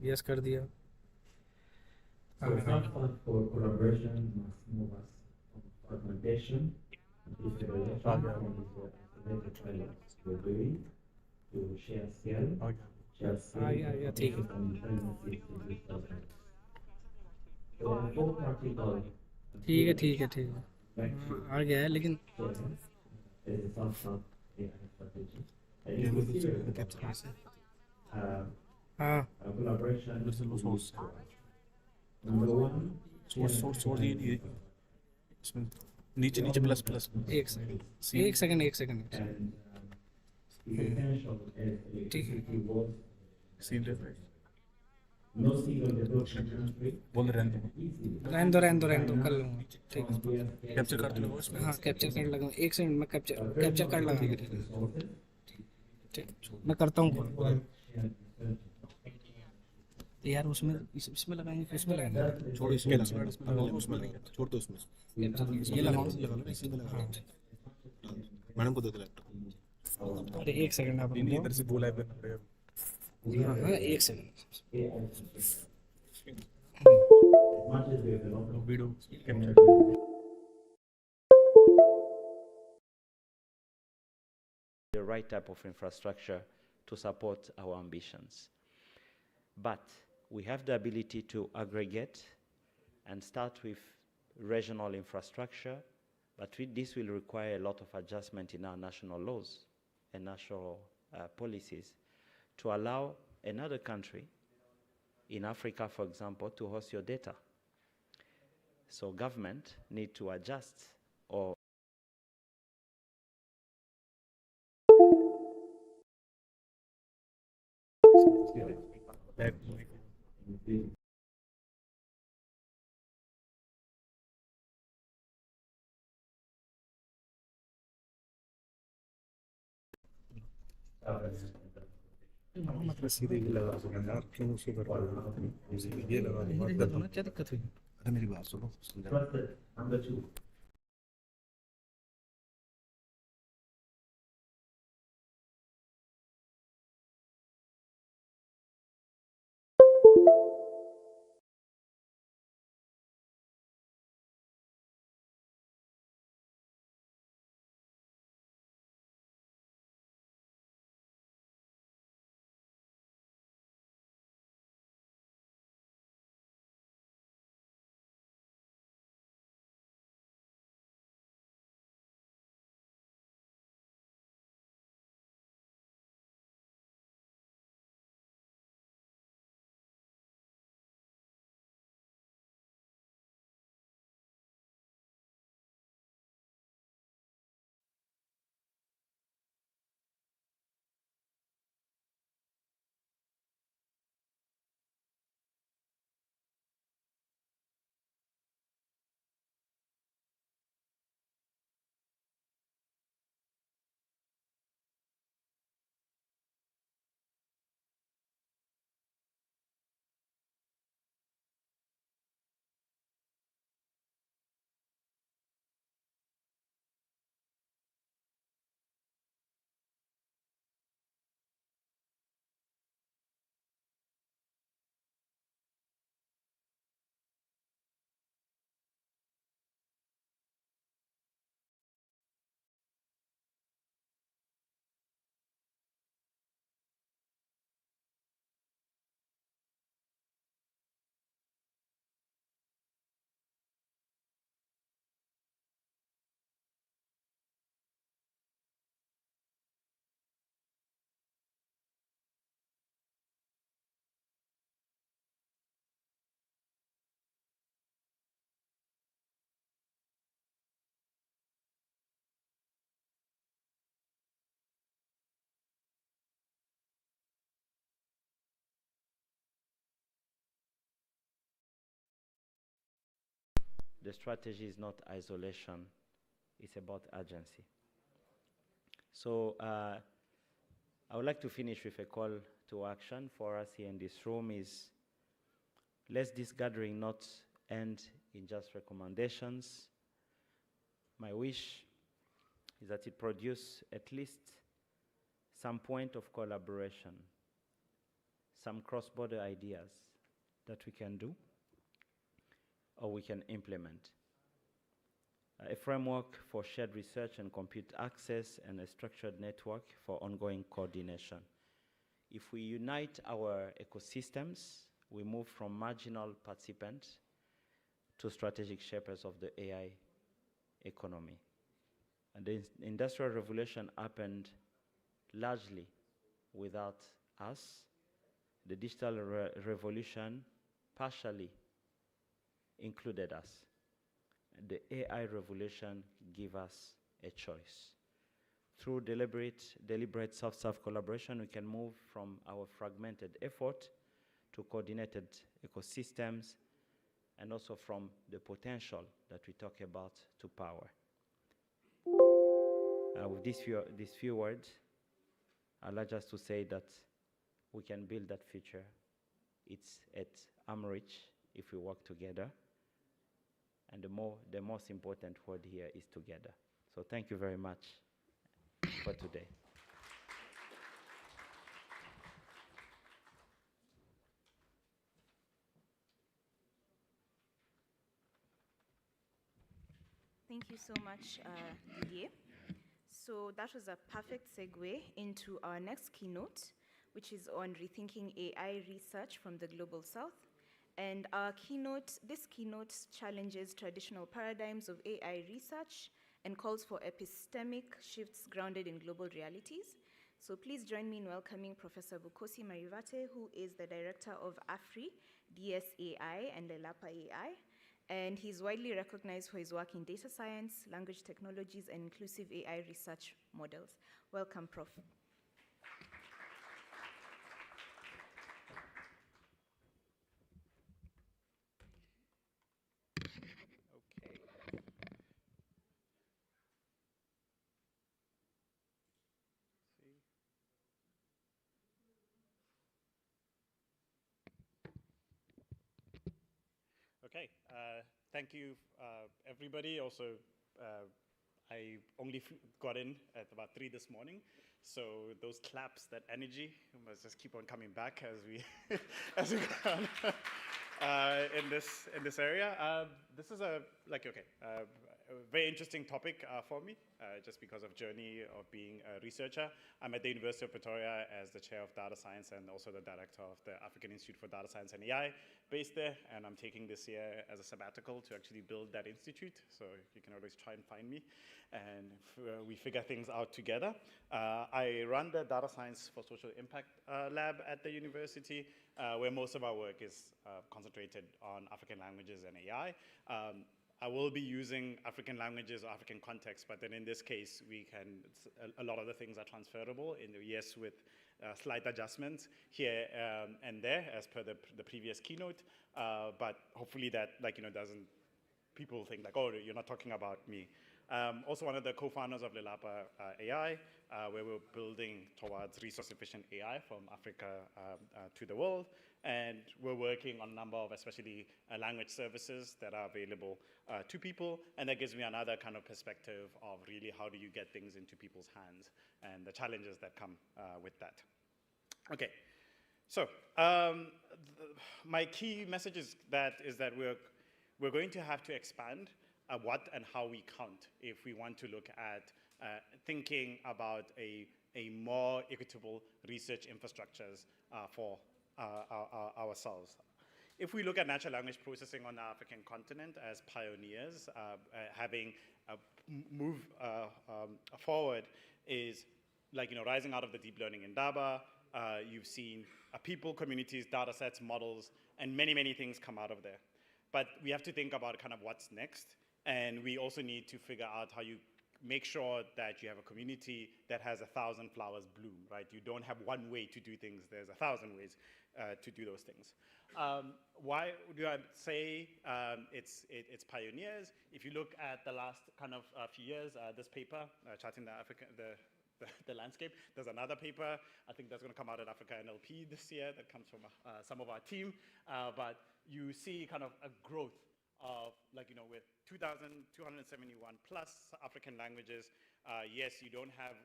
Yes कर दिया। So it's not fun for collaboration, must move us from fragmentation, uh defibrillation, गया from these isolated silos we're doing to share scale, आ गया share आ scale, गया ठीक है। focus on dependencies to reduce bottlenecks. So there are four practical ठीक है tools ठीक है ठीक है। back to हाँ, आ गया है लेकिन sharing as a self-help AI strategy. And ये if मैं we तो see कैप्चर कैसे uh, हाँ collaboration उधर से लो सोर्स number one, सोर्स ये नहीं है इसमें नीचे नीचे प्लस प्लस एक सेकंड एक सेकंड एक second and is essential as ठीक है। electricity was seen reference no single development country बोल रहे हैं easily रहने दो कर लूँगा ठीक है। compare कैप्चर कर दो इसमें हाँ कैप्चर कर लगा, एक सेकंड में कैप्चर कर लगा। resources ठीक, मैं करता हूँ कॉल। यार उसमें इसमें लगाएंगे कि उसमें लगाएंगे? छोड़ इसमें लगा उसमें लगा छोड़ दो उसमें ये लगाओ। लगा लो इसी में लगा लो मैडम को दे दो लैपटॉप अरे एक सेकंड आप नहीं इधर से बोला है करना पड़ेगा हाँ हाँ एक second. much as we have developed video capture the right type of infrastructure to support our ambitions. But we have the ability to aggregate and start with regional infrastructure, but this will require a lot of adjustment in our national laws and national policies to allow another country in Africa, for example, to host your data. So government need to adjust or मतलब सीधे ये लगा दो यार क्यों उसे कर रहा है सीधे ये लगा दो बात करता हूँ क्या दिक्कत हुई? अरे मेरी बात सुनो समझा trusted. Number two, the strategy is not isolation, it's about urgency. So I would like to finish with a call to action for us here in this room is, let this gathering not end in just recommendations. My wish is that it produce at least some point of collaboration, some cross-border ideas that we can do or we can implement. A framework for shared research and compute access, and a structured network for ongoing coordination. If we unite our ecosystems, we move from marginal participants to strategic shapers of the AI economy. And the Industrial Revolution happened largely without us. The digital revolution partially included us. The AI revolution gave us a choice. Through deliberate soft-serve collaboration, we can move from our fragmented effort to coordinated ecosystems, and also from the potential that we talk about to power. With these few words, I'd like just to say that we can build that future. It's at arm's reach if we work together. And the most important word here is together. So thank you very much for today. Thank you so much, Didier. So that was a perfect segue into our next keynote, which is on rethinking AI research from the Global South. And this keynote challenges traditional paradigms of AI research and calls for epistemic shifts grounded in global realities. So please join me in welcoming Professor Bukosi Marivate, who is the director of AFRI, DSAI, and Lelapa AI. And he's widely recognized for his work in data science, language technologies, and inclusive AI research models. Welcome, Prof. Okay. See. Okay. Thank you, everybody. Also, I only got in at about 3 this morning, so those claps, that energy, must just keep on coming back as we as we go on. In this area. This is a very interesting topic for me, just because of journey of being a researcher. I'm at the University of Pretoria as the chair of data science and also the director of the African Institute for Data Science and AI, based there. And I'm taking this year as a sabbatical to actually build that institute. So you can always try and find me, and we figure things out together. I run the Data Science for Social Impact lab at the university, where most of our work is concentrated on African languages and AI. I will be using African languages or African context, but then in this case, a lot of the things are transferable yes, with slight adjustments here and there as per the previous keynote. But hopefully that, doesn't, people think like, oh, you're not talking about me. Also one of the co-founders of Lelapa AI, where we're building towards resource-efficient AI from Africa to the world. And we're working on a number of especially language services that are available to people. And that gives me another kind of perspective of really how do you get things into people's hands and the challenges that come with that. Okay, so my key message is that we're going to have to expand what and how we count if we want to look at thinking about a more equitable research infrastructures for ourselves. If we look at natural language processing on the African continent as pioneers, having moved forward is rising out of the deep learning in Daba. You've seen people, communities, data sets, models, and many, many things come out of there. But we have to think about kind of what's next. And we also need to figure out how you make sure that you have a community that has 1,000 flowers bloom, right? You don't have one way to do things. There's 1,000 ways to do those things. Why do I say it's pioneers? If you look at the last kind of few years, this paper, Charting the Landscape, there's another paper, I think that's gonna come out at Africa NLP this year that comes from some of our team. But you see kind of a growth of with 2,271 plus African languages. Yes, you don't have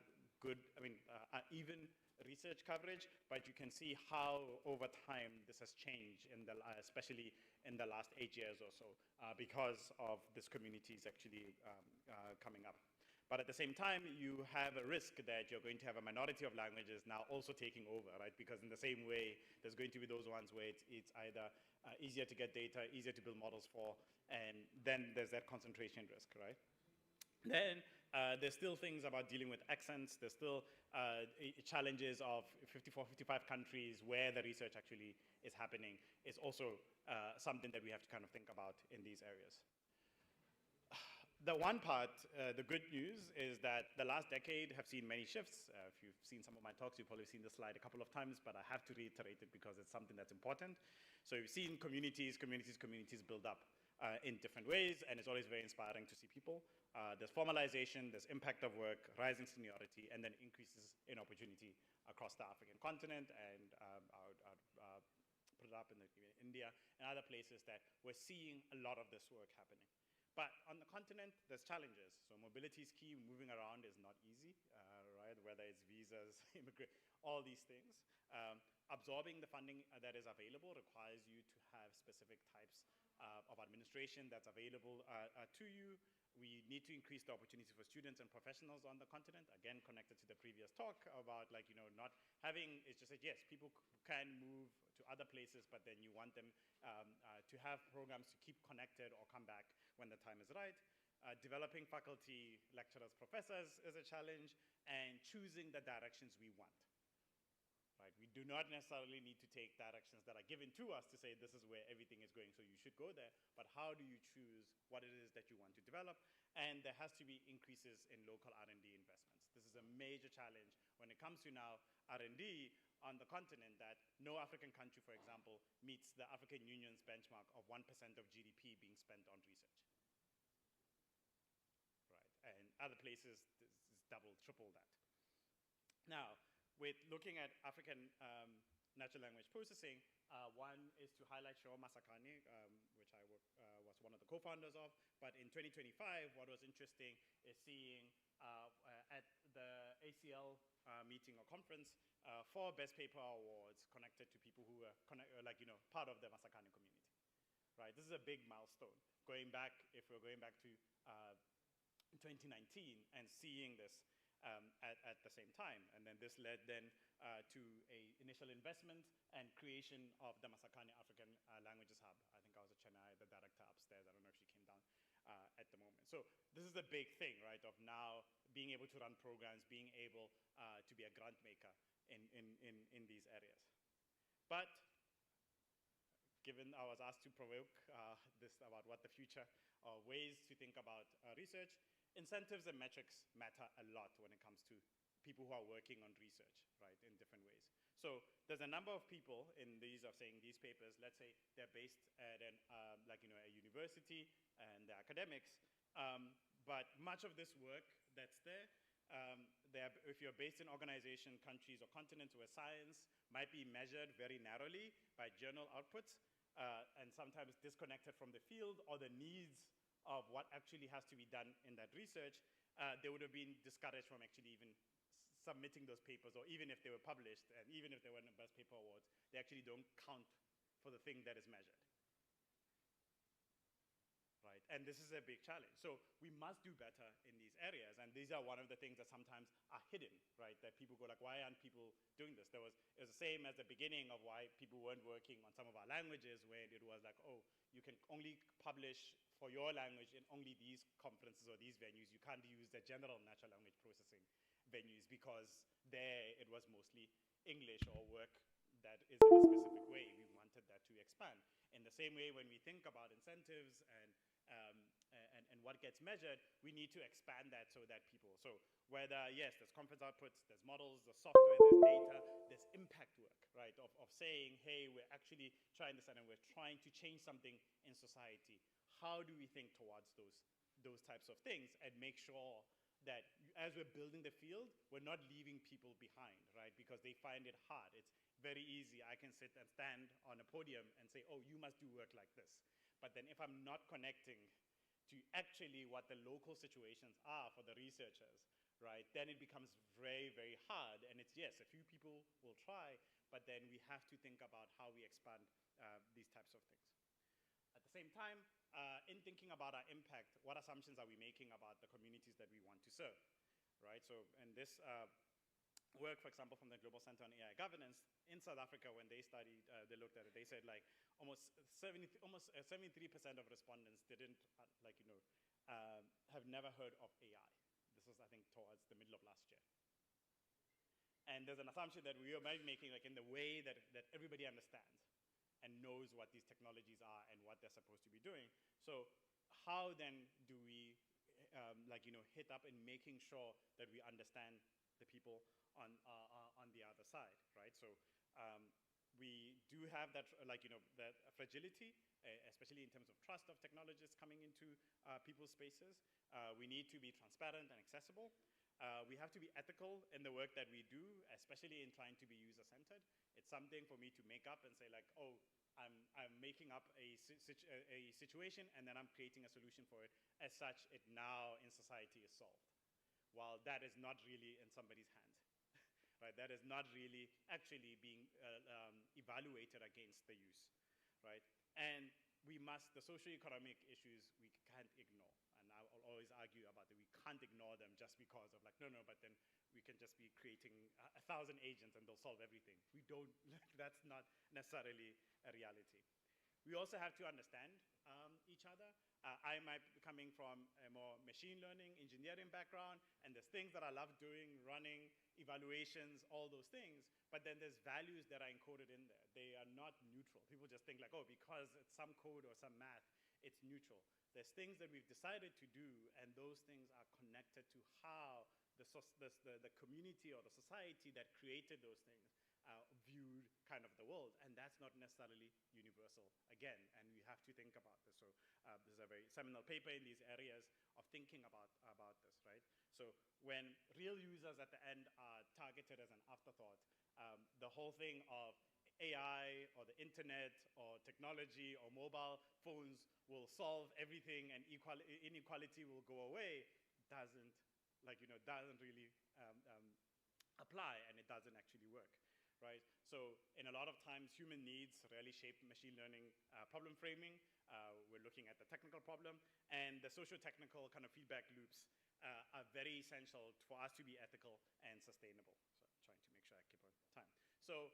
good, even research coverage, but you can see how over time this has changed, especially in the last 8 years or so, because of this communities actually coming up. But at the same time, you have a risk that you're going to have a minority of languages now also taking over, right? Because in the same way, there's going to be those ones where it's either easier to get data, easier to build models for, and then there's that concentration risk, right? Then there's still things about dealing with accents. There's still challenges of 54, 55 countries where the research actually is happening is also something that we have to kind of think about in these areas. The one part, the good news, is that the last decade have seen many shifts. If you've seen some of my talks, you've probably seen this slide a couple of times, but I have to reiterate it because it's something that's important. So you've seen communities build up in different ways, and it's always very inspiring to see people. There's formalization, there's impact of work, rising seniority, and then increases in opportunity across the African continent, and I'll put it up in India and other places that we're seeing a lot of this work happening. But on the continent, there's challenges. So mobility is key, moving around is not easy, right? Whether it's visas, all these things. Absorbing the funding that is available requires you to have specific types of administration that's available to you. We need to increase the opportunity for students and professionals on the continent, again, connected to the previous talk about not having, it's just like, yes, people can move to other places, but then you want them to have programs to keep connected or come back when the time is right. Developing faculty, lecturers, professors is a challenge, and choosing the directions we want. Right? We do not necessarily need to take directions that are given to us to say this is where everything is going, so you should go there, but how do you choose what it is that you want to develop? And there has to be increases in local R&D investments. This is a major challenge when it comes to now R&D on the continent, that no African country, for example, meets the African Union's benchmark of 1% of GDP being spent on research. Right? And other places, this is double, triple that. Now, with looking at African natural language processing, one is to highlight Shaw Masakane, which I was one of the co-founders of. But in 2025, what was interesting is seeing at the ACL meeting or conference, 4 Best Paper Awards connected to people who were part of the Masakane community. Right? This is a big milestone. Going back, if we're going back to 2019 and seeing this at the same time. And then this led then to an initial investment and creation of the Masakane African Languages Hub. I think I was at Chennai, the director upstairs. I don't know if she came down at the moment. So this is the big thing, right, of now being able to run programs, being able to be a grant maker in these areas. But given I was asked to provoke this about what the future or ways to think about research, incentives and metrics matter a lot when it comes to people who are working on research, right, in different ways. So there's a number of people in these papers, let's say they're based at a university and they're academics, but much of this work that's there, if you're based in organization, countries, or continents where science might be measured very narrowly by journal outputs and sometimes disconnected from the field or the needs of what actually has to be done in that research, they would have been discouraged from actually even submitting those papers, or even if they were published, and even if they were in the Best Paper Awards, they actually don't count for the thing that is measured. Right? And this is a big challenge. So we must do better in these areas, and these are one of the things that sometimes are hidden, right? That people go like, why aren't people doing this? It was the same as the beginning of why people weren't working on some of our languages, where it was like, oh, you can only publish for your language in only these conferences or these venues. You can't use the general natural language processing venues because there it was mostly English or work that is in a specific way. We wanted that to expand. In the same way, when we think about incentives and what gets measured, we need to expand that so that people, so whether, yes, there's conference outputs, there's models, there's software, there's data, there's impact work, right, of saying, hey, we're actually trying this and we're trying to change something in society. How do we think towards those types of things and make sure that as we're building the field, we're not leaving people behind, right? Because they find it hard. It's very easy. I can sit and stand on a podium and say, oh, you must do work like this. But then if I'm not connecting to actually what the local situations are for the researchers, right, then it becomes very, very hard. And it's, yes, a few people will try, but then we have to think about how we expand these types of things. At the same time, in thinking about our impact, what assumptions are we making about the communities that we want to serve, right? So in this work, for example, from the Global Center on AI Governance, in South Africa, when they studied, they looked at it, they said like almost 73% of respondents didn't, have never heard of AI. This was, I think, towards the middle of last year. And there's an assumption that we are making like in the way that everybody understands and knows what these technologies are and what they're supposed to be doing. So how then do we hit up in making sure that we understand the people on the other side, right? So we do have that, that fragility, especially in terms of trust of technologists coming into people's spaces. We need to be transparent and accessible. We have to be ethical in the work that we do, especially in trying to be user-centered. It's something for me to make up and say like, oh, I'm making up a situation and then I'm creating a solution for it. As such, it now in society is solved. While that is not really in somebody's hands, right? That is not really actually being evaluated against the use, right? And we must, the socioeconomic issues we can't ignore. And I'll always argue about that we can't ignore them just because of like, no, but then we can just be creating 1,000 agents and they'll solve everything. We don't, that's not necessarily a reality. We also have to understand each other. I might be coming from a more machine learning, engineering background, and there's things that I love doing, running, evaluations, all those things, but then there's values that are encoded in there. They are not neutral. People just think like, oh, because it's some code or some math, it's neutral. There's things that we've decided to do, and those things are connected to how the community or the society that created those things viewed kind of the world, and that's not necessarily universal, again, and we have to think about this. So this is a very seminal paper in these areas of thinking about this, right? So when real users at the end are targeted as an afterthought, the whole thing of AI or the internet or technology or mobile phones will solve everything and inequality will go away doesn't really apply, and it doesn't actually work, right? So in a lot of times, human needs really shape machine learning problem framing. We're looking at the technical problem, and the socio-technical kind of feedback loops are very essential for us to be ethical and sustainable. So I'm trying to make sure I keep on time. So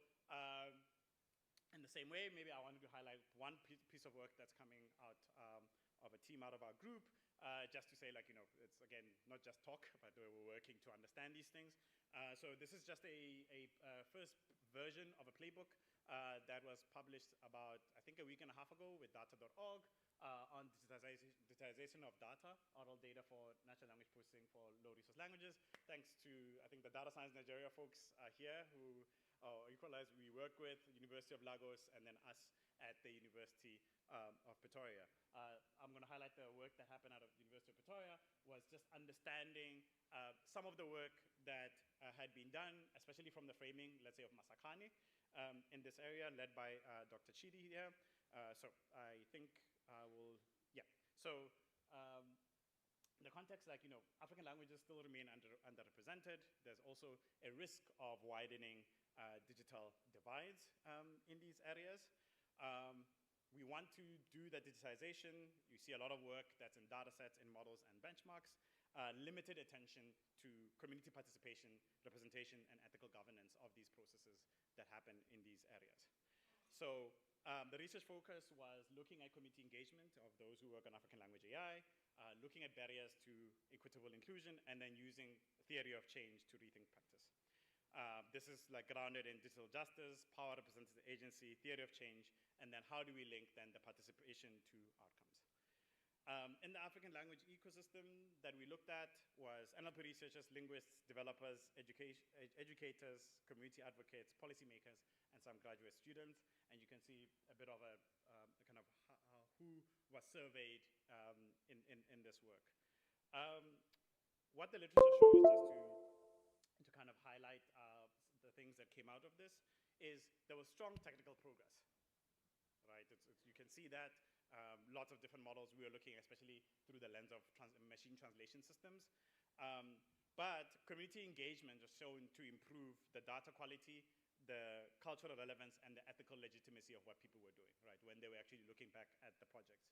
in the same way, maybe I wanted to highlight one piece of work that's coming out of a team out of our group, just to say, like, it's, again, not just talk, but we're working to understand these things. So this is just a first version of a playbook that was published about, I think, a week and a half ago with data.org on digitization of data, oral data for natural language processing for low-resource languages. Thanks to, I think, the Data Science Nigeria folks here who Equalize we work with, University of Lagos, and then us at the University of Pretoria. I'm going to highlight the work that happened out of the University of Pretoria, was just understanding some of the work that had been done, especially from the framing, let's say, of Masakane in this area, led by Dr. Chidi here. So I think we'll, yeah. So the context, like, African languages still remain underrepresented. There's also a risk of widening digital divides in these areas. We want to do the digitization. You see a lot of work that's in data sets, in models and benchmarks, limited attention to community participation, representation, and ethical governance of these processes that happen in these areas. So the research focus was looking at community engagement of those who work on African language AI, looking at barriers to equitable inclusion, and then using theory of change to rethink practice. This is like grounded in digital justice, power representative agency, theory of change, and then how do we link then the participation to outcomes. In the African language ecosystem that we looked at was NLP researchers, linguists, developers, educators, community advocates, policymakers, and some graduate students. And you can see a bit of a kind of who was surveyed in this work. What the literature shows, just to kind of highlight the things that came out of this, is there was strong technical progress, right? You can see that lots of different models we were looking, especially through the lens of machine translation systems. But community engagement was shown to improve the data quality, the cultural relevance, and the ethical legitimacy of what people were doing, right, when they were actually looking back at the projects.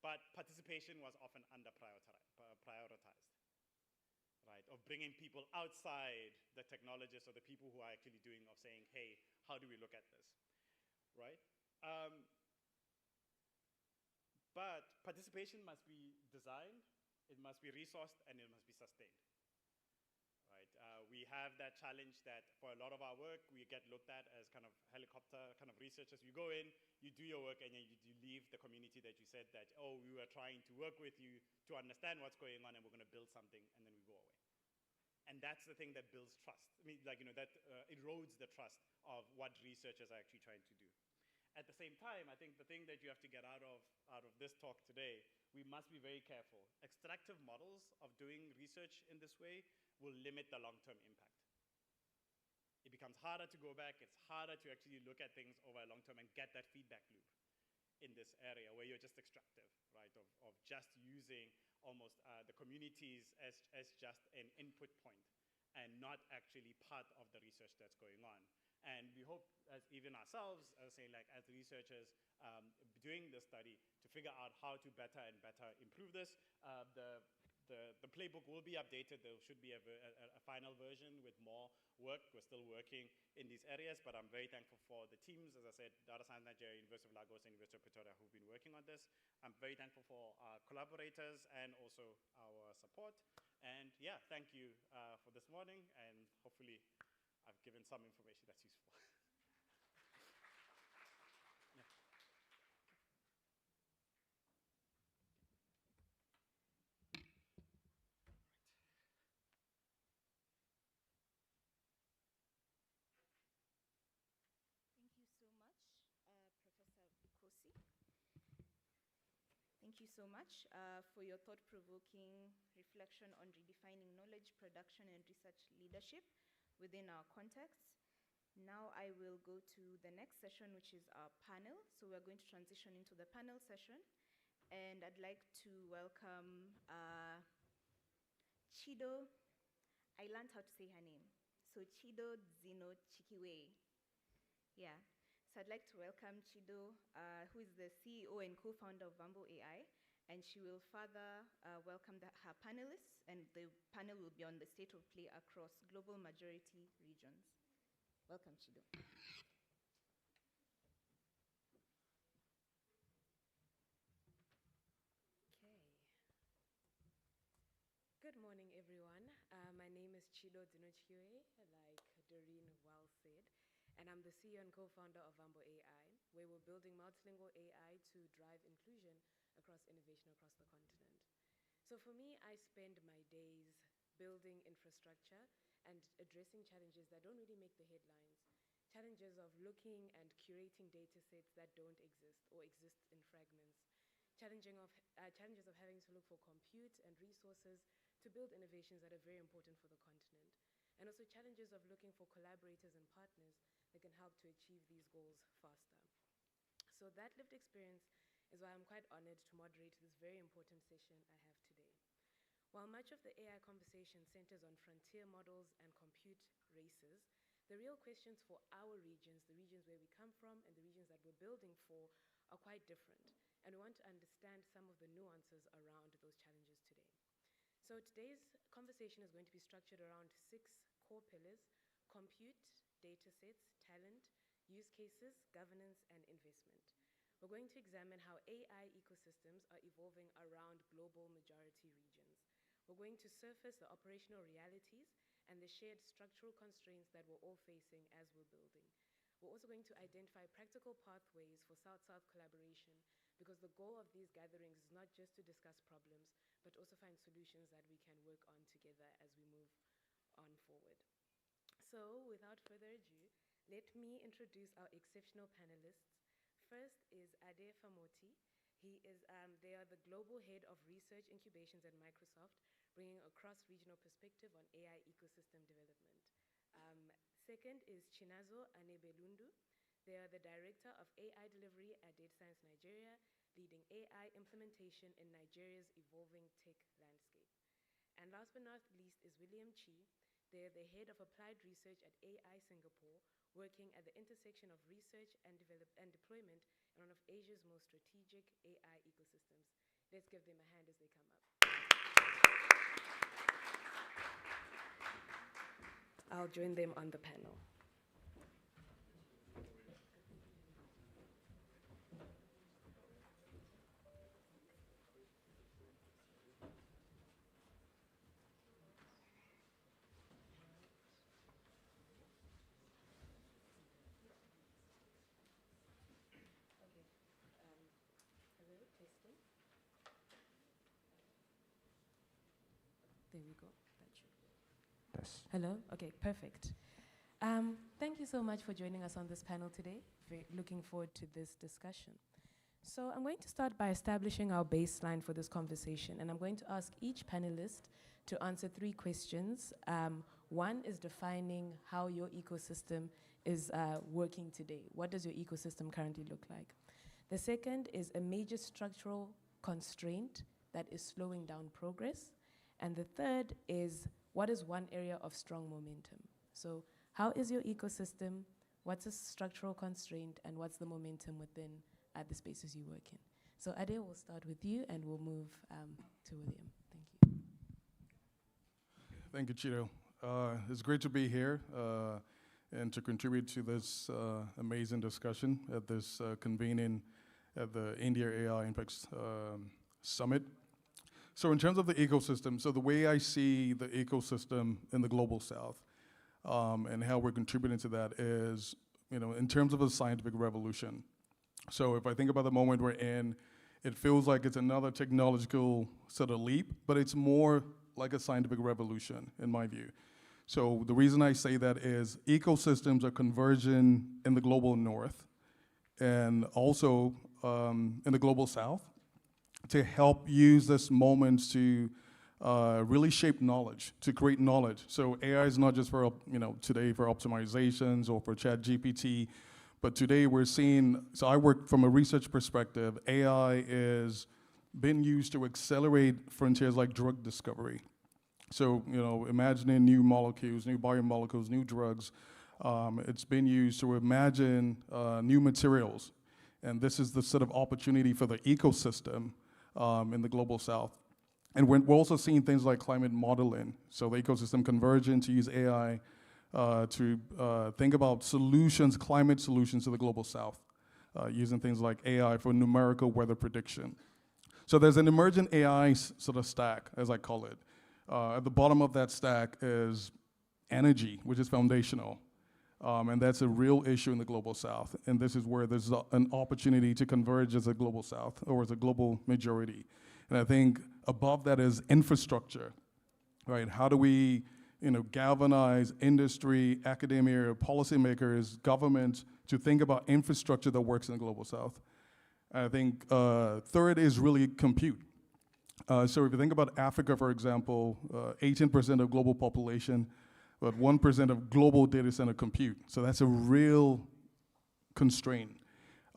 But participation was often under-prioritized, right, of bringing people outside the technologists or the people who are actually doing, of saying, hey, how do we look at this, right? But participation must be designed, it must be resourced, and it must be sustained. Right? We have that challenge that for a lot of our work, we get looked at as kind of helicopter kind of researchers. You go in, you do your work, and then you leave the community that you said that, oh, we were trying to work with you to understand what's going on, and we're going to build something, and then we go away. And that's the thing that builds trust. I mean, like, that erodes the trust of what researchers are actually trying to do. At the same time, I think the thing that you have to get out of this talk today, we must be very careful. Extractive models of doing research in this way will limit the long-term impact. It becomes harder to go back, it's harder to actually look at things over a long term and get that feedback loop in this area where you're just extractive, right, of just using almost the communities as just an input point and not actually part of the research that's going on. And we hope, as even ourselves, as researchers doing this study, to figure out how to better and better improve this. The playbook will be updated. There should be a final version with more work. We're still working in these areas, but I'm very thankful for the teams, as I said, Data Science Nigeria, University of Lagos, and University of Pretoria, who've been working on this. I'm very thankful for our collaborators and also our support. And yeah, thank you for this morning, and hopefully I've given some information that's useful. Yeah. Thank you so much, Professor Bukosi. Thank you so much for your thought-provoking reflection on redefining knowledge production and research leadership within our context. Now I will go to the next session, which is our panel. So we're going to transition into the panel session. And I'd like to welcome Chido. I learned how to say her name. So Chido Zino Chikiwe. Yeah. So I'd like to welcome Chido, who is the CEO and co-founder of Fundable AI, and she will further welcome her panelists, and the panel will be on the state of play across global majority regions. Welcome, Chido. Okay. Good morning, everyone. My name is Chido Dinochiwe, like Doreen well said. And I'm the CEO and co-founder of Fundable AI, where we're building multilingual AI to drive inclusion across innovation across the continent. So for me, I spend my days building infrastructure and addressing challenges that don't really make the headlines. Challenges of looking and curating data sets that don't exist or exist in fragments. Challenges of having to look for compute and resources to build innovations that are very important for the continent. And also challenges of looking for collaborators and partners that can help to achieve these goals faster. So that lived experience is why I'm quite honored to moderate this very important session I have today. While much of the AI conversation centers on frontier models and compute races, the real questions for our regions, the regions where we come from and the regions that we're building for, are quite different. And we want to understand some of the nuances around those challenges today. So today's conversation is going to be structured around 6 core pillars: compute, data sets, talent, use cases, governance, and investment. We're going to examine how AI ecosystems are evolving around global majority regions. We're going to surface the operational realities and the shared structural constraints that we're all facing as we're building. We're also going to identify practical pathways for South-South collaboration, because the goal of these gatherings is not just to discuss problems, but also find solutions that we can work on together as we move on forward. So without further ado, let me introduce our exceptional panelists. First is Ade Famoti. They are the Global Head of Research Incubations at Microsoft, bringing a cross-regional perspective on AI ecosystem development. Second is Chinazo Anebelundu. They are the Director of AI Delivery at Data Science Nigeria, leading AI implementation in Nigeria's evolving tech landscape. And last but not least is William Chi. They're the head of applied research at AI Singapore, working at the intersection of research and deployment in one of Asia's most strategic AI ecosystems. Let's give them a hand as they come up. I'll join them on the panel. Hello, testing. There we go. That should. Yes. Hello? Okay, perfect. Thank you so much for joining us on this panel today. Very looking forward to this discussion. So I'm going to start by establishing our baseline for this conversation, and I'm going to ask each panelist to answer 3 questions. One is defining how your ecosystem is working today. What does your ecosystem currently look like? The second is a major structural constraint that is slowing down progress. And the third is, what is one area of strong momentum? So how is your ecosystem? What's a structural constraint? And what's the momentum within the spaces you work in? So Ade, we'll start with you, and we'll move to William. Thank you. Thank you, Chido. It's great to be here and to contribute to this amazing discussion at this convening at the India AI Impacts Summit. So in terms of the ecosystem, so the way I see the ecosystem in the Global South and how we're contributing to that is, in terms of a scientific revolution. So if I think about the moment we're in, it feels like it's another technological sort of leap, but it's more like a scientific revolution, in my view. So the reason I say that is ecosystems are converging in the global north and also in the global south to help use this moment to really shape knowledge, to create knowledge. So AI is not just for, today for optimizations or for ChatGPT, but today we're seeing, so I work from a research perspective, AI is being used to accelerate frontiers like drug discovery. So, imagining new molecules, new biomolecules, new drugs, it's been used to imagine new materials. And this is the sort of opportunity for the ecosystem in the Global South. And we're also seeing things like climate modeling. So the ecosystem converging to use AI to think about solutions, climate solutions to the Global South, using things like AI for numerical weather prediction. So there's an emergent AI sort of stack, as I call it. At the bottom of that stack is energy, which is foundational. And that's a real issue in the Global South. And this is where there's an opportunity to converge as a Global South or as a global majority. And I think above that is infrastructure, right? How do we, galvanize industry, academia, policymakers, government to think about infrastructure that works in the Global South? I think third is really compute. So if you think about Africa, for example, 18% of global population, but 1% of global data center compute. So that's a real constraint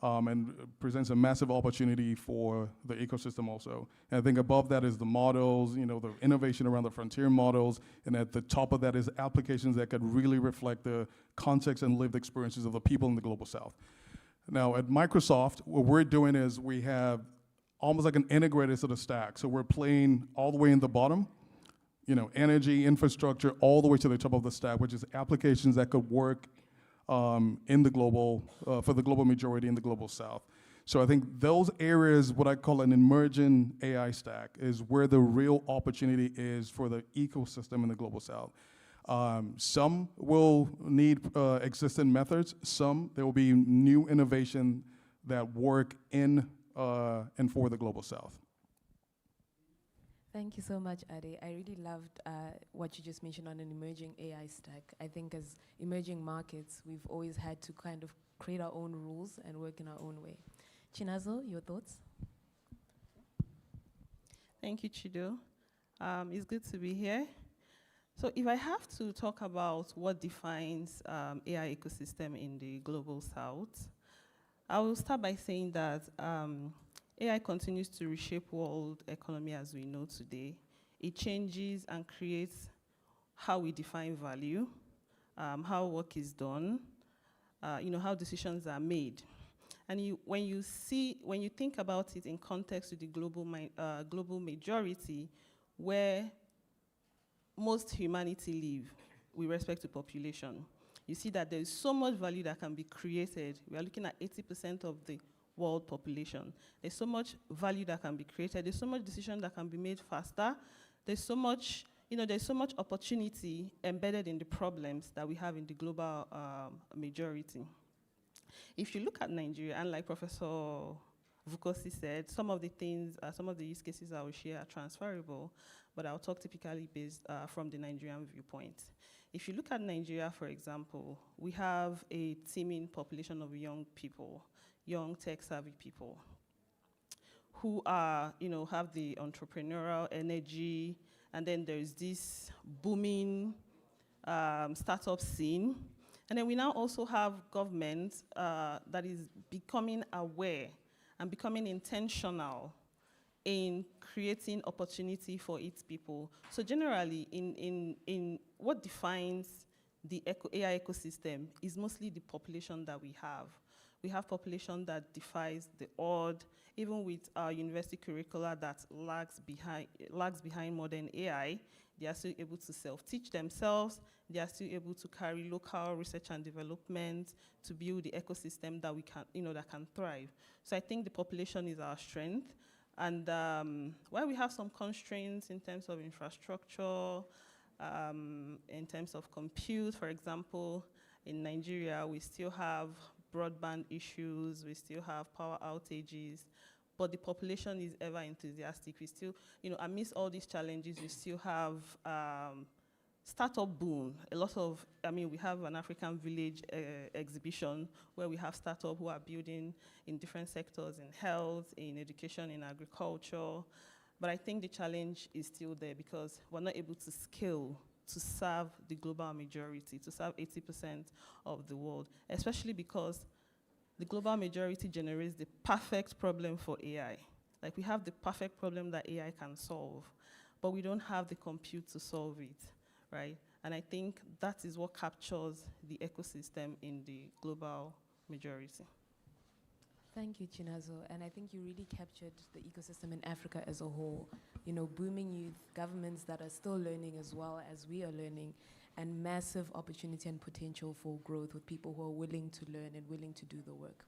and presents a massive opportunity for the ecosystem also. And I think above that is the models, the innovation around the frontier models, and at the top of that is applications that could really reflect the context and lived experiences of the people in the Global South. Now at Microsoft, what we're doing is we have almost like an integrated sort of stack. So we're playing all the way in the bottom, energy, infrastructure, all the way to the top of the stack, which is applications that could work in the global, for the global majority in the Global South. So I think those areas, what I call an emerging AI stack, is where the real opportunity is for the ecosystem in the Global South. Some will need existing methods. Some, there will be new innovation that work in and for the Global South. Thank you so much, Ade. I really loved what you just mentioned on an emerging AI stack. I think as emerging markets, we've always had to kind of create our own rules and work in our own way. Chinazo, your thoughts? Thank you, Chido. It's good to be here. So if I have to talk about what defines AI ecosystem in the Global South, I will start by saying that AI continues to reshape world economy as we know today. it changes and creates how we define value, how work is done, how decisions are made. And when you think about it in context with the global majority, where most humanity live with respect to population, you see that there is so much value that can be created. We are looking at 80% of the world population. There's so much value that can be created. There's so much decision that can be made faster. There's so much opportunity embedded in the problems that we have in the global majority. If you look at Nigeria, and like Professor Vukosi said, some of the use cases I will share are transferable, but I'll talk typically based from the Nigerian viewpoint. If you look at Nigeria, for example, we have a teeming population of young people, young tech-savvy people, who are, have the entrepreneurial energy, and then there's this booming startup scene. And then we now also have government that is becoming aware and becoming intentional in creating opportunity for its people. So generally, in what defines the AI ecosystem is mostly the population that we have. We have population that defies the odd, even with our university curricula that lags behind modern AI. They are still able to self-teach themselves. They are still able to carry local research and development to build the ecosystem that we can, that can thrive. So I think the population is our strength. And while we have some constraints in terms of infrastructure, in terms of compute, for example, in Nigeria, we still have broadband issues, we still have power outages, but the population is ever enthusiastic. We still, amidst all these challenges, we still have startup boom. We have an African village exhibition where we have startups who are building in different sectors, in health, in education, in agriculture. But I think the challenge is still there because we're not able to scale to serve the global majority, to serve 80% of the world, especially because the global majority generates the perfect problem for AI. Like, we have the perfect problem that AI can solve, but we don't have the compute to solve it, right? And I think that is what captures the ecosystem in the global majority. Thank you, Chinazo. And I think you really captured the ecosystem in Africa as a whole. Booming youth, governments that are still learning as well as we are learning, and massive opportunity and potential for growth with people who are willing to learn and willing to do the work.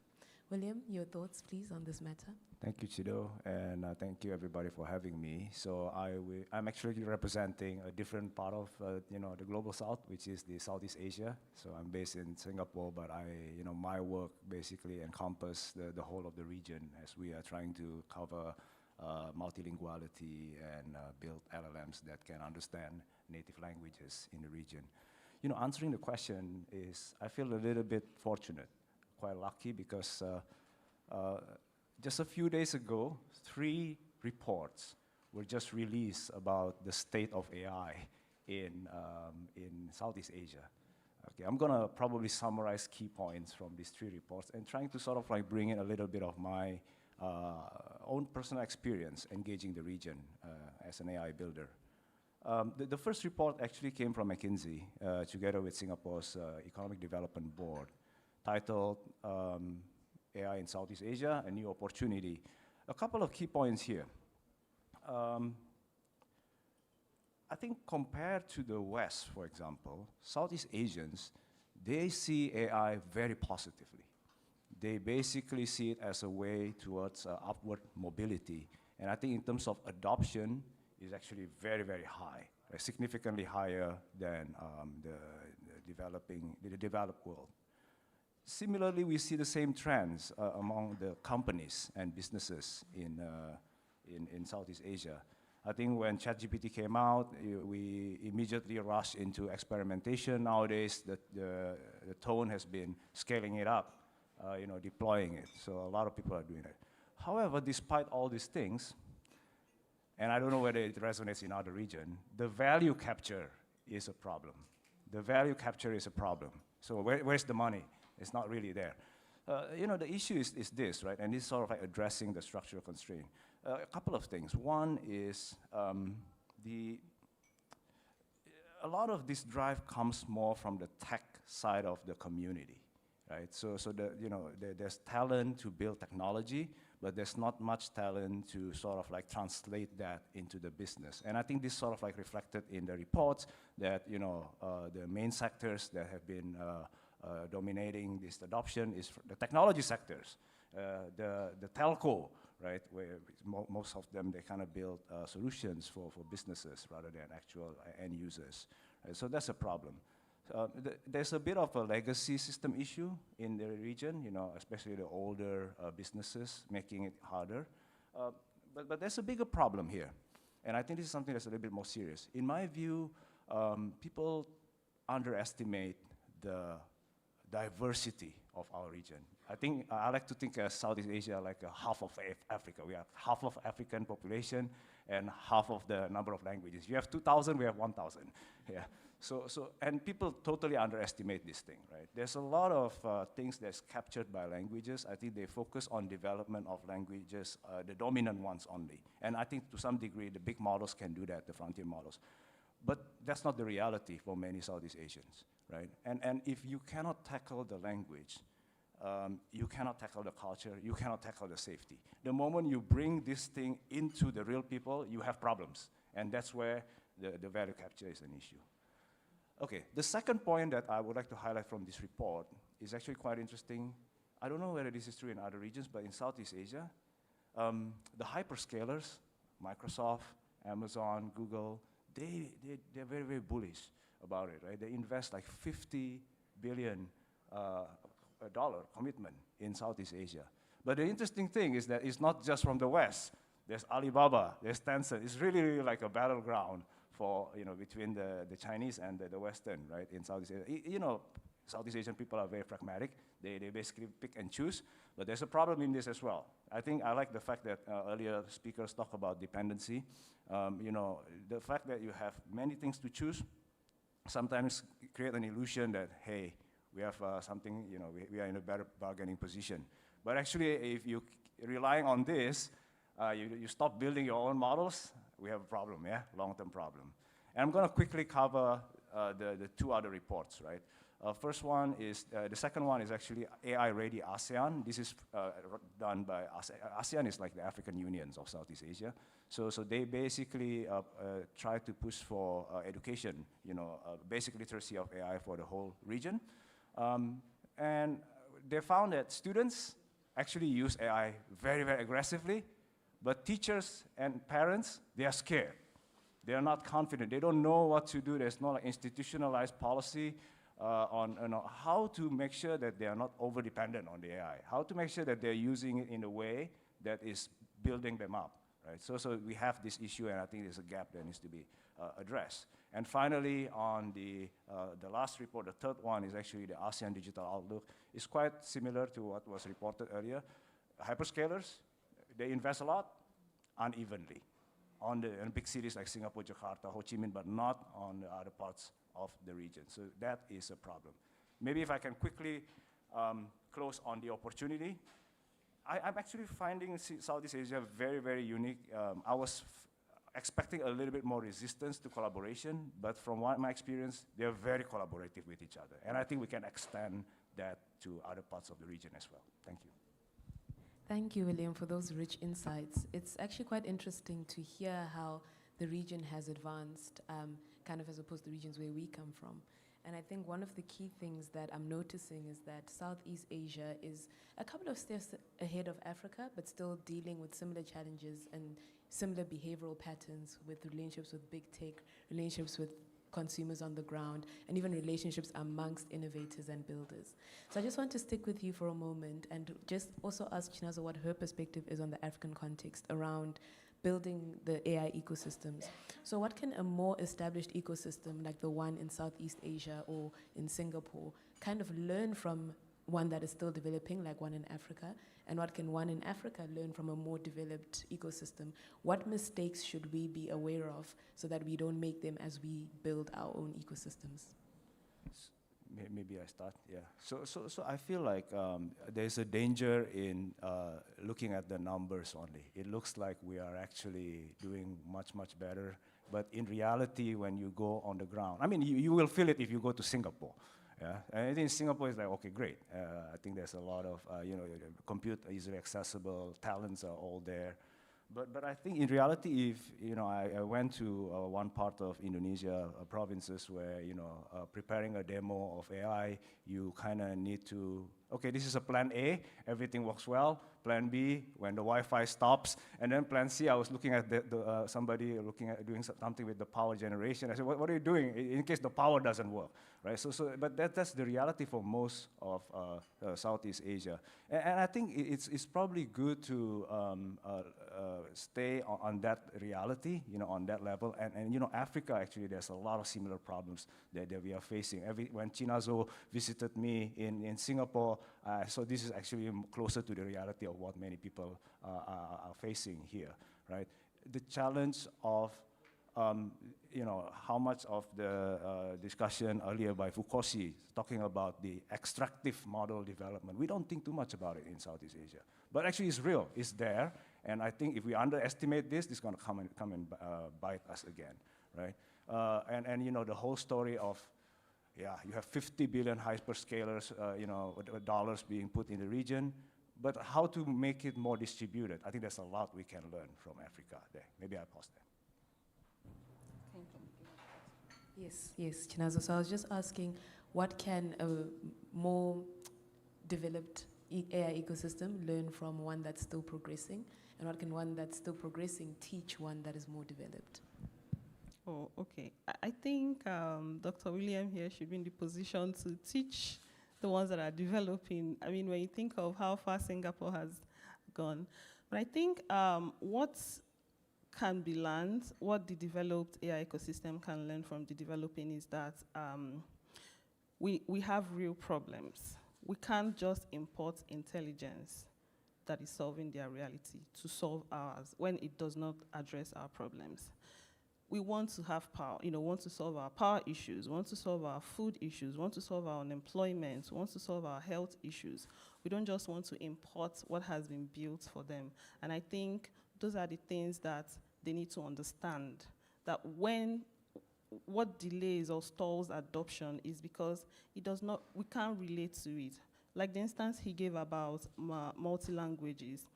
William, your thoughts, please, on this matter? Thank you, Chido, and thank you, everybody, for having me. So I'm actually representing a different part of, the Global South, which is the Southeast Asia. So I'm based in Singapore, but my work basically encompasses the whole of the region as we are trying to cover multilinguality and build LLMs that can understand native languages in the region. Answering the question is, I feel a little bit fortunate, quite lucky, because just a few days ago, 3 reports were just released about the state of AI in Southeast Asia. Okay, I'm gonna probably summarize key points from these 3 reports and trying to sort of like bring in a little bit of my own personal experience engaging the region as an AI builder. The first report actually came from McKinsey, together with Singapore's Economic Development Board, titled AI in Southeast Asia, a New Opportunity. A couple of key points here. I think compared to the West, for example, Southeast Asians, they see AI very positively. They basically see it as a way towards upward mobility. And I think in terms of adoption, is actually very, very high, significantly higher than the developed world. Similarly, we see the same trends among the companies and businesses in Southeast Asia. I think when ChatGPT came out, we immediately rushed into experimentation. Nowadays, the tone has been scaling it up, deploying it. So a lot of people are doing it. However, despite all these things, and I don't know whether it resonates in other regions, the value capture is a problem. The value capture is a problem. So where's the money? It's not really there. The issue is this, right? And it's sort of like addressing the structural constraint. A couple of things. One is a lot of this drive comes more from the tech side of the community, right? So there's talent to build technology, but there's not much talent to sort of like translate that into the business. And I think this sort of like reflected in the reports that, the main sectors that have been dominating this adoption is the technology sectors, the telco, right, where most of them, they kind of build solutions for businesses rather than actual end users. Right? So that's a problem. There's a bit of a legacy system issue in the region, especially the older businesses, making it harder. But there's a bigger problem here. And I think this is something that's a little bit more serious. In my view, people underestimate the diversity of our region. I like to think of Southeast Asia like a half of Africa. We have half of African population and half of the number of languages. You have 2,000, we have 1,000. Yeah. And people totally underestimate this thing, right? There's a lot of things that's captured by languages. I think they focus on development of languages, the dominant ones only. And I think to some degree, the big models can do that, the frontier models. But that's not the reality for many Southeast Asians, right? And if you cannot tackle the language, you cannot tackle the culture, you cannot tackle the safety. The moment you bring this thing into the real people, you have problems. And that's where the value capture is an issue. Okay, the second point that I would like to highlight from this report is actually quite interesting. I don't know whether this is true in other regions, but in Southeast Asia, the hyperscalers, Microsoft, Amazon, Google, they're very, very bullish about it, right? They invest like $50 billion commitment in Southeast Asia. But the interesting thing is that it's not just from the West. There's Alibaba, there's Tencent. It's really, really like a battleground for, between the Chinese and the Western, right, in Southeast Asia. Southeast Asian people are very pragmatic. They basically pick and choose, but there's a problem in this as well. I think I like the fact that earlier speakers talked about dependency. The fact that you have many things to choose sometimes create an illusion that, hey, we have something, we are in a better bargaining position. But actually, if you're relying on this, you stop building your own models, we have a problem, yeah, long-term problem. And I'm gonna quickly cover the two other reports, right? First one is, the second one is actually AI-ready ASEAN. This is done by ASEAN. ASEAN is like the African unions of Southeast Asia. So they basically try to push for education, basic literacy of AI for the whole region. And they found that students actually use AI very, very aggressively, but teachers and parents, they are scared. They are not confident. They don't know what to do. There's no like, institutionalized policy on how to make sure that they are not over-dependent on the AI, how to make sure that they're using it in a way that is building them up, right? So we have this issue, and I think there's a gap that needs to be addressed. And finally, on the last report, the third one is actually the ASEAN Digital Outlook. It's quite similar to what was reported earlier. Hyperscalers, they invest a lot unevenly on the big cities like Singapore, Jakarta, Ho Chi Minh, but not on the other parts of the region. So that is a problem. Maybe if I can quickly close on the opportunity. I'm actually finding Southeast Asia very, very unique. I was expecting a little bit more resistance to collaboration, but from my experience, they're very collaborative with each other. And I think we can extend that to other parts of the region as well. Thank you. Thank you, William, for those rich insights. It's actually quite interesting to hear how the region has advanced, kind of as opposed to regions where we come from. And I think one of the key things that I'm noticing is that Southeast Asia is a couple of steps ahead of Africa, but still dealing with similar challenges and similar behavioral patterns with relationships with big tech, relationships with consumers on the ground, and even relationships amongst innovators and builders. So I just want to stick with you for a moment and just also ask Chinazo what her perspective is on the African context around building the AI ecosystems. So what can a more established ecosystem like the one in Southeast Asia or in Singapore kind of learn from one that is still developing, like one in Africa? And what can one in Africa learn from a more developed ecosystem? What mistakes should we be aware of so that we don't make them as we build our own ecosystems? maybe I start, yeah. So I feel like there's a danger in looking at the numbers only. It looks like we are actually doing much, much better. But in reality, when you go on the ground, I mean, you will feel it if you go to Singapore. Yeah, and I think Singapore is like, okay, great. I think there's a lot of, compute easily accessible, talents are all there. But I think in reality, if, I went to one part of Indonesia, provinces where, preparing a demo of AI, you kind of need to, okay, this is a plan A, everything works well. Plan B, when the Wi-Fi stops. And then plan C, I was looking at somebody looking at doing something with the power generation. I said, what are you doing in case the power doesn't work, right? But that's the reality for most of Southeast Asia. And I think it's probably good to stay on that reality, on that level. And Africa, actually, there's a lot of similar problems that we are facing. When Chinazo visited me in Singapore, so this is actually closer to the reality of what many people are facing here, right? The challenge of, how much of the discussion earlier by Fukoshi, talking about the extractive model development, we don't think too much about it in Southeast Asia. But actually it's real, it's there, and I think if we underestimate this, it's gonna come and bite us again, right? And the whole story of, yeah, you have 50 billion hyperscalers, dollars being put in the region, but how to make it more distributed? I think there's a lot we can learn from Africa there. Maybe I'll pause there. Yes, Chinazo. So I was just asking, what can a more developed AI ecosystem learn from one that's still progressing? And what can one that's still progressing teach one that is more developed? Oh, okay. I think Dr. William here should be in the position to teach the ones that are developing. I mean, when you think of how far Singapore has gone. But I think what can be learned, what the developed AI ecosystem can learn from the developing is that we have real problems. We can't just import intelligence that is solving their reality to solve ours when it does not address our problems. We want to have power, want to solve our power issues, want to solve our food issues, want to solve our unemployment, want to solve our health issues. We don't just want to import what has been built for them. And I think those are the things that they need to understand, that what delays or stalls adoption is because we can't relate to it. Like the instance he gave about multi-languages.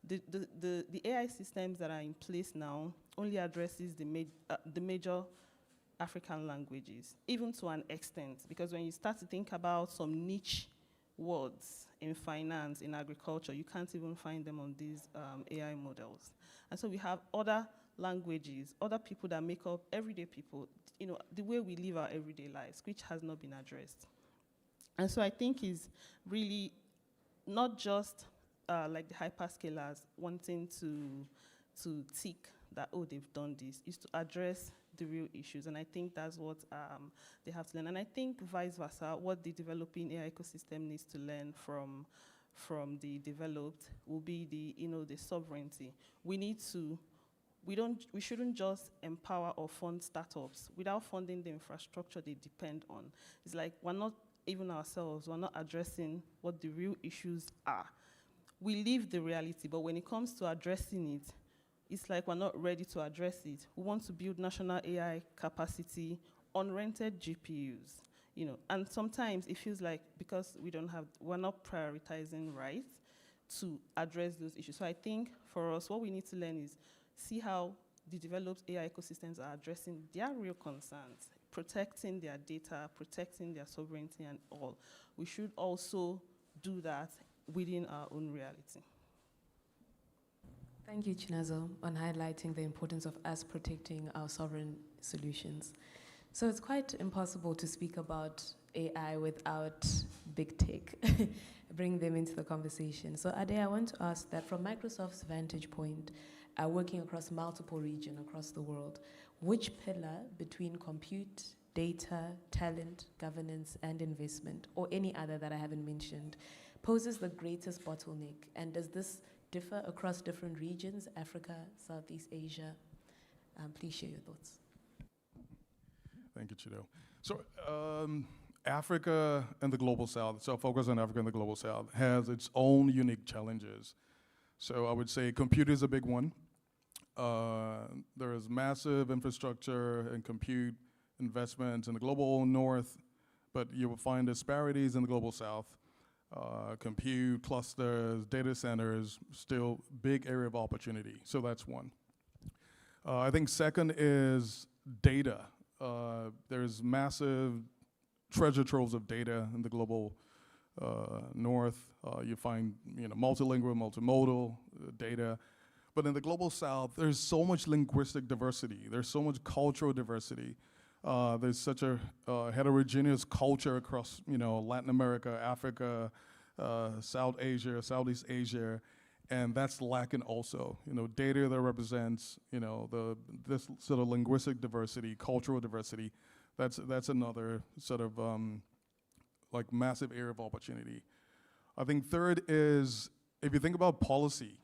The AI systems that are in place now only addresses the major African languages, even to an extent, because when you start to think about some niche words in finance, in agriculture, you can't even find them on these AI models. And so we have other languages, other people that make up everyday people, the way we live our everyday lives, which has not been addressed. And so I think is really not just like the hyperscalers wanting to tick that, oh, they've done this, is to address the real issues. And I think that's what they have to learn. And I think vice versa, what the developing AI ecosystem needs to learn from the developed will be the sovereignty. We shouldn't just empower or fund startups without funding the infrastructure they depend on. It's like we're not even ourselves, we're not addressing what the real issues are. We live the reality, but when it comes to addressing it, it's like we're not ready to address it. We want to build national AI capacity on rented GPUs, and sometimes it feels like because we're not prioritizing right to address those issues. So I think for us, what we need to learn is see how the developed AI ecosystems are addressing their real concerns, protecting their data, protecting their sovereignty and all. We should also do that within our own reality. Thank you, Chinazo, on highlighting the importance of us protecting our sovereign solutions. So it's quite impossible to speak about AI without big tech, bring them into the conversation. So Ade, I want to ask that from Microsoft's vantage point, working across multiple regions across the world, which pillar between compute, data, talent, governance, and investment, or any other that I haven't mentioned, poses the greatest bottleneck? And does this differ across different regions, Africa, Southeast Asia? Please share your thoughts. Thank you, Chido. So Africa and the Global South, so focus on Africa and the Global South, has its own unique challenges. So I would say compute is a big one. There is massive infrastructure and compute investments in the Global North, but you will find disparities in the Global South. Compute, clusters, data centers, still big area of opportunity. So that's one. I think second is data. There's massive treasure troves of data in the Global North. You find multilingual, multimodal data. But in the Global South, there's so much linguistic diversity. There's so much cultural diversity. There's such a heterogeneous culture across Latin America, Africa, South Asia, Southeast Asia, and that's lacking also. Data that represents this sort of linguistic diversity, cultural diversity. That's another sort of like massive area of opportunity. I think third is, if you think about policy,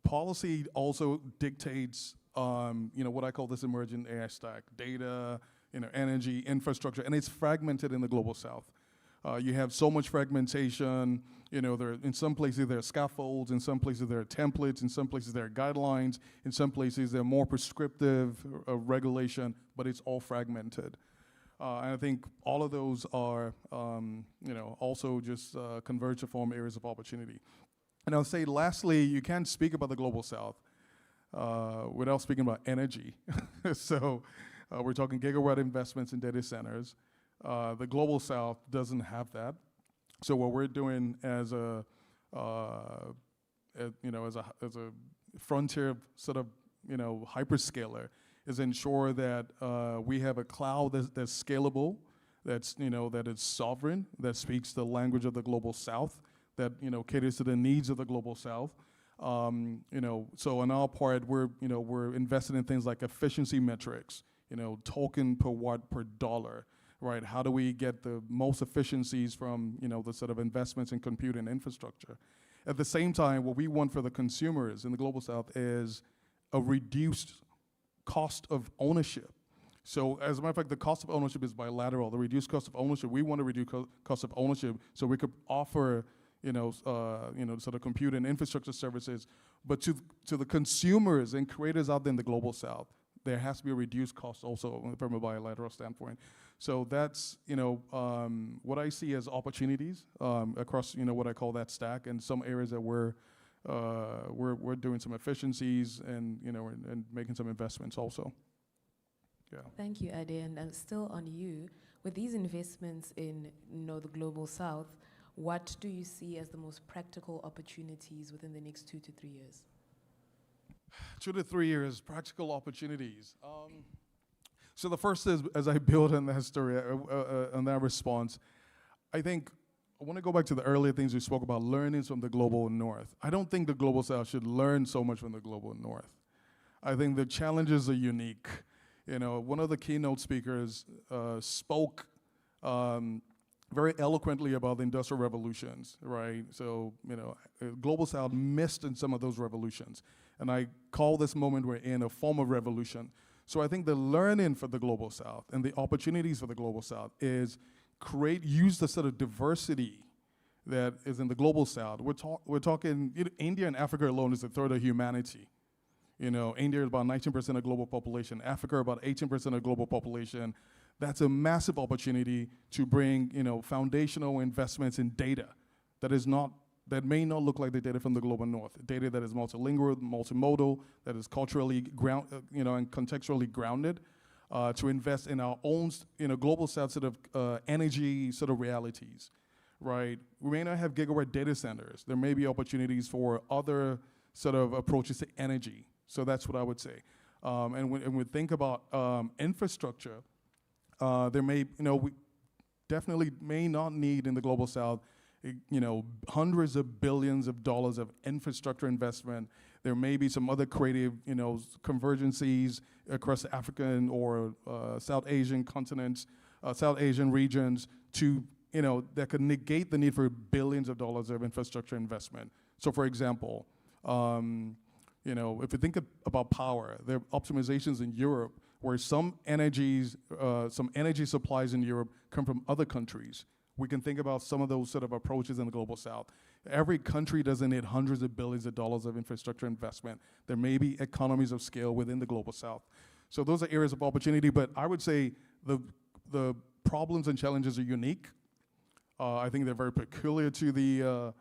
policy also dictates what I call this emerging AI stack: data, energy, infrastructure, and it's fragmented in the Global South. You have so much fragmentation. There, in some places there are scaffolds, in some places there are templates, in some places there are guidelines, in some places they're more prescriptive regulation, but it's all fragmented. And I think all of those are, also just converge to form areas of opportunity. And I'll say, lastly, you can't speak about the Global South without speaking about energy. So we're talking gigawatt investments in data centers. The Global South doesn't have that. So what we're doing as a frontier sort of hyperscaler is ensure that we have a cloud that's scalable, that is sovereign, that speaks the language of the Global South, that caters to the needs of the Global South. So on our part, we're invested in things like efficiency metrics, token per watt per dollar. Right, how do we get the most efficiencies from the sort of investments in compute and infrastructure? At the same time, what we want for the consumers in the Global South is a reduced cost of ownership. So as a matter of fact, the cost of ownership is bilateral. The reduced cost of ownership, we want to reduce cost of ownership so we could offer sort of compute and infrastructure services, but to the consumers and creators out there in the Global South, there has to be a reduced cost also from a bilateral standpoint. So that's what I see as opportunities across what I call that stack, and some areas that we're doing some efficiencies and and making some investments also. Yeah. Thank you, Ade, and still on you. With these investments in the Global South, what do you see as the most practical opportunities within the next 2 to 3 years? 2 to 3 years, practical opportunities. So the first is, as I build on that story, on that response, I think I want to go back to the earlier things we spoke about, learnings from the Global North. I don't think the Global South should learn so much from the Global North. I think the challenges are unique. One of the keynote speakers spoke very eloquently about the industrial revolutions, right? So, Global South missed in some of those revolutions. And I call this moment we're in a form of revolution. So I think the learning for the Global South and the opportunities for the Global South is use the sort of diversity that is in the Global South. We're talking, India and Africa alone is a third of humanity. India is about 19% of global population, Africa about 18% of global population. That's a massive opportunity to bring, foundational investments in data that may not look like the data from the Global North. Data that is multilingual, multimodal, that is culturally and contextually grounded, to invest in our own, Global South sort of energy sort of realities, right? We may not have gigawatt data centers. There may be opportunities for other sort of approaches to energy. So that's what I would say. And when we think about infrastructure, there may, we definitely may not need in the Global South, hundreds of billions of dollars of infrastructure investment. There may be some other creative, convergencies across the African or South Asian continents, South Asian regions that could negate the need for billions of dollars of infrastructure investment. So for example, if you think about power, there are optimizations in Europe where some energy supplies in Europe come from other countries. We can think about some of those sort of approaches in the Global South. Every country doesn't need hundreds of billions of dollars of infrastructure investment. There may be economies of scale within the Global South. So those are areas of opportunity, but I would say the problems and challenges are unique. I think they're very peculiar to the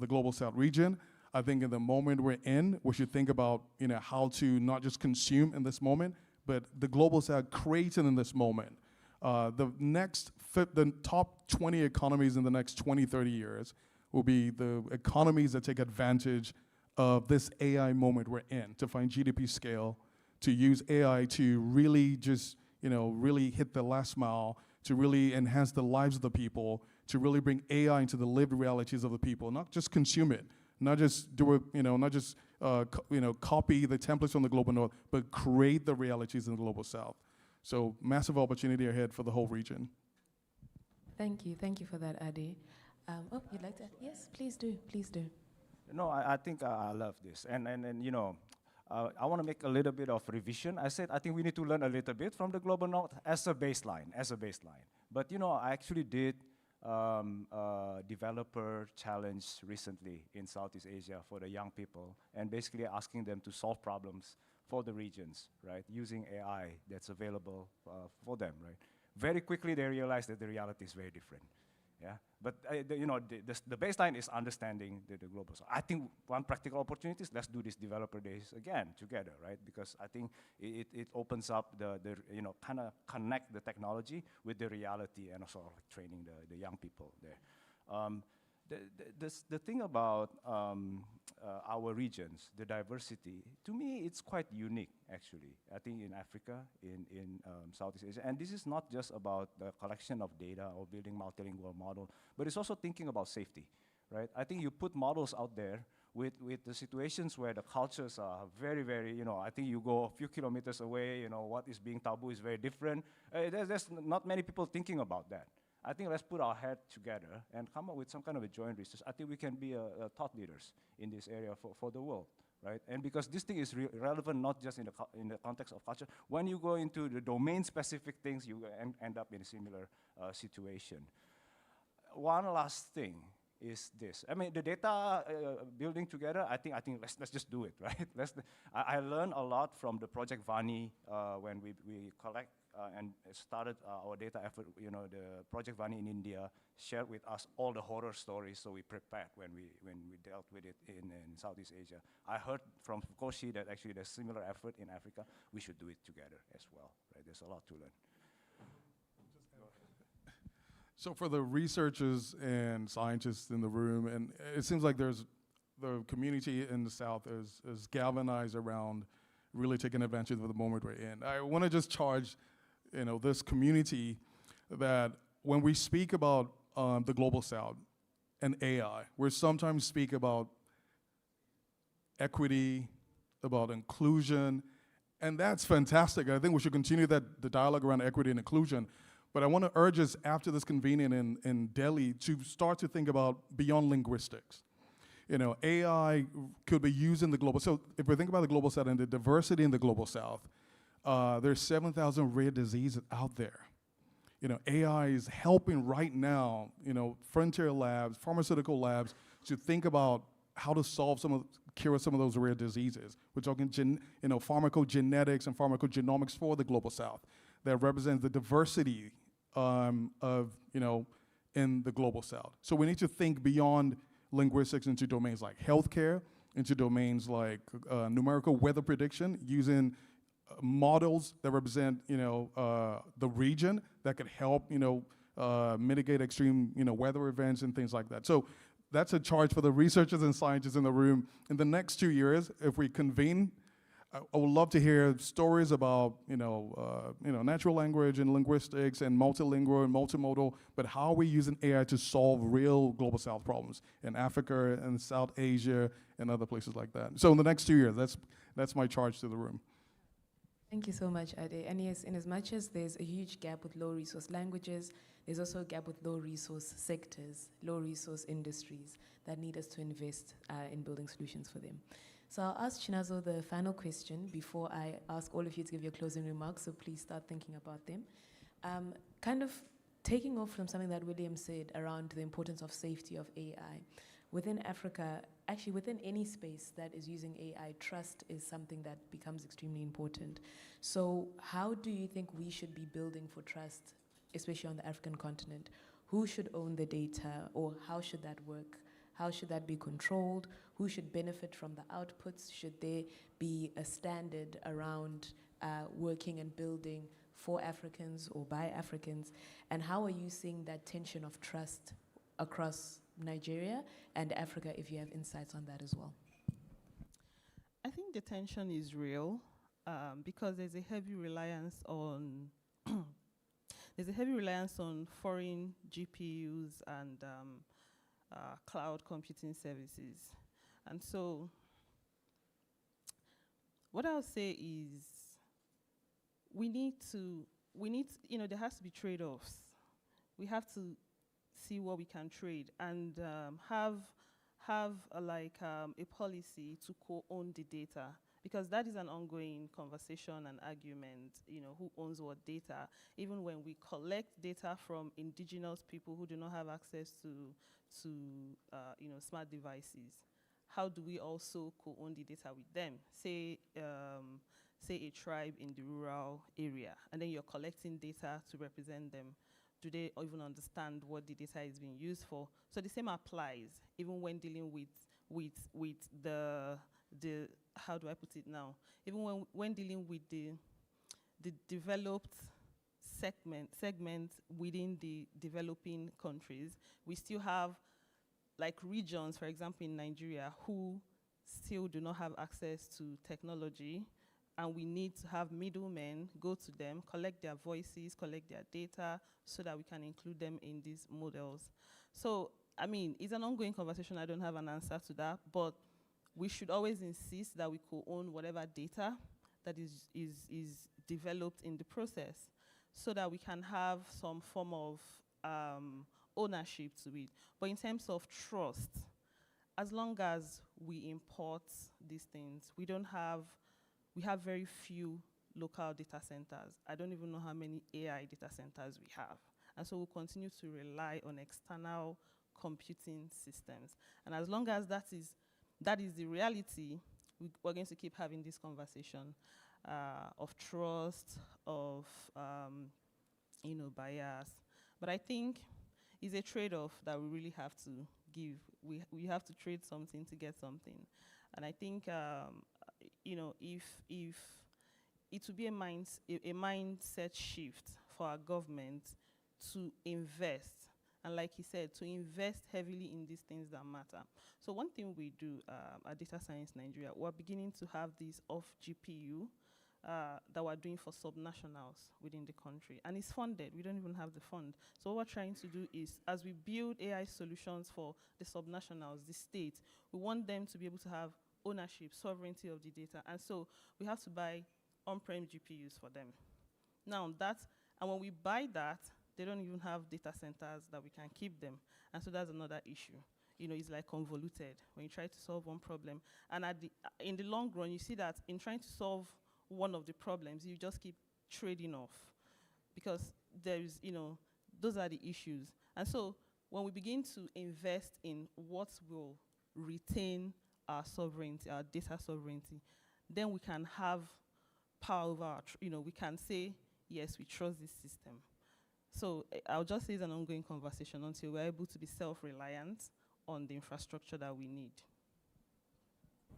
Global South region. I think in the moment we're in, we should think about how to not just consume in this moment, but the Global South created in this moment. The top 20 economies in the next 20, 30 years will be the economies that take advantage of this AI moment we're in, to find GDP scale, to use AI to really just, really hit the last mile, to really enhance the lives of the people, to really bring AI into the lived realities of the people, not just consume it, not just do it, not just copy the templates from the Global North, but create the realities in the Global South. So massive opportunity ahead for the whole region. Thank you for that, Ade. You'd like to? Yes, please do. No, I think I love this, and I want to make a little bit of revision. I said I think we need to learn a little bit from the Global North as a baseline. But I actually did developer challenge recently in Southeast Asia for the young people, and basically asking them to solve problems for the regions, right, using AI that's available for them, right. Very quickly they realized that the reality is very different, yeah. But the baseline is understanding the global. So I think one practical opportunity is let's do these developer days again together, right? Because I think it opens up the kind of connect the technology with the reality and also training the young people there. The thing about our regions, the diversity, to me, it's quite unique, actually. I think in Africa, in Southeast Asia, and this is not just about the collection of data or building multilingual model, but it's also thinking about safety, right? I think you put models out there with the situations where the cultures are very, very, I think you go a few kilometers away, what is being taboo is very different. There's not many people thinking about that. I think let's put our head together and come up with some kind of a joint research. I think we can be thought leaders in this area for the world, right? And because this thing is relevant not just in the context of culture. When you go into the domain-specific things, you end up in a similar situation. One last thing is this. I mean, the data building together, I think let's just do it, right? I learned a lot from the Project Vani when we collect and started our data effort. The Project Vani in India shared with us all the horror stories, so we prepared when we dealt with it in Southeast Asia. I heard from Koshi that actually there's similar effort in Africa. We should do it together as well, right? There's a lot to learn. So for the researchers and scientists in the room, and it seems like the community in the South is galvanized around really taking advantage of the moment we're in. I want to just charge, this community that when we speak about the Global South and AI, we sometimes speak about equity, about inclusion, and that's fantastic. I think we should continue the dialogue around equity and inclusion. But I want to urge us after this convening in Delhi to start to think about beyond linguistics. AI could be used in the global. So if we think about the Global South and the diversity in the Global South, there's 7,000 rare diseases out there. AI is helping right now, frontier labs, pharmaceutical labs, to think about how to cure some of those rare diseases. We're talking pharmacogenetics and pharmacogenomics for the Global South that represents the diversity in the Global South. So we need to think beyond linguistics into domains like healthcare, into domains like numerical weather prediction, using models that represent the region that could help mitigate extreme weather events and things like that. So that's a charge for the researchers and scientists in the room. In the next 2 years, if we convene, I would love to hear stories about natural language and linguistics and multilingual and multimodal, but how are we using AI to solve real Global South problems in Africa and South Asia and other places like that. So in the next 2 years, that's my charge to the room. Thank you so much, Ade. And yes, in as much as there's a huge gap with low resource languages, there's also a gap with low resource sectors, low resource industries that need us to invest in building solutions for them. So I'll ask Chinazo the final question before I ask all of you to give your closing remarks, so please start thinking about them. Kind of taking off from something that William said around the importance of safety of AI. Within Africa, actually within any space that is using AI, trust is something that becomes extremely important. So how do you think we should be building for trust, especially on the African continent? Who should own the data, or how should that work? How should that be controlled? Who should benefit from the outputs? Should there be a standard around working and building for Africans or by Africans? And how are you seeing that tension of trust across Nigeria and Africa, if you have insights on that as well? I think the tension is real because there's a heavy reliance on foreign GPUs and cloud computing services. And so what I'll say is we need to, there has to be trade-offs. We have to see what we can trade and have a policy to co-own the data, because that is an ongoing conversation and argument, who owns what data. Even when we collect data from indigenous people who do not have access to smart devices, how do we also co-own the data with them? Say a tribe in the rural area, and then you're collecting data to represent them. Do they even understand what the data is being used for? So the same applies even when dealing with the how do I put it now? Even when dealing with the developed segment within the developing countries, we still have like regions, for example, in Nigeria, who still do not have access to technology, and we need to have middlemen go to them, collect their voices, collect their data, so that we can include them in these models. So, I mean, it's an ongoing conversation. I don't have an answer to that, but we should always insist that we co-own whatever data that is developed in the process, so that we can have some form of ownership to it. But in terms of trust, as long as we import these things, we have very few local data centers. I don't even know how many AI data centers we have. And so we'll continue to rely on external computing systems. And as long as that is the reality, we're going to keep having this conversation of trust, of bias. But I think it's a trade-off that we really have to give. We have to trade something to get something. And I think if it would be a mindset shift for our government to invest, and like he said, to invest heavily in these things that matter. So one thing we do at Data Science Nigeria, we're beginning to have this off GPU that we're doing for subnationals within the country. And it's funded. We don't even have the fund. So what we're trying to do is, as we build AI solutions for the subnationals, the states, we want them to be able to have ownership, sovereignty of the data. And so we have to buy on-prem GPUs for them. Now and when we buy that, they don't even have data centers that we can keep them. And so that's another issue. It's like convoluted when you try to solve one problem. And in the long run, you see that in trying to solve one of the problems, you just keep trading off, because there is, those are the issues. And so when we begin to invest in what will retain our sovereignty, our data sovereignty, then we can have power over our, we can say, yes, we trust this system. So I'll just say it's an ongoing conversation until we're able to be self-reliant on the infrastructure that we need.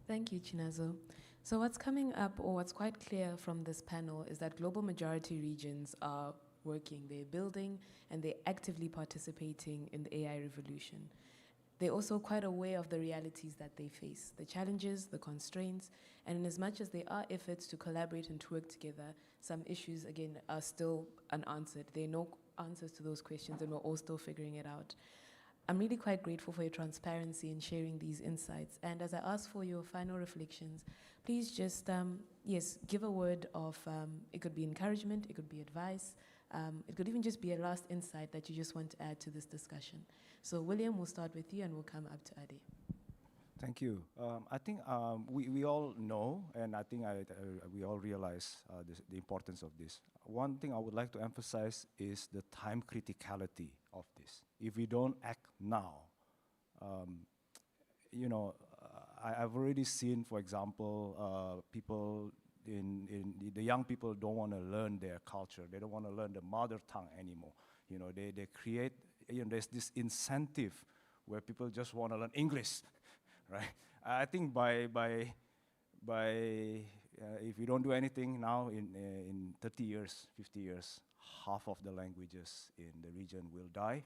Thank you, Chinazo. So what's coming up, or what's quite clear from this panel, is that global majority regions are working, they're building, and they're actively participating in the AI revolution. They're also quite aware of the realities that they face, the challenges, the constraints, and in as much as there are efforts to collaborate and to work together, some issues, again, are still unanswered. There are no answers to those questions, and we're all still figuring it out. I'm really quite grateful for your transparency in sharing these insights. And as I ask for your final reflections, please just, give a word of, it could be encouragement, it could be advice, it could even just be a last insight that you just want to add to this discussion. So William, we'll start with you and we'll come up to Ade. Thank you. I think we all know, and I think we all realize the importance of this. One thing I would like to emphasize is the time criticality of this. If we don't act now, I've already seen, for example, people the young people don't want to learn their culture. They don't want to learn the mother tongue anymore. They create, there's this incentive where people just want to learn English, right? I think if we don't do anything now, in 30 years, 50 years, half of the languages in the region will die.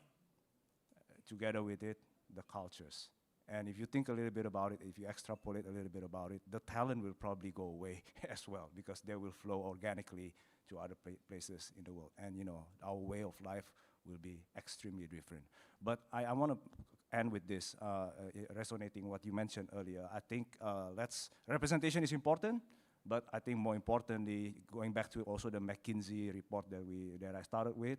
Together with it, the cultures. And if you think a little bit about it, if you extrapolate a little bit about it, the talent will probably go away as well, because they will flow organically to other places in the world. And our way of life will be extremely different. But I want to end with this, resonating what you mentioned earlier. I think representation is important, but I think more importantly, going back to also the McKinsey report that I started with,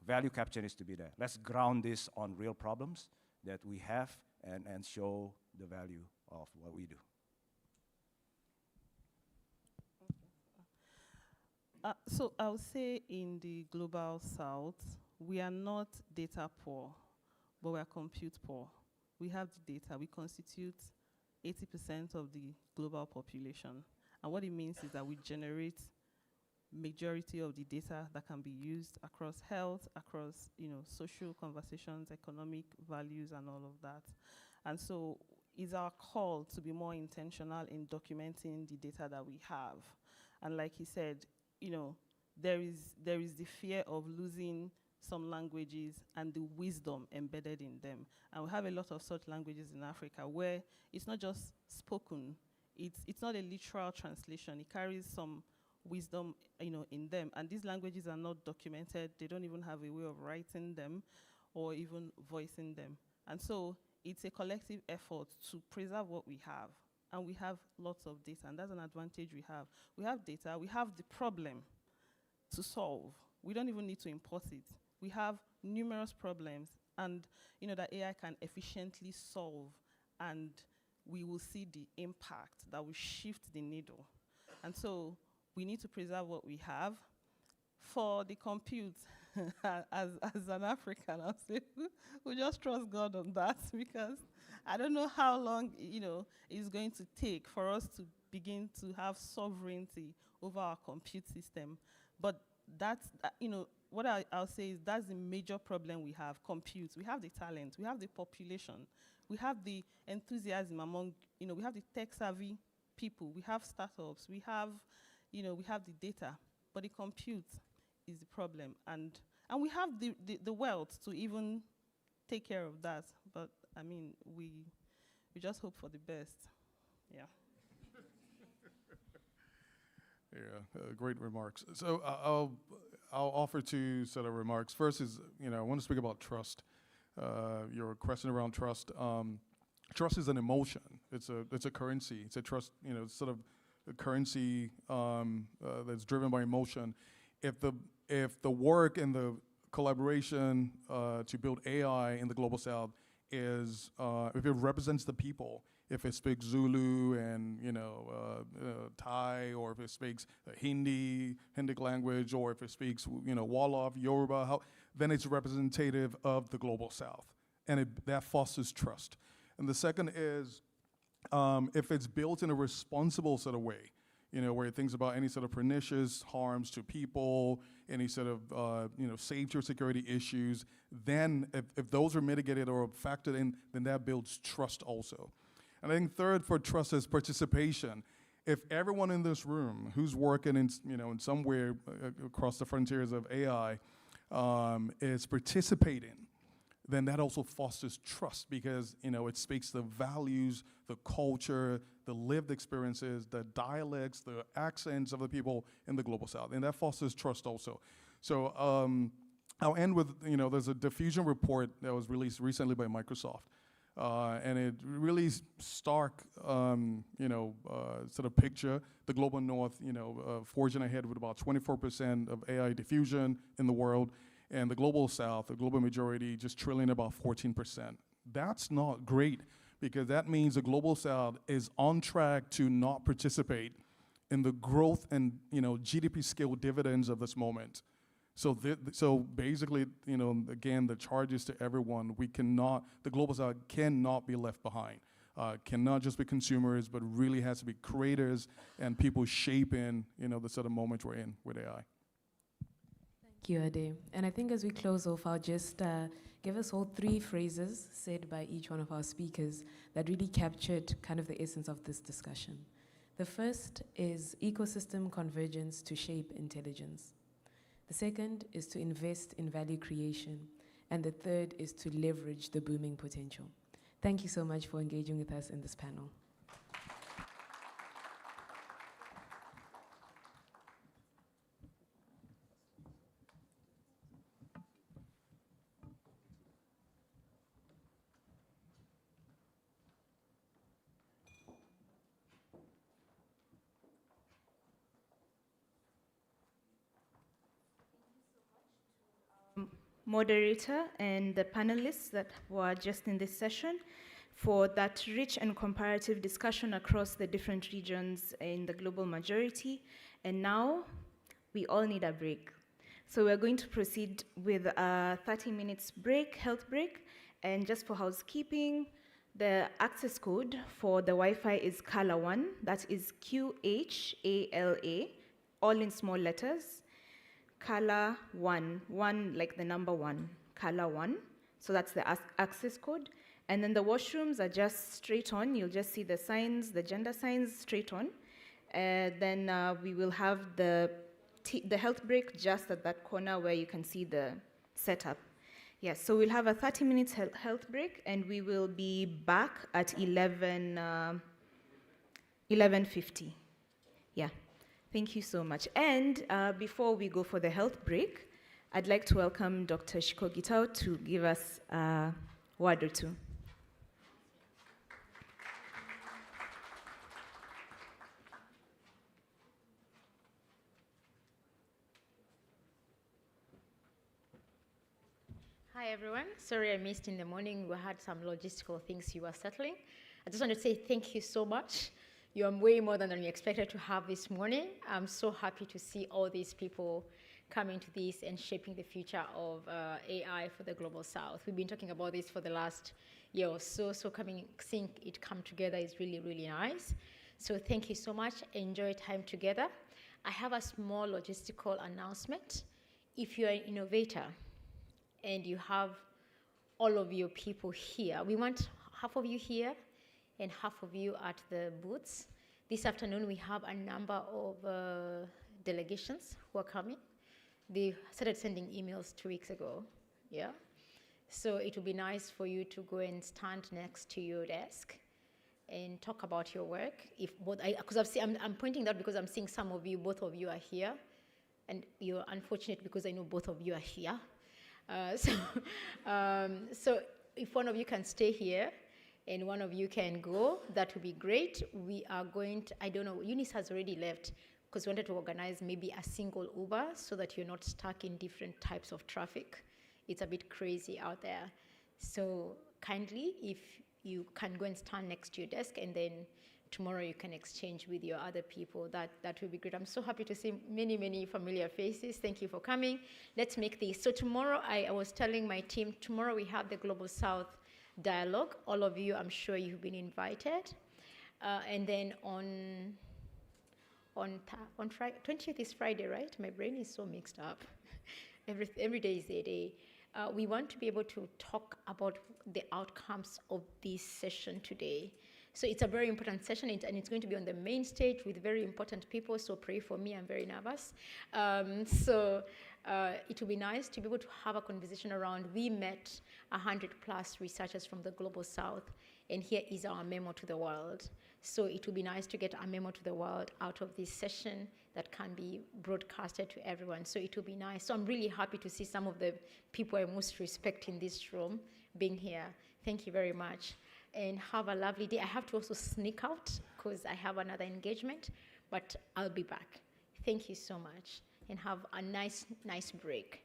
value capture needs to be there. Let's ground this on real problems that we have and show the value of what we do. So I would say in the Global South, we are not data poor, but we are compute poor. We have the data. We constitute 80% of the global population. And what it means is that we generate majority of the data that can be used across health, across social conversations, economic values, and all of that. And so it's our call to be more intentional in documenting the data that we have. And like he said, there is the fear of losing some languages and the wisdom embedded in them. And we have a lot of such languages in Africa where it's not just spoken, it's not a literal translation. It carries some wisdom, in them. And these languages are not documented. They don't even have a way of writing them or even voicing them. And so it's a collective effort to preserve what we have. And we have lots of data, and that's an advantage we have. We have data, we have the problem to solve. We don't even need to import it. We have numerous problems, and that AI can efficiently solve, and we will see the impact that will shift the needle. And so we need to preserve what we have. For the compute, as an African, I'll say, we just trust God on that, because I don't know how long it's going to take for us to begin to have sovereignty over our compute system. But that's, what I'll say is that's the major problem we have, compute. We have the talent, we have the population, we have the enthusiasm among, we have the tech-savvy people, we have startups, we have the data, but the compute is the problem. And we have the wealth to even take care of that. But, we just hope for the best. Yeah. Yeah, great remarks. So I'll offer two set of remarks. First is, I want to speak about trust. Your question around trust. Trust is an emotion. It's a currency. It's a trust. Sort of a currency that's driven by emotion. If the work and the collaboration to build AI in the Global South is if it represents the people, if it speaks Zulu and Thai, or if it speaks Hindic language, or if it speaks Wolof, Yoruba, then it's representative of the Global South, and that fosters trust. And the second is if it's built in a responsible sort of way, where it thinks about any sort of pernicious harms to people, any sort of safety or security issues, then if those are mitigated or factored in, then that builds trust also. And I think third for trust is participation. If everyone in this room who's working in somewhere across the frontiers of AI is participating, then that also fosters trust, because it speaks the values, the culture, the lived experiences, the dialects, the accents of the people in the Global South, and that fosters trust also. So I'll end with, there's a diffusion report that was released recently by Microsoft, and it really stark, sort of picture the Global North, forging ahead with about 24% of AI diffusion in the world, and the Global South, the global majority, just trailing about 14%. That's not great, because that means the Global South is on track to not participate in the growth and GDP scale dividends of this moment. So, so basically, again, the charge is to everyone. The Global South cannot be left behind. Cannot just be consumers, but really has to be creators and people shaping, the sort of moment we're in with AI. Thank you, Ade. And I think as we close off, I'll just give us all 3 phrases said by each one of our speakers that really captured kind of the essence of this discussion. The first is ecosystem convergence to shape intelligence. The second is to invest in value creation. And the third is to leverage the booming potential. Thank you so much for engaging with us in this panel. Moderator and the panelists that were just in this session for that rich and comparative discussion across the different regions in the global majority. And now we all need a break. So we're going to proceed with a 30 minutes break, health break. And just for housekeeping, the access code for the Wi-Fi is CALA1, that is QHALA, all in small letters. CALA 1, 1 like the number 1, CALA 1. So that's the access code. And then the washrooms are just straight on. You'll just see the signs, the gender signs straight on. Then we will have the health break just at that corner where you can see the setup. Yes, so we'll have a 30 minutes health break, and we will be back at 11:50. Yeah. Thank you so much. And before we go for the health break, I'd like to welcome Dr. Shiko Gitao to give us a word or two. Hi, everyone. Sorry I missed in the morning. We had some logistical things you were settling. I just want to say thank you so much. You are way more than we expected to have this morning. I'm so happy to see all these people coming to this and shaping the future of AI for the Global South. We've been talking about this for the last year or so, seeing it come together is really, really nice. So thank you so much. Enjoy time together. I have a small logistical announcement. If you're an innovator and you have all of your people here, we want half of you here and half of you at the booths. This afternoon, we have a number of delegations who are coming. They started sending emails 2 weeks ago, yeah? So it would be nice for you to go and stand next to your desk and talk about your work. Because I'm pointing that because I'm seeing both of you are here, and you're unfortunate because I know both of you are here. So if one of you can stay here, and one of you can go, that would be great. We are going to, I don't know, Eunice has already left because we wanted to organize maybe a single Uber so that you're not stuck in different types of traffic. It's a bit crazy out there. So kindly, if you can go and stand next to your desk, and then tomorrow you can exchange with your other people, that would be great. I'm so happy to see many, many familiar faces. Thank you for coming. Let's make this. So tomorrow, I was telling my team, tomorrow we have the Global South dialogue. All of you, I'm sure you've been invited. And then on Friday, 20th is Friday, right? My brain is so mixed up. Every day is a day. We want to be able to talk about the outcomes of this session today. So it's a very important session, and it's going to be on the main stage with very important people, so pray for me, I'm very nervous. It would be nice to be able to have a conversation around, we met 100+ researchers from the Global South, and here is our memo to the world. So it would be nice to get a memo to the world out of this session that can be broadcasted to everyone. So it would be nice. So I'm really happy to see some of the people I most respect in this room being here. Thank you very much. And have a lovely day. I have to also sneak out because I have another engagement, but I'll be back. Thank you so much, and have a nice break.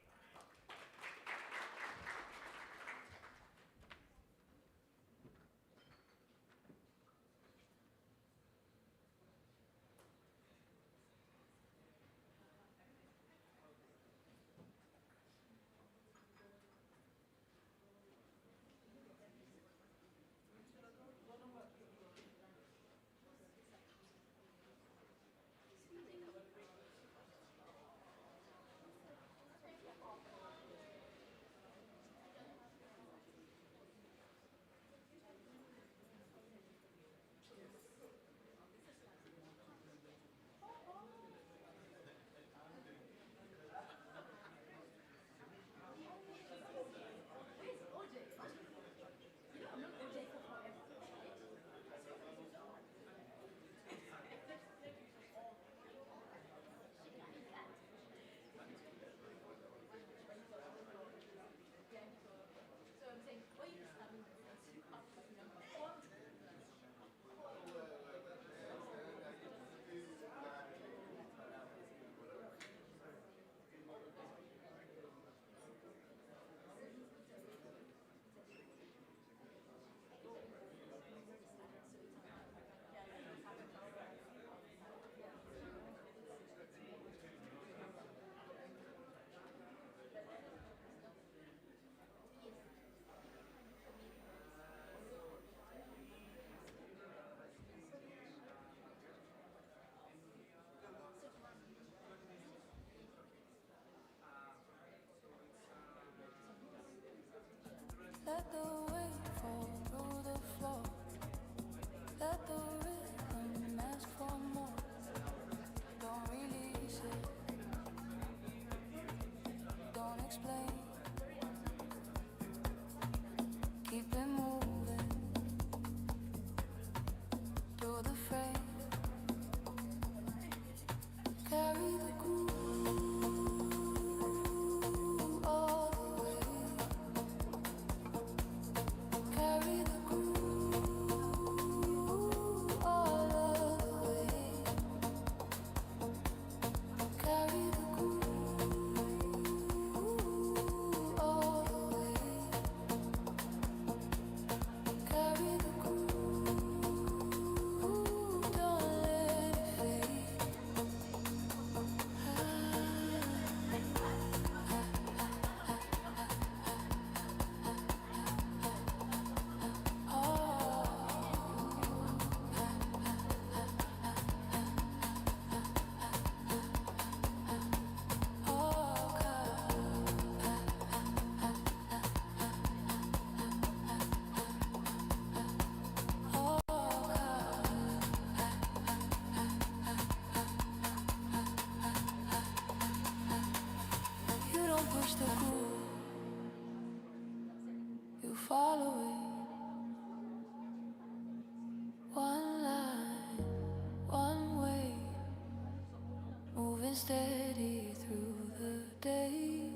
steady through the day,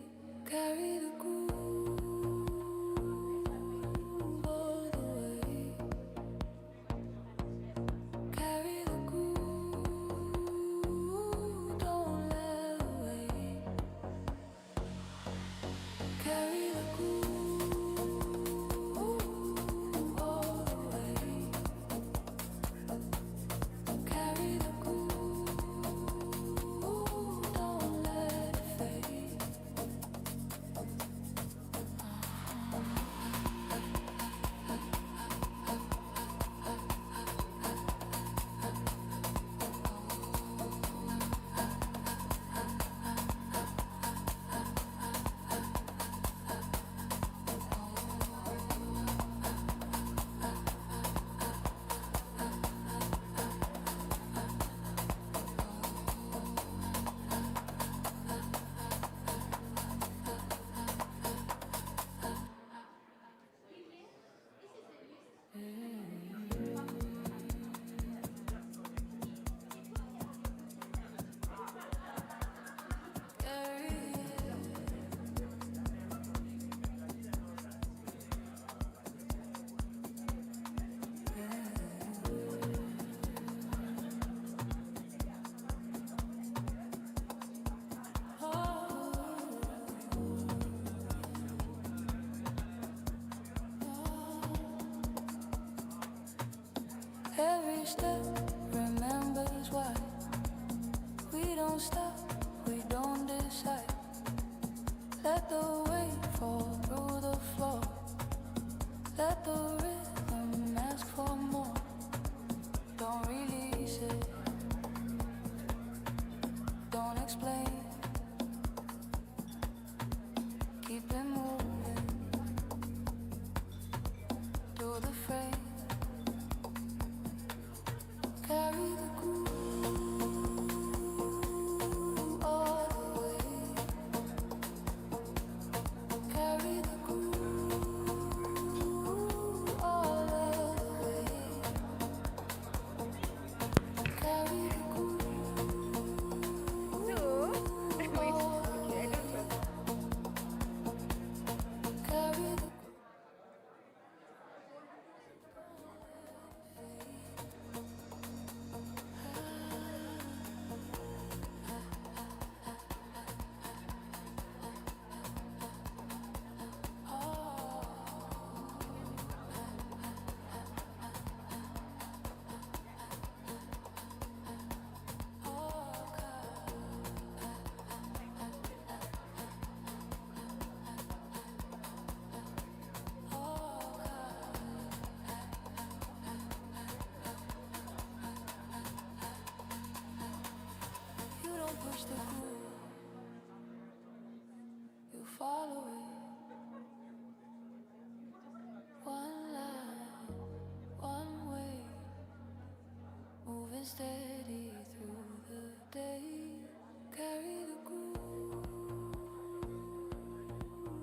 carry the groove all the way, carry the groove, don't let away, carry the groove all the way, carry the groove, don't let it fade. Every step remembers why we don't stop, we don't decide. Let the weight fall through the floor. Let the rhythm ask for more. Don't release it. Don't explain. Keep it moving. Do the frame. Carry the groove all the way. Carry the groove all the way. Carry the groove all the way. Carry the You don't push the groove, you follow it. One line, one way, moving steady through the day. Carry the groove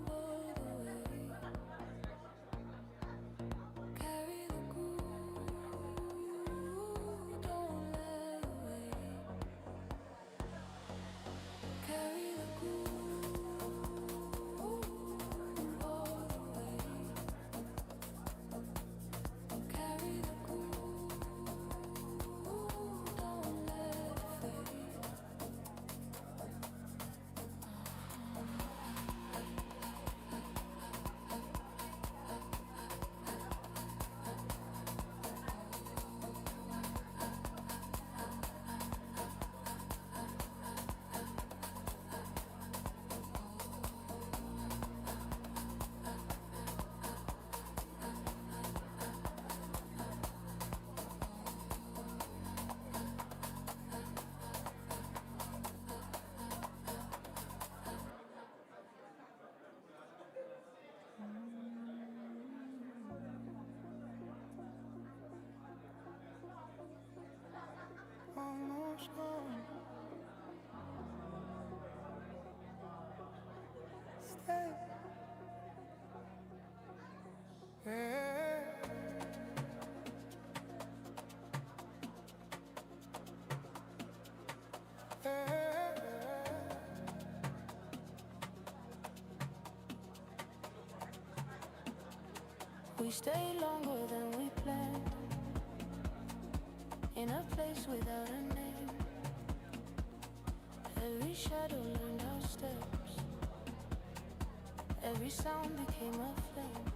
all the way. Carry the groove, don't let away. Carry the groove all the way. Carry the groove, don't let it fade. Almost gone. Stay. Yeah. We stay longer than we planned, in a place without a name. Every shadow learned our steps, every sound became a flame.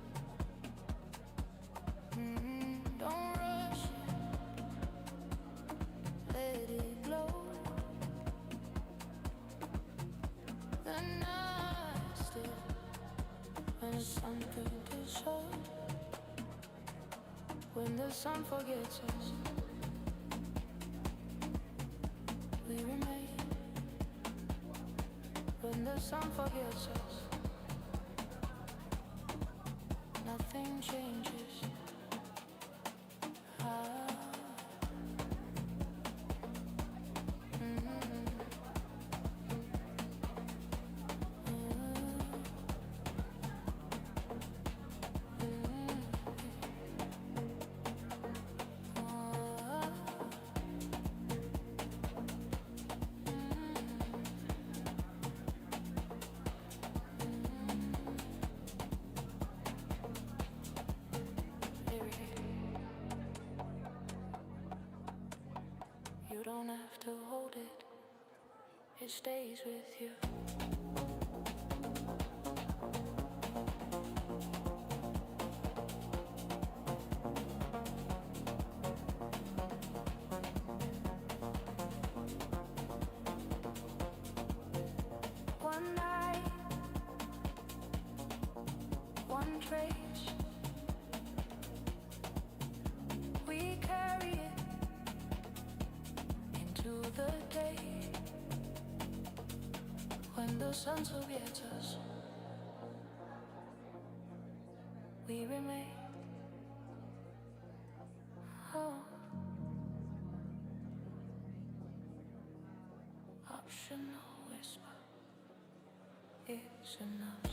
Don't rush it, let it glow. The night still, when the sun could show. When the sun forgets us, we remain. When the sun forgets us, nothing changes. You don't have to hold it, it stays with you. One night, one trace, we carry it into the day. When the sun forgets us, we remain. Oh, optional whisper, it's enough.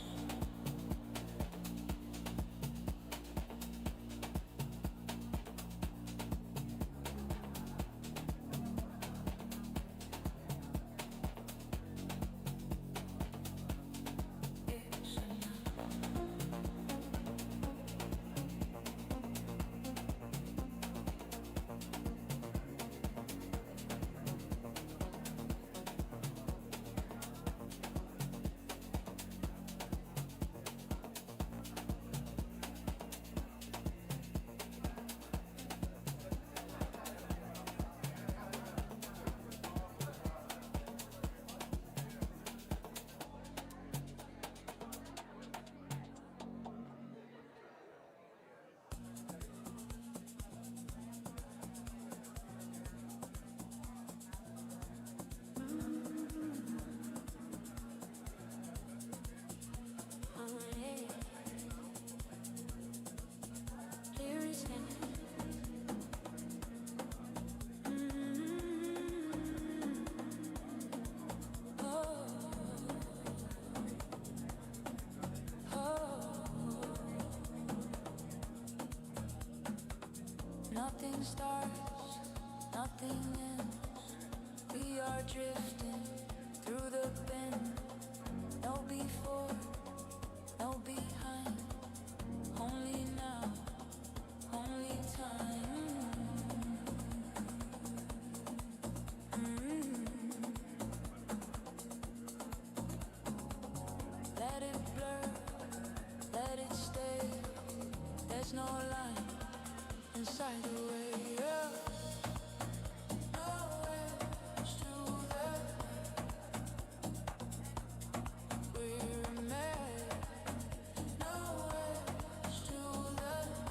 Nothing starts, nothing ends. We are drifting through the bend. No before, no behind. Only now, only time. Let it blur, let it stay. There's no line inside the way, yeah. Nowhere's too late. We remain. Nowhere's too late.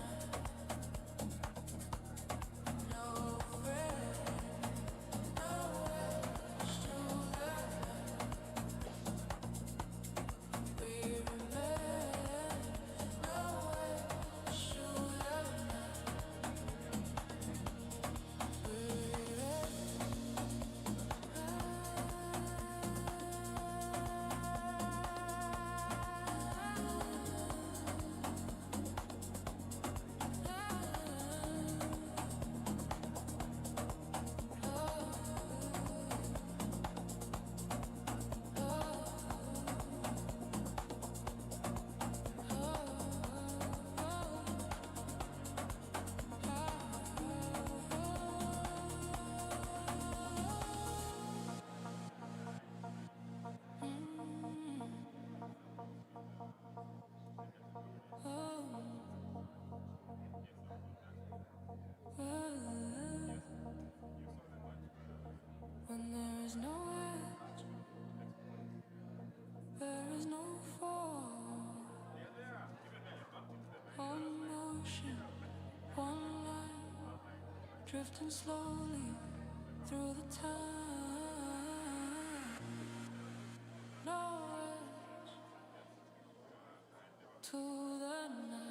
is no edge, there is no fall. One motion, one line, drifting slowly through the time. No edge to the night.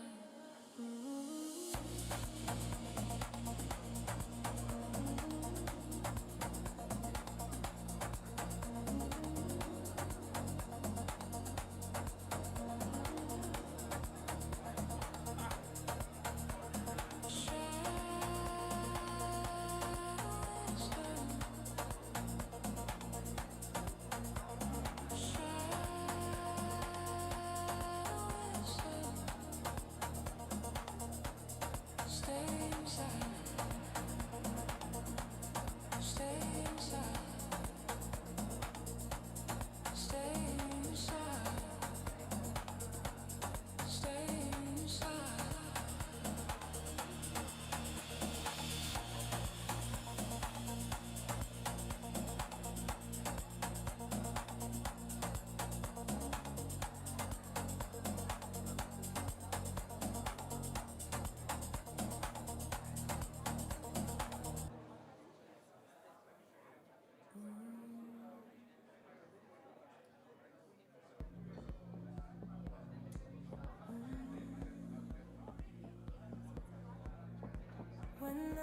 When I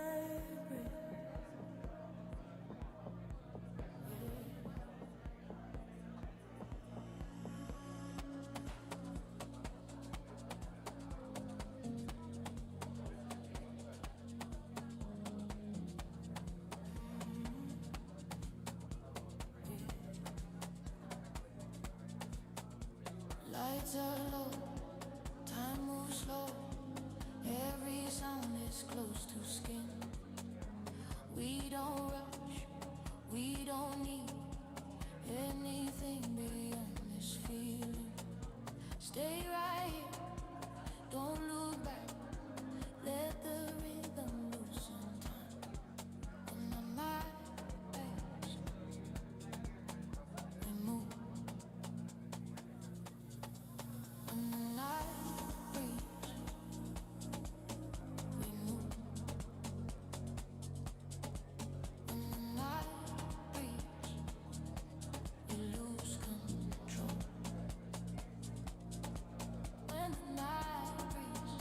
breathe, lights are low, time moves slow. Every sound is close to skin. We don't rush, we don't need anything beyond this feeling. Stay right here, don't look back. Let the rhythm loosen time. When the night fades, we move. When the night breathes, we move. When the night breathes, we lose control. When the night breathes,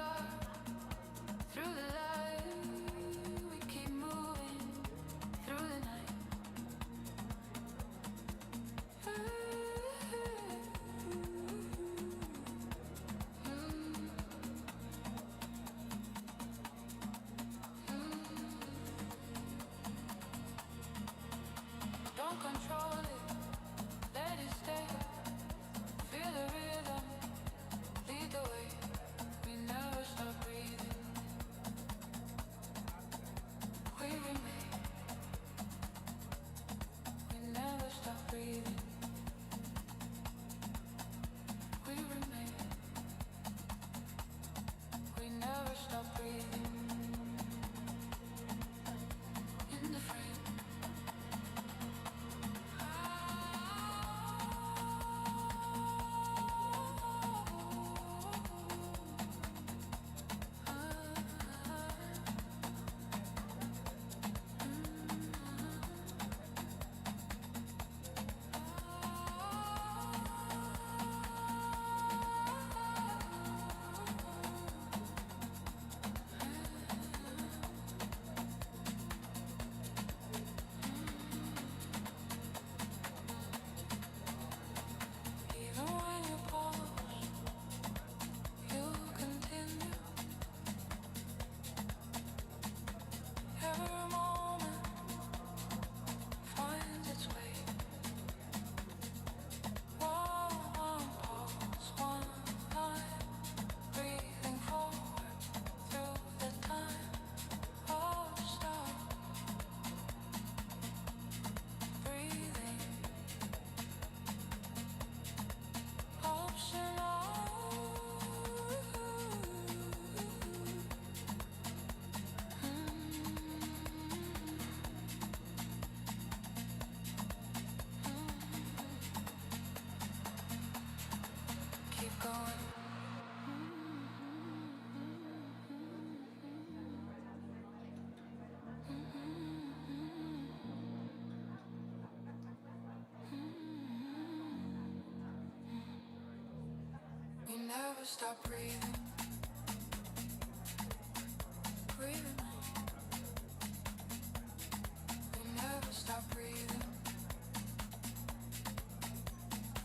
dark, through the light, we keep moving through the night. Don't control it, let it stay. Feel the rhythm, lead the way. We never stop breathing. We remain. We never stop breathing. We remain. We never stop breathing. In the frame. Even when you pause, you continue. Every moment finds its way. One pause, one line, breathing forward through the time of stop. Breathing. Optional. Keep going. We never stop breathing. Breathing. We never stop breathing.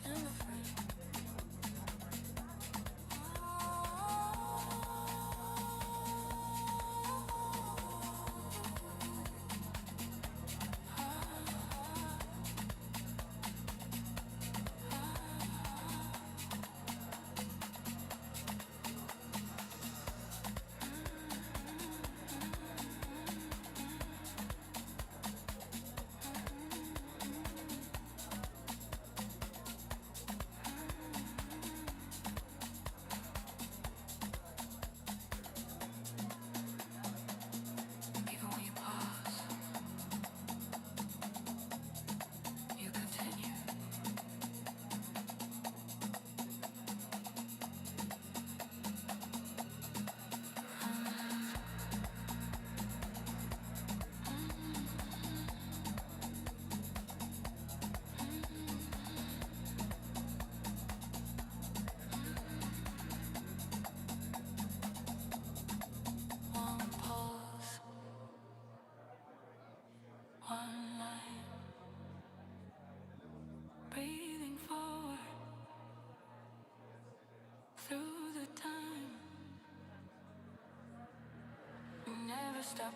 In the frame. Even when you pause, you continue. One pause, one line, breathing forward through the time. We never stop.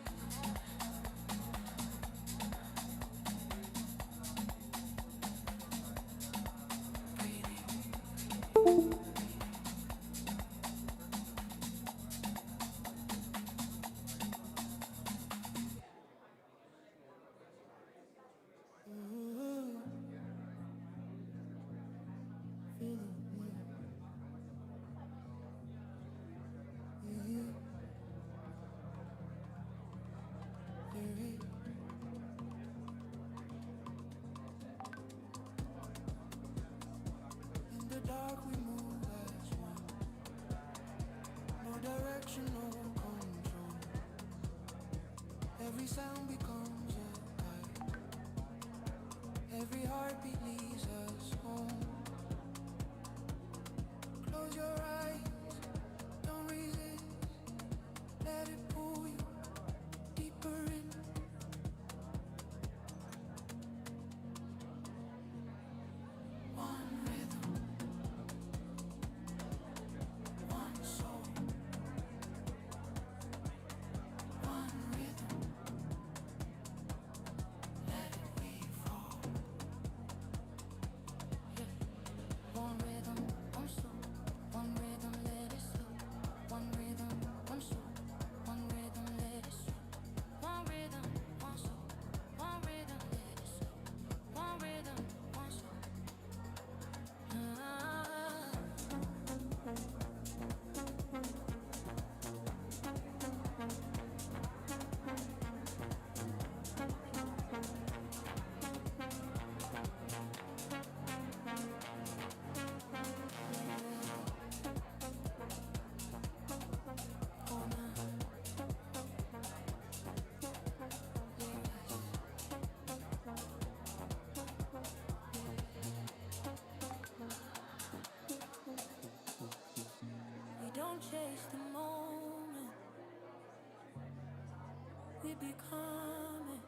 we becoming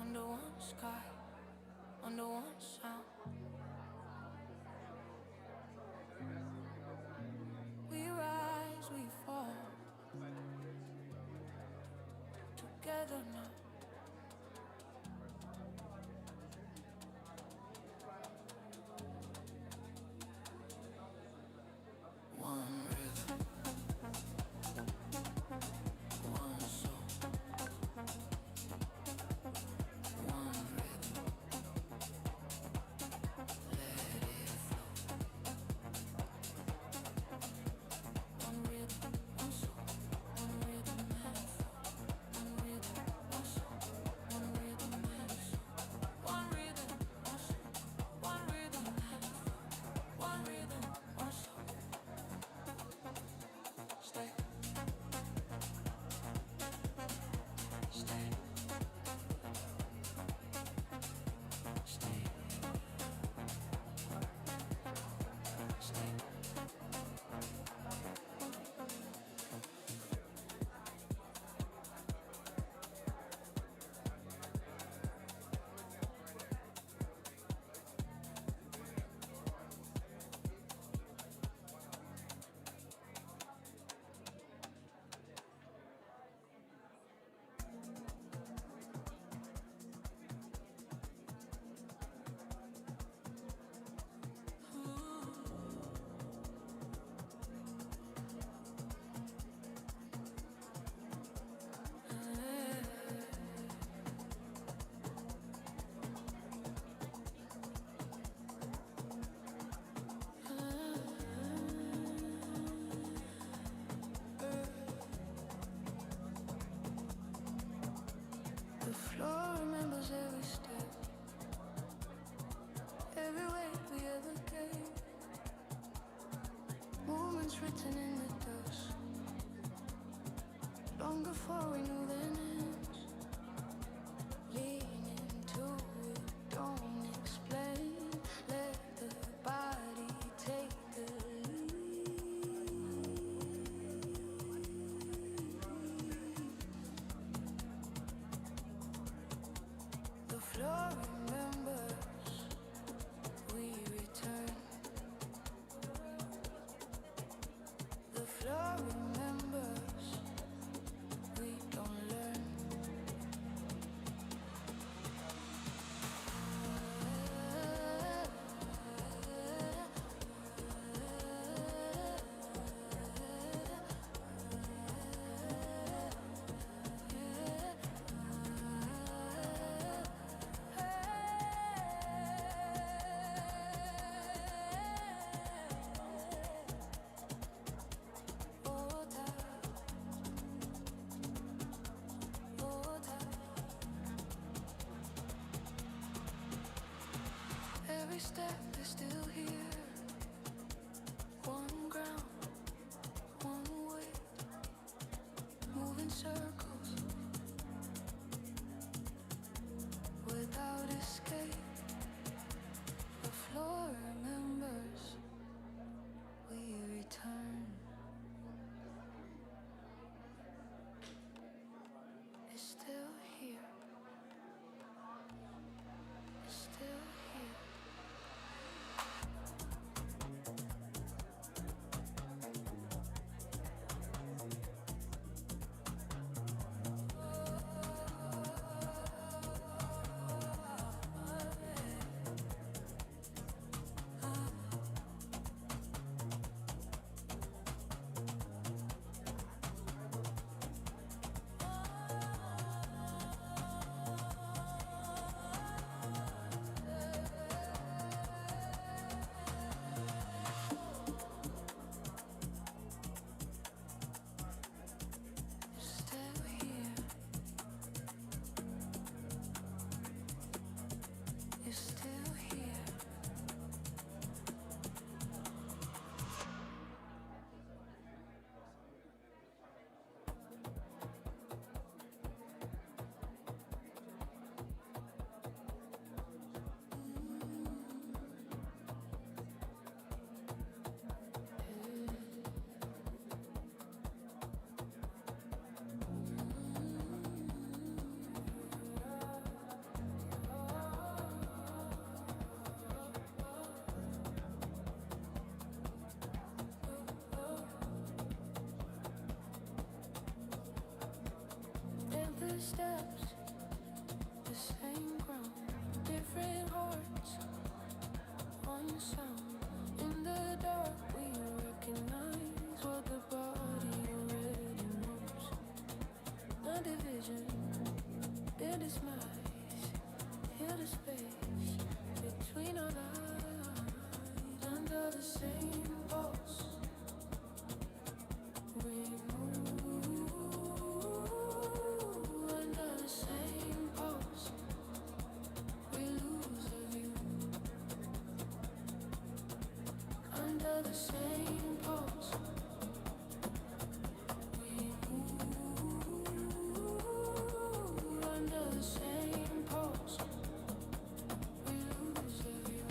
under one sky, under one sound. We rise, we fall together now. One rhythm, one soul, one rhythm, let it flow. One rhythm, one soul, one rhythm and flow. One rhythm, one soul, one rhythm and soul. One rhythm, one soul, one rhythm and flow. One rhythm, one soul. Stay. Stay. Stay. Stay. The floor remembers every step, every weight we ever gave. Moments written in the dust, long before we knew their names. Lean into it, don't explain. Let the body take the lead. The floor remembers, we return. The floor remembers, we don't learn. one sound. In the dark, we recognize what the body already knows. No division, their dismice, heal the space between our lives under the same pulse. We move under the same pulse. We lose a view under the same pulse. We move under the same pulse. We lose a view.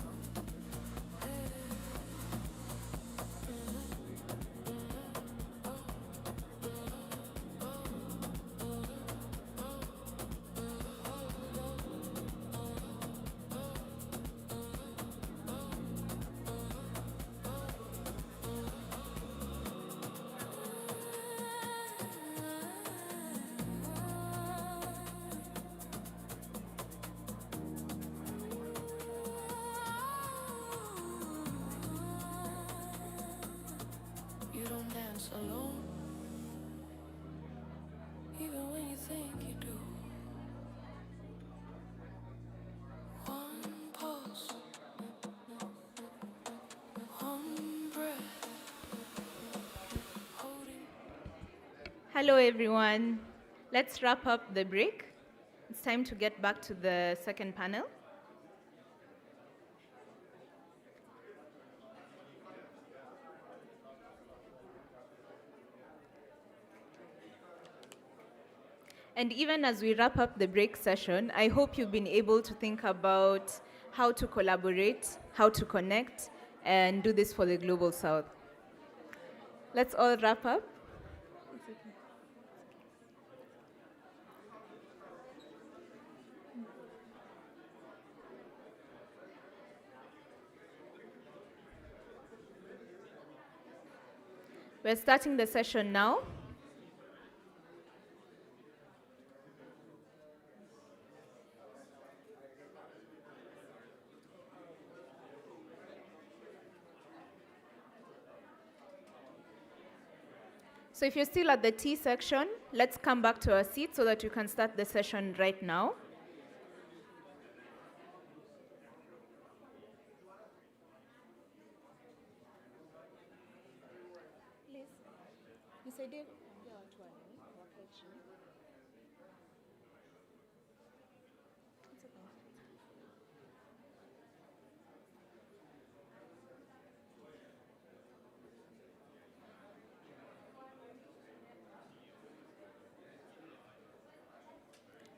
You don't dance alone, even when you think you do. One pulse, one breath, holding. Hello, everyone. Let's wrap up the break. It's time to get back to the second panel. And even as we wrap up the break session, I hope you've been able to think about how to collaborate, how to connect, and do this for the Global South. Let's all wrap up. We're starting the session now. So if you're still at the T section, let's come back to our seat so that you can start the session right now.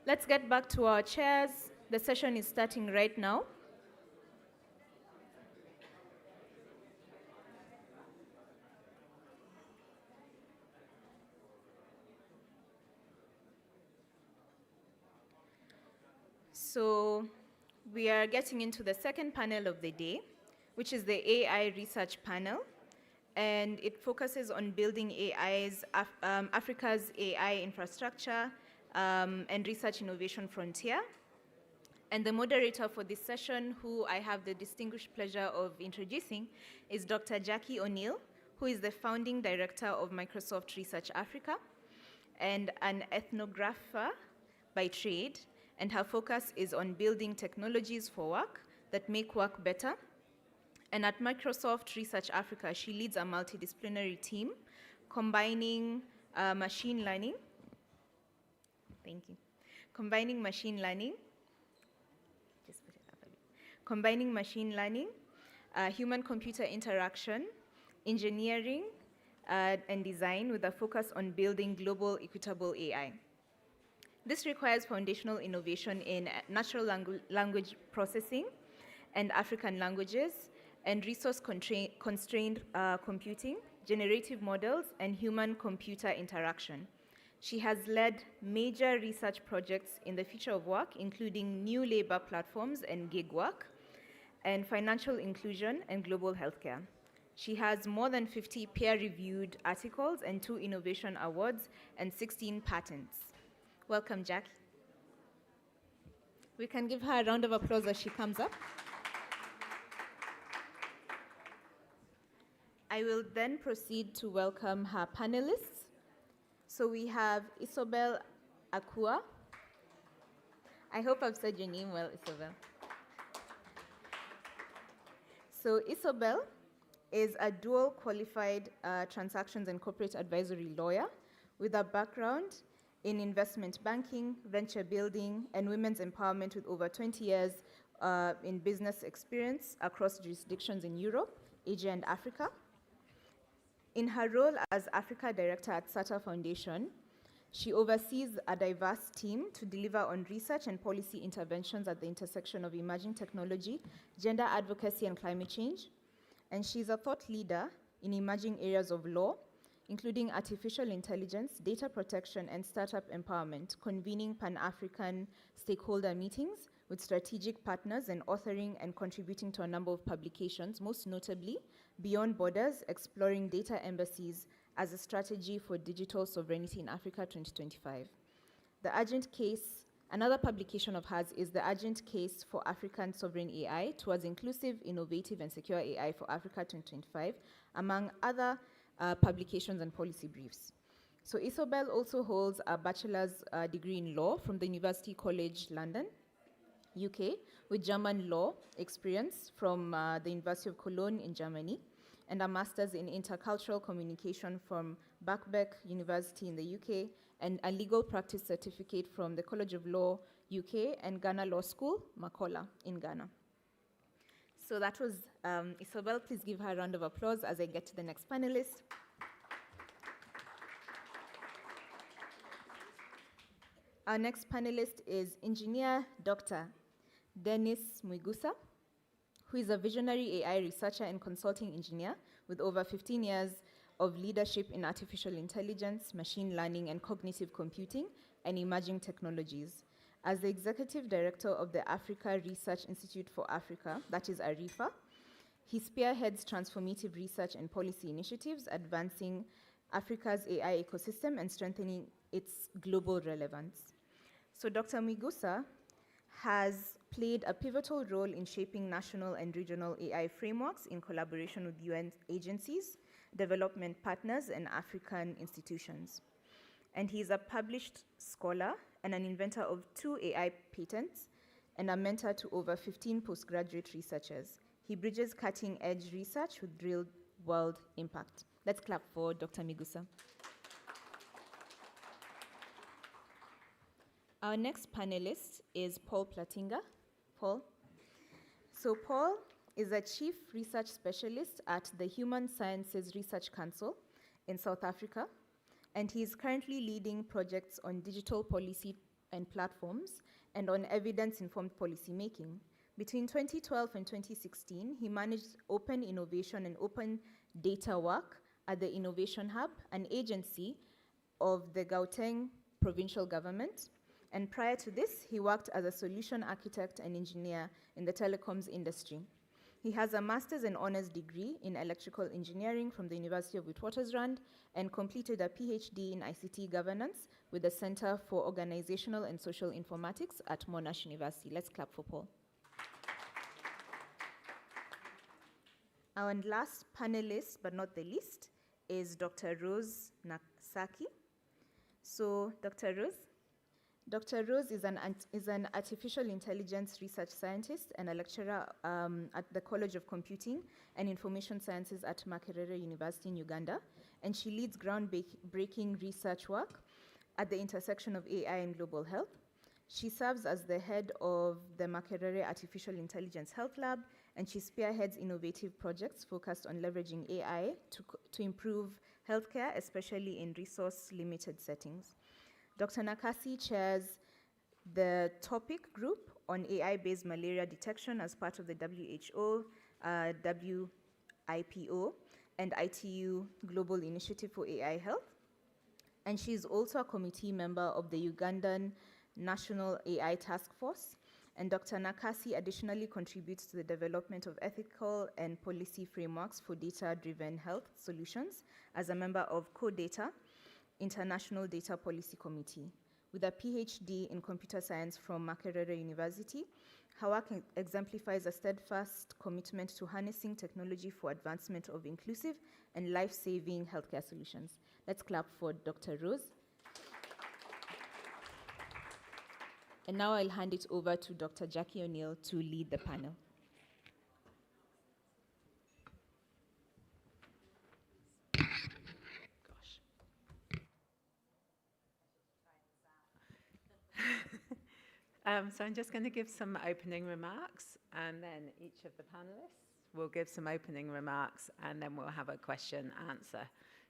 Let's get back to our chairs. The session is starting right now. So we are getting into the second panel of the day, which is the AI research panel. And it focuses on building Africa's AI infrastructure and research innovation frontier. And the moderator for this session, who I have the distinguished pleasure of introducing, is Dr. Jackie O'Neill, who is the founding director of Microsoft Research Africa and an ethnographer by trade. And her focus is on building technologies for work that make work better. And at Microsoft Research Africa, she leads a multidisciplinary team combining machine learning. Thank you. Combining machine learning. Just put it up a bit. Combining machine learning, human-computer interaction, engineering, and design with a focus on building global equitable AI. This requires foundational innovation in natural language processing and African languages, and resource-constrained computing, generative models, and human-computer interaction. She has led major research projects in the future of work, including new labor platforms and gig work, and financial inclusion and global healthcare. She has more than 50 peer-reviewed articles and 2 innovation awards and 16 patents. Welcome, Jackie. We can give her a round of applause as she comes up. I will then proceed to welcome her panelists. So we have Isobel Akua. I hope I've said your name well, Isobel. So Isobel is a dual qualified transactions and corporate advisory lawyer with a background in investment banking, venture building, and women's empowerment with over 20 years in business experience across jurisdictions in Europe, Asia, and Africa. In her role as Africa Director at SATA Foundation, she oversees a diverse team to deliver on research and policy interventions at the intersection of emerging technology, gender advocacy, and climate change. And she's a thought leader in emerging areas of law, including artificial intelligence, data protection, and startup empowerment, convening Pan-African stakeholder meetings with strategic partners and authoring and contributing to a number of publications, most notably Beyond Borders, Exploring Data Embassies as a Strategy for Digital Sovereignty in Africa 2025. The urgent case, another publication of hers is The Urgent Case for African Sovereign AI Towards Inclusive, Innovative, and Secure AI for Africa 2025, among other publications and policy briefs. So Isobel also holds a bachelor's degree in law from the University College London, UK, with German law experience from the University of Cologne in Germany, and a master's in intercultural communication from Birkbeck University in the UK, and a legal practice certificate from the College of Law UK and Ghana Law School, Makola in Ghana. So that was Isobel. Please give her a round of applause as I get to the next panelist. Our next panelist is Engineer Dr. Dennis Mwigusa, who is a visionary AI researcher and consulting engineer with over 15 years of leadership in artificial intelligence, machine learning, and cognitive computing and emerging technologies. As the executive director of the Africa Research Institute for Africa, that is ARIFA, he spearheads transformative research and policy initiatives, advancing Africa's AI ecosystem and strengthening its global relevance. So Dr. Mwigusa has played a pivotal role in shaping national and regional AI frameworks in collaboration with UN agencies, development partners, and African institutions. And he is a published scholar and an inventor of 2 AI patents and a mentor to over 15 postgraduate researchers. He bridges cutting-edge research with real-world impact. Let's clap for Dr. Mwigusa. Our next panelist is Paul Platinga. Paul. So Paul is a chief research specialist at the Human Sciences Research Council in South Africa, and he is currently leading projects on digital policy and platforms and on evidence-informed policymaking. Between 2012 and 2016, he managed open innovation and open data work at the Innovation Hub, an agency of the Gauteng provincial government. And prior to this, he worked as a solution architect and engineer in the telecoms industry. He has a master's and honors degree in electrical engineering from the University of Witwatersrand and completed a PhD in ICT governance with the Center for Organizational and Social Informatics at Monash University. Let's clap for Paul. Our last panelist, but not the least, is Dr. Rose Nakasaki. So, Dr. Rose is an artificial intelligence research scientist and a lecturer at the College of Computing and Information Sciences at Makerere University in Uganda, and she leads groundbreaking research work at the intersection of AI and global health. She serves as the head of the Makerere Artificial Intelligence Health Lab, and she spearheads innovative projects focused on leveraging AI to improve healthcare, especially in resource-limited settings. Dr. Nakasi chairs the topic group on AI-based malaria detection as part of the WHO, WIPO, and ITU Global Initiative for AI Health. And she's also a committee member of the Ugandan National AI Task Force. And Dr. Nakasi additionally contributes to the development of ethical and policy frameworks for data-driven health solutions as a member of CODATA, International Data Policy Committee. with a PhD in computer science from Makerere University. Her work exemplifies a steadfast commitment to harnessing technology for advancement of inclusive and life-saving healthcare solutions. Let's clap for Dr. Rose. And now I'll hand it over to Dr. Jackie O'Neill to lead the panel. So I'm just going to give some opening remarks, and then each of the panelists will give some opening remarks, and then we'll have a question-answer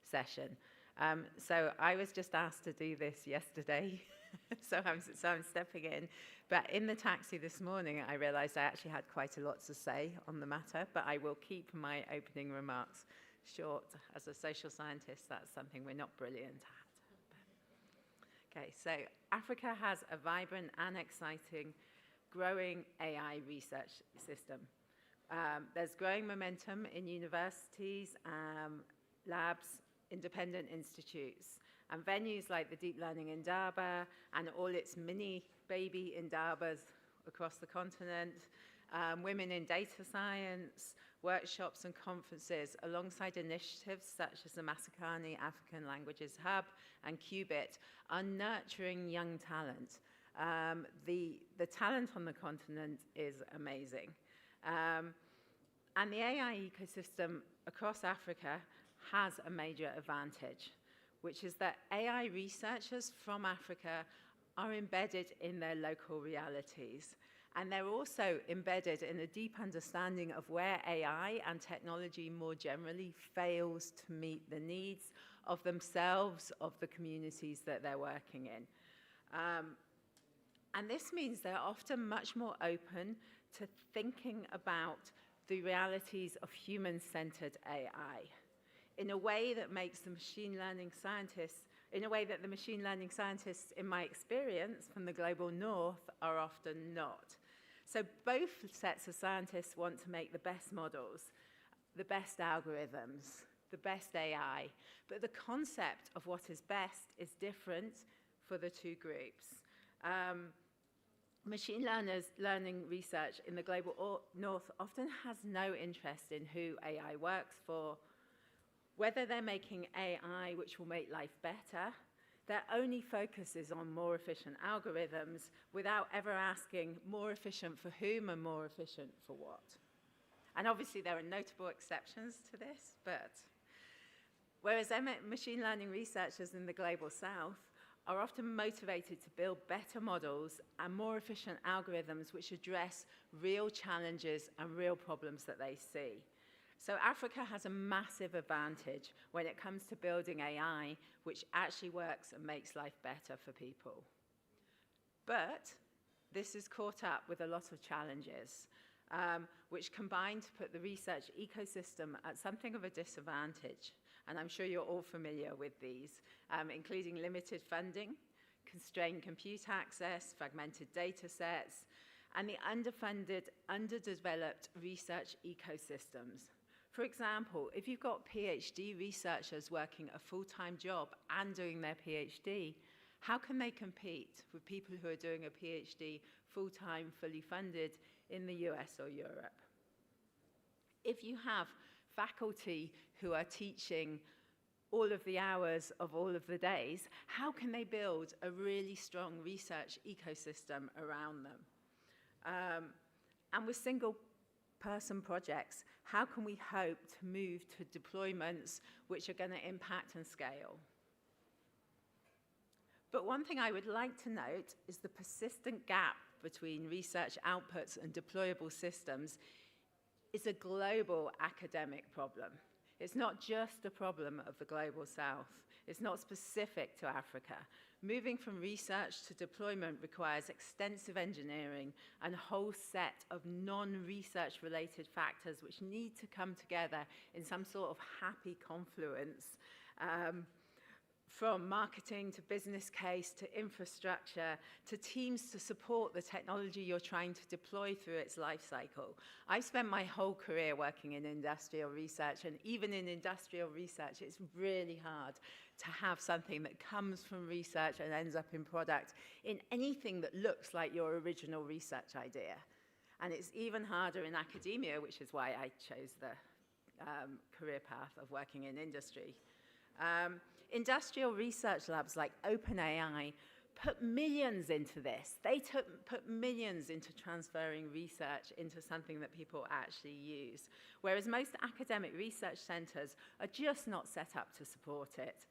session. So I was just asked to do this yesterday, so I'm stepping in. But in the taxi this morning, I realized I actually had quite a lot to say on the matter, but I will keep my opening remarks short. As a social scientist, that's something we're not brilliant at. Okay, so Africa has a vibrant and exciting growing AI research system. There's growing momentum in universities, labs, independent institutes, and venues like the Deep Learning Indaba and all its mini baby Indabas across the continent, women in data science, workshops and conferences, alongside initiatives such as the Masakani African Languages Hub and Qubit, are nurturing young talent. The talent on the continent is amazing. And the AI ecosystem across Africa has a major advantage, which is that AI researchers from Africa are embedded in their local realities. And they're also embedded in a deep understanding of where AI and technology more generally fails to meet the needs of themselves, of the communities that they're working in. And this means they're often much more open to thinking about the realities of human-centered AI in a way that makes the machine learning scientists, in my experience from the global north, are often not. So both sets of scientists want to make the best models, the best algorithms, the best AI, but the concept of what is best is different for the two groups. Machine learning research in the global north often has no interest in who AI works for, whether they're making AI which will make life better. Their only focus is on more efficient algorithms without ever asking more efficient for whom and more efficient for what. And obviously there are notable exceptions to this, but whereas machine learning researchers in the global south are often motivated to build better models and more efficient algorithms which address real challenges and real problems that they see. So Africa has a massive advantage when it comes to building AI, which actually works and makes life better for people. But this is caught up with a lot of challenges, which combine to put the research ecosystem at something of a disadvantage. And I'm sure you're all familiar with these, including limited funding, constrained compute access, fragmented data sets, and the underfunded, underdeveloped research ecosystems. For example, if you've got PhD researchers working a full-time job and doing their PhD, how can they compete with people who are doing a PhD full-time, fully funded in the US or Europe? If you have faculty who are teaching all of the hours of all of the days, how can they build a really strong research ecosystem around them? And with single-person projects, how can we hope to move to deployments which are going to impact and scale? But one thing I would like to note is the persistent gap between research outputs and deployable systems is a global academic problem. It's not just a problem of the global south. It's not specific to Africa. Moving from research to deployment requires extensive engineering and a whole set of non-research related factors which need to come together in some sort of happy confluence, from marketing to business case to infrastructure to teams to support the technology you're trying to deploy through its life cycle. I've spent my whole career working in industrial research, and even in industrial research, it's really hard to have something that comes from research and ends up in product in anything that looks like your original research idea. And it's even harder in academia, which is why I chose the career path of working in industry. Industrial research labs like OpenAI put millions into this. They put millions into transferring research into something that people actually use, whereas most academic research centers are just not set up to support it.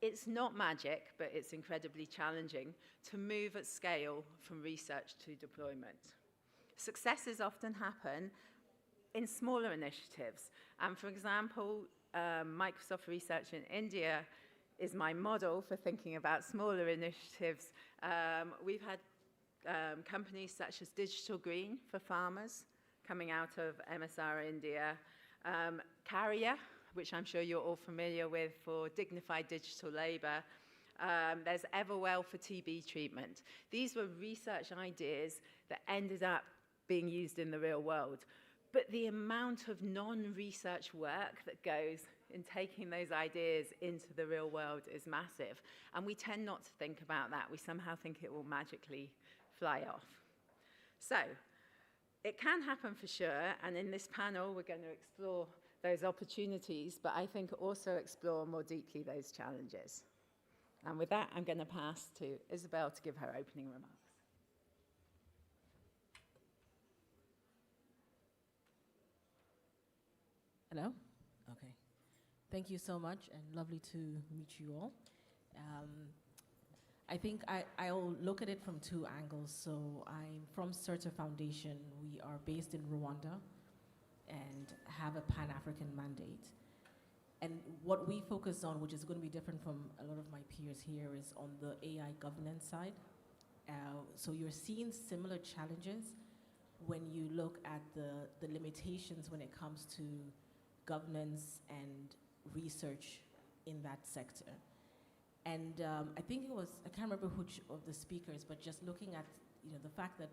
It's not magic, but it's incredibly challenging to move at scale from research to deployment. Successes often happen in smaller initiatives. And for example, Microsoft Research in India is my model for thinking about smaller initiatives. We've had companies such as Digital Green for farmers coming out of MSR India, Carrier, which I'm sure you're all familiar with, for dignified digital labor. There's Everwell for TB treatment. These were research ideas that ended up being used in the real world. But the amount of non-research work that goes in taking those ideas into the real world is massive. And we tend not to think about that. We somehow think it will magically fly off. So it can happen for sure. And in this panel, we're going to explore those opportunities, but I think also explore more deeply those challenges. And with that, I'm going to pass to Isabel to give her opening remarks. Hello? Okay. Thank you so much, and lovely to meet you all. I think I'll look at it from two angles. So I'm from Certa Foundation. We are based in Rwanda and have a Pan-African mandate. And what we focus on, which is going to be different from a lot of my peers here, is on the AI governance side. So you're seeing similar challenges when you look at the limitations when it comes to governance and research in that sector. And I think it was, I can't remember which of the speakers, but just looking at the fact that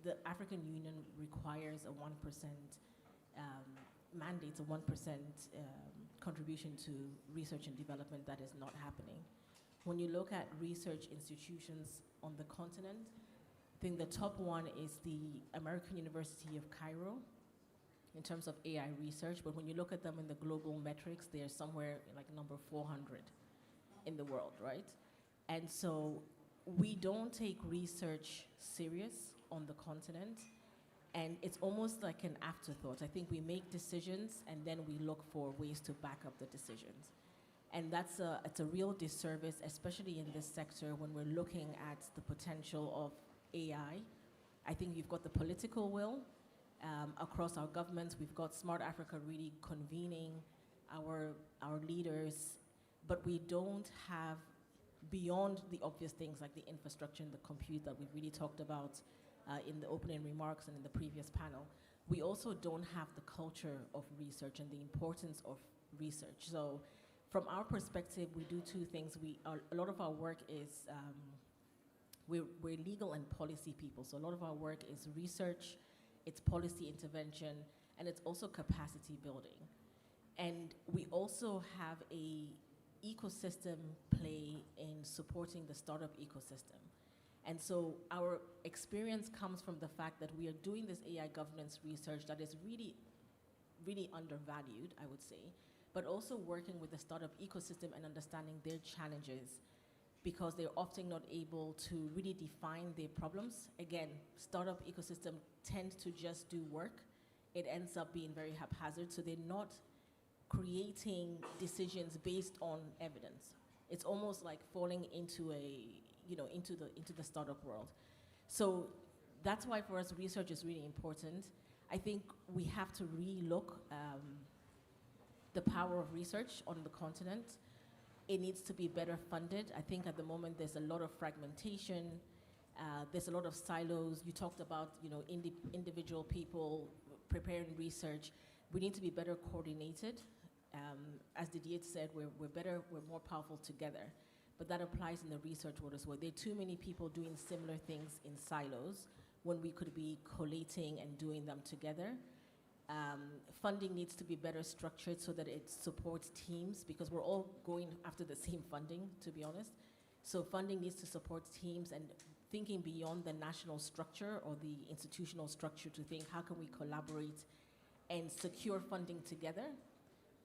the African Union requires a 1%, mandates a 1% contribution to research and development, that is not happening. When you look at research institutions on the continent, I think the top one is the American University of Cairo, in terms of AI research, but when you look at them in the global metrics, they're somewhere like number 400 in the world, right? And so we don't take research serious on the continent, and it's almost like an afterthought. I think we make decisions, and then we look for ways to back up the decisions. And it's a real disservice, especially in this sector when we're looking at the potential of AI. I think you've got the political will, across our governments. We've got Smart Africa really convening our leaders, but we don't have, beyond the obvious things like the infrastructure and the compute that we've really talked about in the opening remarks and in the previous panel, we also don't have the culture of research and the importance of research. So from our perspective, we do two things. A lot of our work is, we're legal and policy people, so a lot of our work is research, it's policy intervention, and it's also capacity building. And we also have a ecosystem play in supporting the startup ecosystem. And so our experience comes from the fact that we are doing this AI governance research that is really, really undervalued, I would say, but also working with the startup ecosystem and understanding their challenges, because they're often not able to really define their problems. Again, startup ecosystem tend to just do work. It ends up being very haphazard, so they're not creating decisions based on evidence. It's almost like falling into into the startup world. So that's why for us research is really important. I think we have to relook the power of research on the continent. It needs to be better funded. I think at the moment there's a lot of fragmentation. There's a lot of silos. You talked about individual people preparing research. We need to be better coordinated. As Didier said, we're more powerful together. But that applies in the research world as well. There are too many people doing similar things in silos when we could be collating and doing them together. Funding needs to be better structured so that it supports teams, because we're all going after the same funding, to be honest. So funding needs to support teams, and thinking beyond the national structure or the institutional structure to think, how can we collaborate and secure funding together?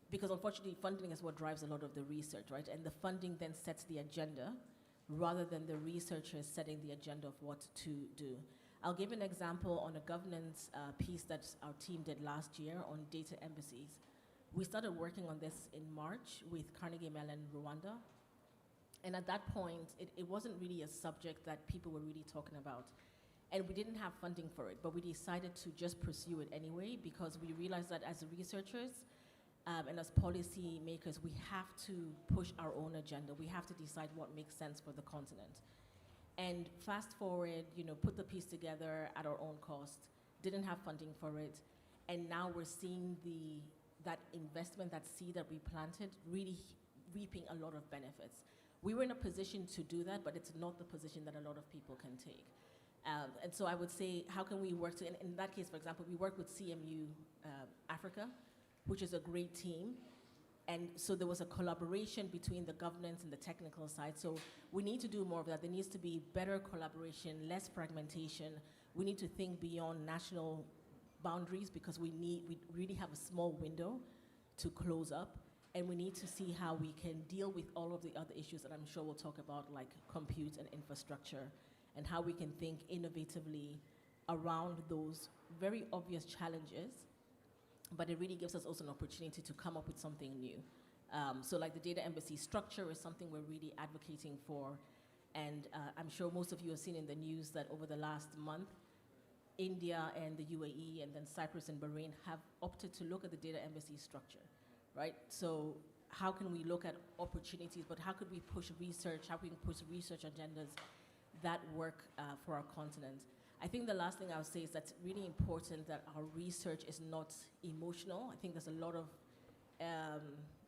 Because unfortunately, funding is what drives a lot of the research, right? And the funding then sets the agenda rather than the researchers setting the agenda of what to do. I'll give an example on a governance piece that our team did last year on data embassies. We started working on this in March with Carnegie Mellon Rwanda. And at that point, it wasn't really a subject that people were really talking about. And we didn't have funding for it, but we decided to just pursue it anyway, because we realized that as researchers and as policy makers, we have to push our own agenda. We have to decide what makes sense for the continent. And fast forward, put the piece together at our own cost, didn't have funding for it, and now we're seeing that investment, that seed that we planted, really reaping a lot of benefits. We were in a position to do that, but it's not the position that a lot of people can take. And so I would say, how can we work in that case, for example, we work with CMU Africa, which is a great team. And so there was a collaboration between the governance and the technical side. So we need to do more of that. There needs to be better collaboration, less fragmentation. We need to think beyond national boundaries, because we really have a small window to close up. And we need to see how we can deal with all of the other issues that I'm sure we'll talk about, like compute and infrastructure, and how we can think innovatively around those very obvious challenges. But it really gives us also an opportunity to come up with something new. So like the data embassy structure is something we're really advocating for. And I'm sure most of you have seen in the news that over the last month, India and the UAE and then Cyprus and Bahrain have opted to look at the data embassy structure, right? So how can we look at opportunities, but how could we push research, how can we push research agendas that work for our continent? I think the last thing I would say is that's really important that our research is not emotional. I think there's a lot of,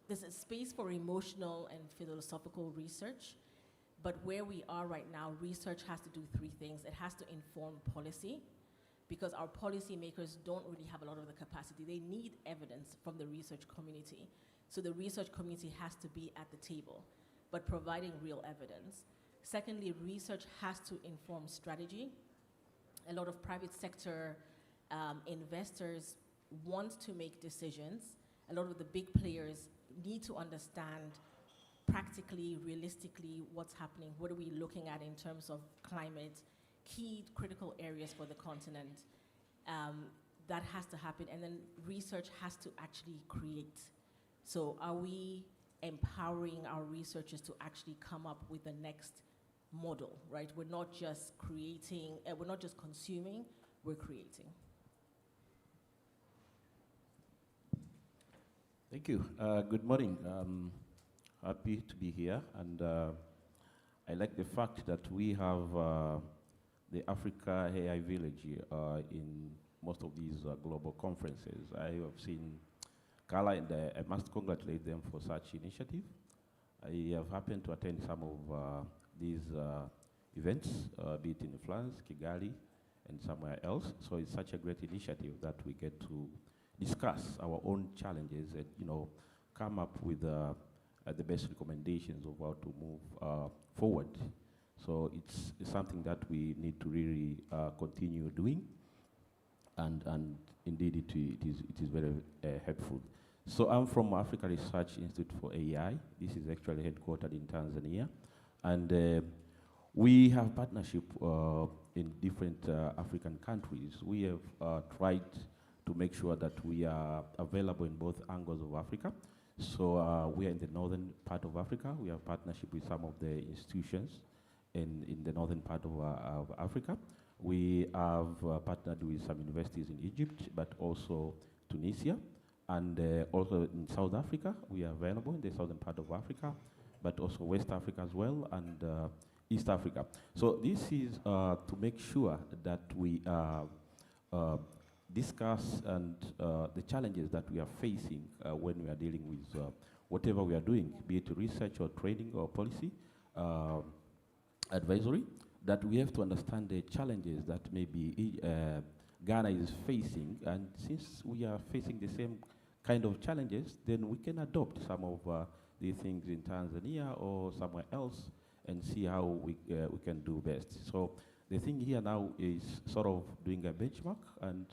there's a space for emotional and philosophical research, but where we are right now, research has to do three things. It has to inform policy, because our policymakers don't really have a lot of the capacity. They need evidence from the research community. So the research community has to be at the table, but providing real evidence. Secondly, research has to inform strategy. A lot of private sector investors want to make decisions. A lot of the big players need to understand practically, realistically, what's happening. What are we looking at in terms of climate, key critical areas for the continent? That has to happen. And then research has to actually create. So are we empowering our researchers to actually come up with the next model, right? We're not just creating, we're not just consuming, we're creating. Thank you. Good morning. Happy to be here, and I like the fact that we have the Africa AI Village in most of these global conferences. I have seen Carla, and I must congratulate them for such initiative. I have happened to attend some of these events, be it in France, Kigali, and somewhere else. So it's such a great initiative that we get to discuss our own challenges and come up with the best recommendations of how to move forward. So it's something that we need to really continue doing, and indeed it is very helpful. So I'm from Africa Research Institute for AI. This is actually headquartered in Tanzania. And we have partnership in different African countries. We have tried to make sure that we are available in both angles of Africa. So we are in the northern part of Africa. We have partnership with some of the institutions in the northern part of Africa. We have partnered with some universities in Egypt, but also Tunisia. And also in South Africa, we are available in the southern part of Africa, but also West Africa as well, and East Africa. So this is to make sure that we discuss and the challenges that we are facing when we are dealing with whatever we are doing, be it research or training or policy advisory, that we have to understand the challenges that may be Ghana is facing. And since we are facing the same kind of challenges, then we can adopt some of the things in Tanzania or somewhere else and see how we can do best. So the thing here now is sort of doing a benchmark and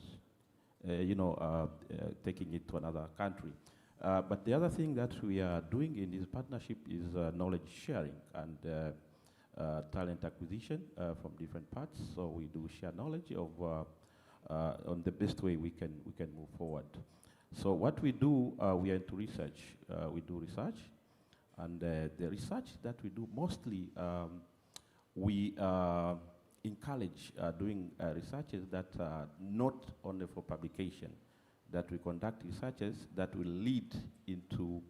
taking it to another country. But the other thing that we are doing in this partnership is knowledge sharing and talent acquisition from different parts. So we do share knowledge of on the best way we can move forward. So what we do, we are into research. We do research, and the research that we do mostly, we encourage doing researches that are not only for publication, that we conduct researches that will lead into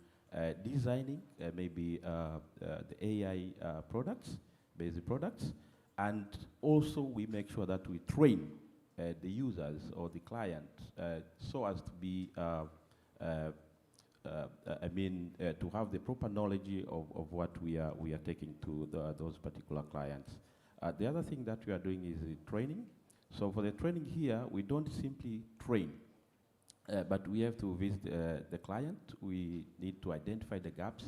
designing maybe the AI products, basic products, and also we make sure that we train the users or the client so as to be, to have the proper knowledge of what we are taking to those particular clients. The other thing that we are doing is training. So for the training here, we don't simply train, but we have to visit the client. We need to identify the gaps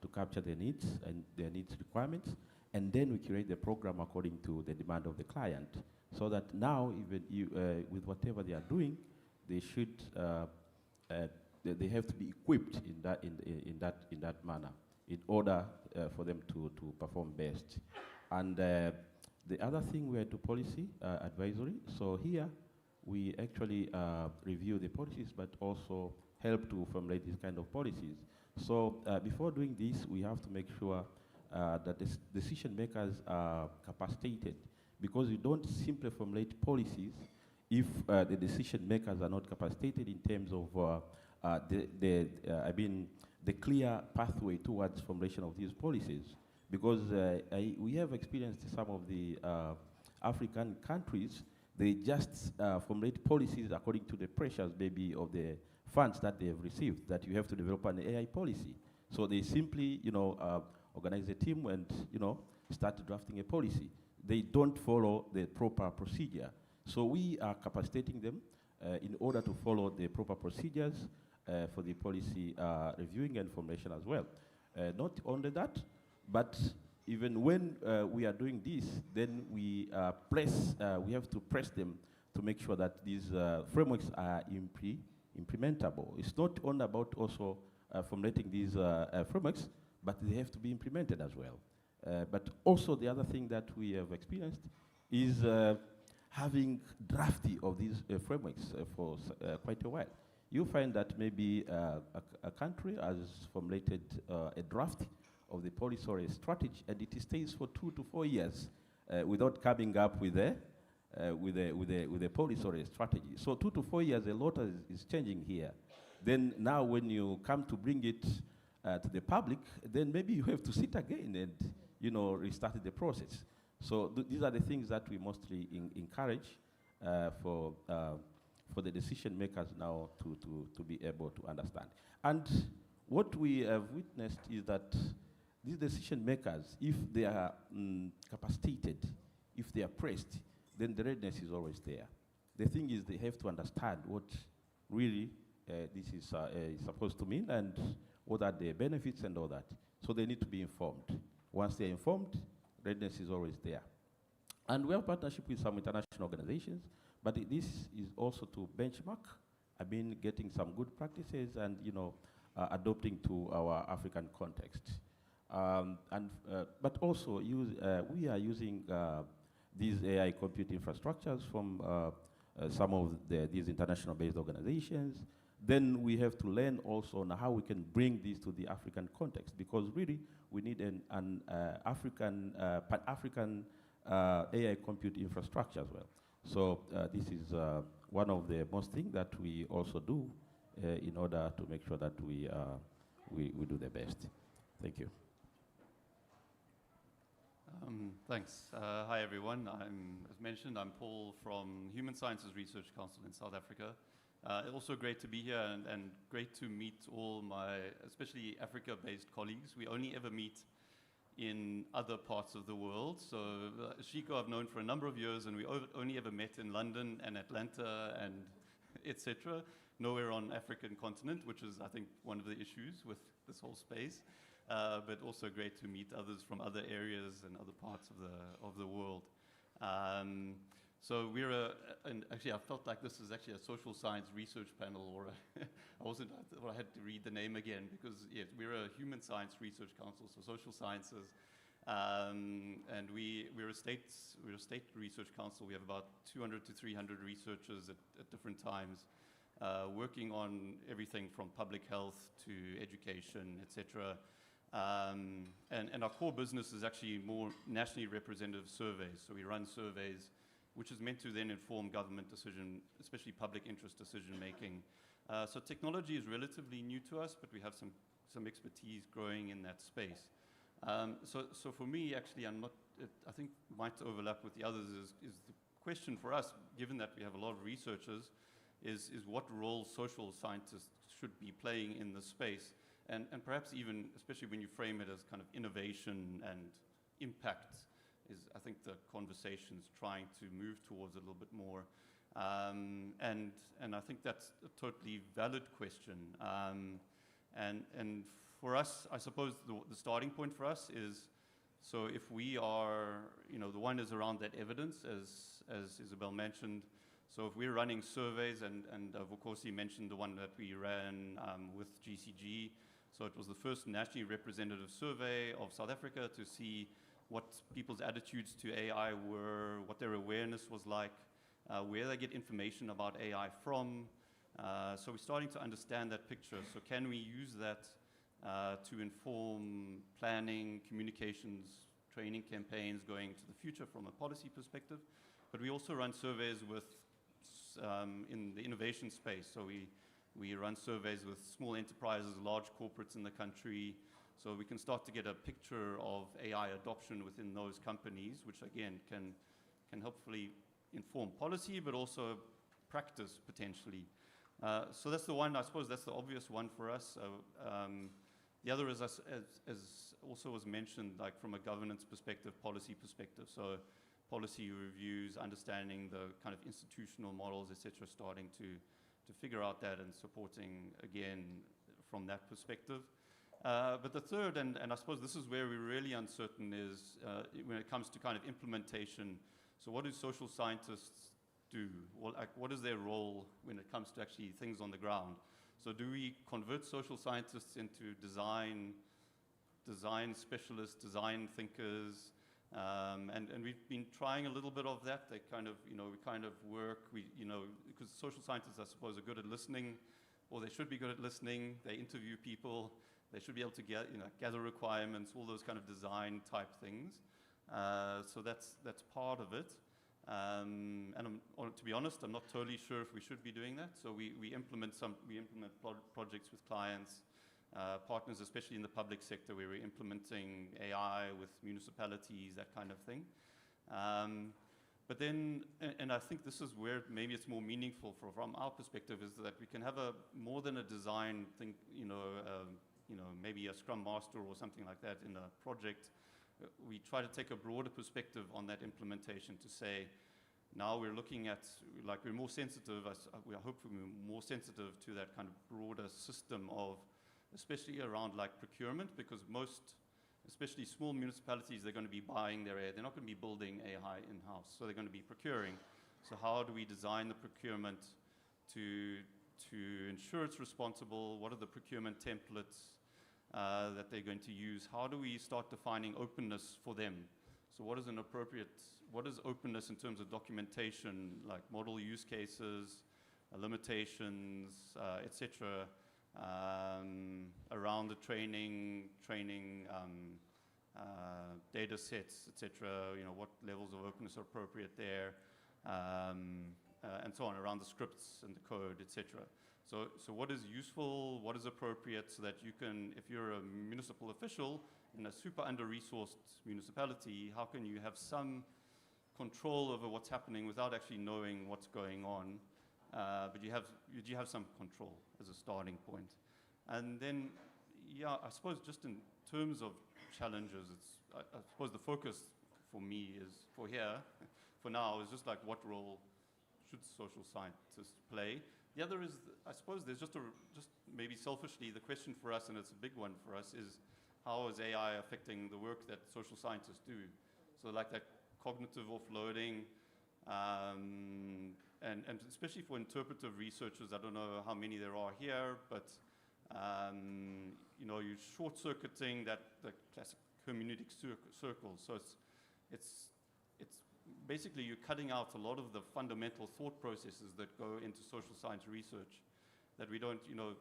to capture their needs and their needs requirements, and then we curate the program according to the demand of the client, so that now even with whatever they are doing, they should they have to be equipped in that manner in order for them to perform best. And the other thing we are to policy advisory. So here we actually review the policies, but also help to formulate these kind of policies. So before doing this, we have to make sure that the decision makers are capacitated, because you don't simply formulate policies if the decision makers are not capacitated in terms of the clear pathway towards formulation of these policies. Because we have experienced some of the African countries, they just formulate policies according to the pressures maybe of the funds that they have received, that you have to develop an AI policy. So they simply, organize a team and, start drafting a policy. They don't follow the proper procedure. So we are capacitating them in order to follow the proper procedures for the policy reviewing and formulation as well. Not only that, but even when we are doing this, then we have to press them to make sure that these frameworks are implementable. It's not only about also formulating these frameworks, but they have to be implemented as well. But also the other thing that we have experienced is having drafting of these frameworks for quite a while. You find that maybe a country has formulated a draft of the policy or a strategy, and it stays for 2 to 4 years without coming up with a policy or a strategy. So 2 to 4 years, a lot is changing here. Then now when you come to bring it to the public, then maybe you have to sit again and restart the process. So these are the things that we mostly encourage for the decision makers now to be able to understand. And what we have witnessed is that these decision makers, if they are capacitated, if they are pressed, then the readiness is always there. The thing is, they have to understand what really this is supposed to mean and what are the benefits and all that. So they need to be informed. Once they're informed, readiness is always there. And we have partnership with some international organizations, but this is also to benchmark, getting some good practices and, adopting to our African context. But also we are using these AI compute infrastructures from some of these international-based organizations. Then we have to learn also on how we can bring this to the African context, because really we need an Pan-African AI compute infrastructure as well. So this is one of the most things that we also do in order to make sure that we do the best. Thank you. Thanks. Hi, everyone. As mentioned, I'm Paul from Human Sciences Research Council in South Africa. Also great to be here and great to meet all my, especially Africa-based colleagues. We only ever meet in other parts of the world. So Shiko I've known for a number of years, and we only ever met in London and Atlanta and etc. Nowhere on African continent, which is, I think, one of the issues with this whole space. But also great to meet others from other areas and other parts of the world. So we're and actually I felt like this is actually a social science research panel, or I had to read the name again, because yes, we're a human science research council, so social sciences, and we're a state research council. We have about 200 to 300 researchers at different times, working on everything from public health to education, etc. And our core business is actually more nationally representative surveys. So we run surveys, which is meant to then inform government decision, especially public interest decision making. So technology is relatively new to us, but we have some expertise growing in that space. So for me, actually, I think might overlap with the others is the question for us, given that we have a lot of researchers, is what role social scientists should be playing in the space. And perhaps even, especially when you frame it as kind of innovation and impact, is I think the conversation's trying to move towards a little bit more. And I think that's a totally valid question. And for us, I suppose the starting point for us is, so if we are, the one is around that evidence, as Isabel mentioned. So if we're running surveys, and Vukosi mentioned the one that we ran with GCG, so it was the first nationally representative survey of South Africa to see what people's attitudes to AI were, what their awareness was like, where they get information about AI from. So we're starting to understand that picture. So can we use that to inform planning, communications, training campaigns going to the future from a policy perspective? But we also run surveys with in the innovation space. So we run surveys with small enterprises, large corporates in the country, so we can start to get a picture of AI adoption within those companies, which again can hopefully inform policy, but also practice potentially. So that's the one, I suppose that's the obvious one for us. The other is, as also was mentioned, like from a governance perspective, policy perspective. So policy reviews, understanding the kind of institutional models, etc., starting to figure out that and supporting, again, from that perspective. But the third, and I suppose this is where we're really uncertain, is when it comes to kind of implementation. So what do social scientists do? Well, what is their role when it comes to actually things on the ground? So do we convert social scientists into design specialists, design thinkers? And we've been trying a little bit of that. They kind of, we kind of work, because social scientists, I suppose, are good at listening, or they should be good at listening. They interview people. They should be able to get, gather requirements, all those kind of design type things. So that's part of it. And to be honest, I'm not totally sure if we should be doing that. So we implement projects with clients, partners, especially in the public sector, where we're implementing AI with municipalities, that kind of thing. But then, and I think this is where maybe it's more meaningful from our perspective, is that we can have more than a design thing, maybe a Scrum Master or something like that in a project. We try to take a broader perspective on that implementation to say, now we're looking at, we're more sensitive, we are hopefully more sensitive to that kind of broader system of, especially around procurement, because most, especially small municipalities, they're going to be buying their AI. They're not going to be building AI in-house, so they're going to be procuring. So how do we design the procurement to ensure it's responsible? What are the procurement templates that they're going to use? How do we start defining openness for them? So what is openness in terms of documentation, like model use cases, limitations, etc., around the training data sets, etc., what levels of openness are appropriate there, and so on, around the scripts and the code, etc. So what is useful, what is appropriate, so that you can, if you're a municipal official in a super under-resourced municipality, how can you have some control over what's happening without actually knowing what's going on? But you have some control as a starting point. And then, yeah, I suppose just in terms of challenges. I suppose the focus for me is, for now, is just like what role should social scientists play. The other is, I suppose there's just maybe selfishly, the question for us, and it's a big one for us, is how is AI affecting the work that social scientists do? So like that cognitive offloading, and especially for interpretive researchers, I don't know how many there are here, but you know, you're short-circuiting the classic hermeneutic circle. So it's basically you're cutting out a lot of the fundamental thought processes that go into social science research that we don't, you know,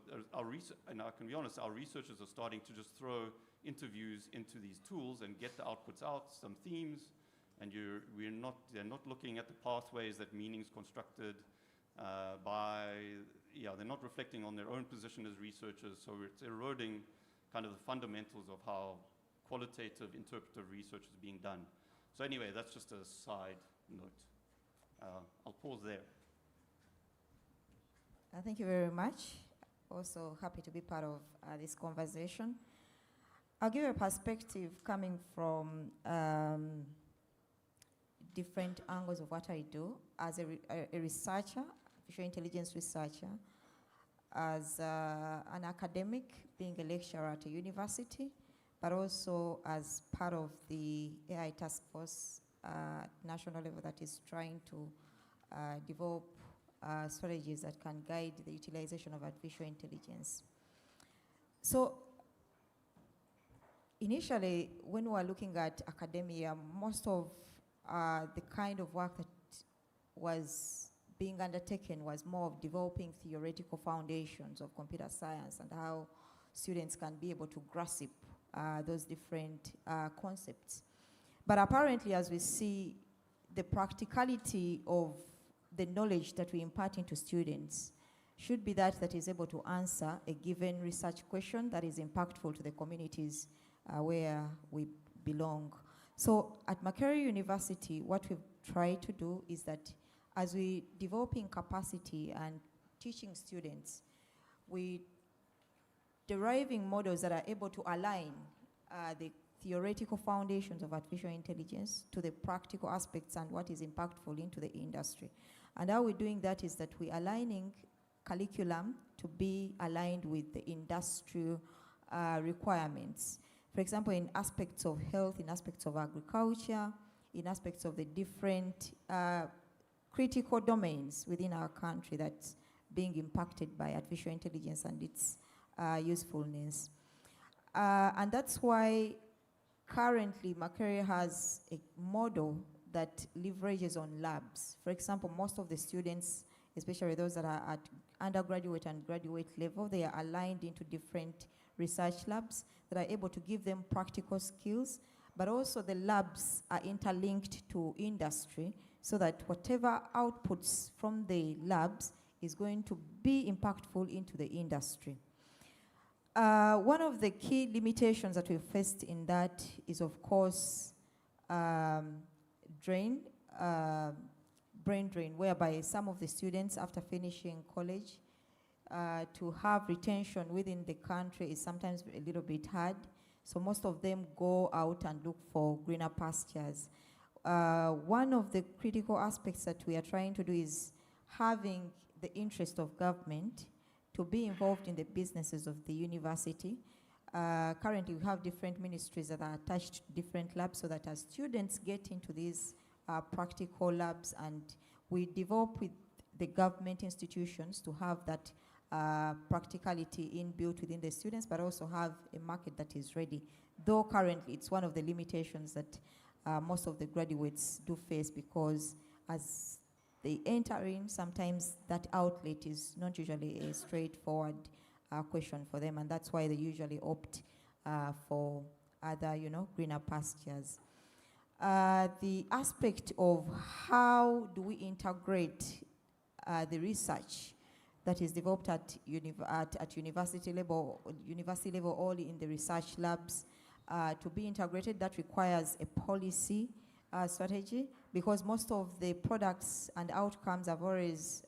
and I can be honest, our researchers are starting to just throw interviews into these tools and get the outputs out, some themes, and they're not looking at the pathways that meaning's constructed they're not reflecting on their own position as researchers, so it's eroding kind of the fundamentals of how qualitative interpretive research is being done. So anyway, that's just a side note. I'll pause there. Thank you very much. Also happy to be part of this conversation. I'll give you a perspective coming from different angles of what I do as a researcher, artificial intelligence researcher, as an academic, being a lecturer at a university, but also as part of the AI task force at national level that is trying to develop strategies that can guide the utilization of artificial intelligence. So initially, when we were looking at academia, most of the kind of work that was being undertaken was more of developing theoretical foundations of computer science and how students can be able to grasp those different concepts. But apparently, as we see, the practicality of the knowledge that we impart into students should be that is able to answer a given research question that is impactful to the communities where we belong. So at Makerere University, what we've tried to do is that as we developing capacity and teaching students, we deriving models that are able to align the theoretical foundations of artificial intelligence to the practical aspects and what is impactful into the industry. And how we're doing that is that we're aligning curriculum to be aligned with the industrial requirements. For example, in aspects of health, in aspects of agriculture, in aspects of the different critical domains within our country that's being impacted by artificial intelligence and its usefulness. And that's why currently Makerere has a model that leverages on labs. For example, most of the students, especially those that are at undergraduate and graduate level, they are aligned into different research labs that are able to give them practical skills, but also the labs are interlinked to industry so that whatever outputs from the labs is going to be impactful into the industry. One of the key limitations that we faced in that is, of course, brain drain, whereby some of the students, after finishing college, to have retention within the country is sometimes a little bit hard. So most of them go out and look for greener pastures. One of the critical aspects that we are trying to do is having the interest of government to be involved in the businesses of the university. Currently, we have different ministries that are attached to different labs so that as students get into these practical labs, and we develop with the government institutions to have that practicality inbuilt within the students, but also have a market that is ready. Though currently, it's one of the limitations that most of the graduates do face, because as they enter in, sometimes that outlet is not usually a straightforward question for them, and that's why they usually opt for other, greener pastures. The aspect of how do we integrate the research that is developed at university level or in the research labs to be integrated, that requires a policy strategy, because most of the products and outcomes have always,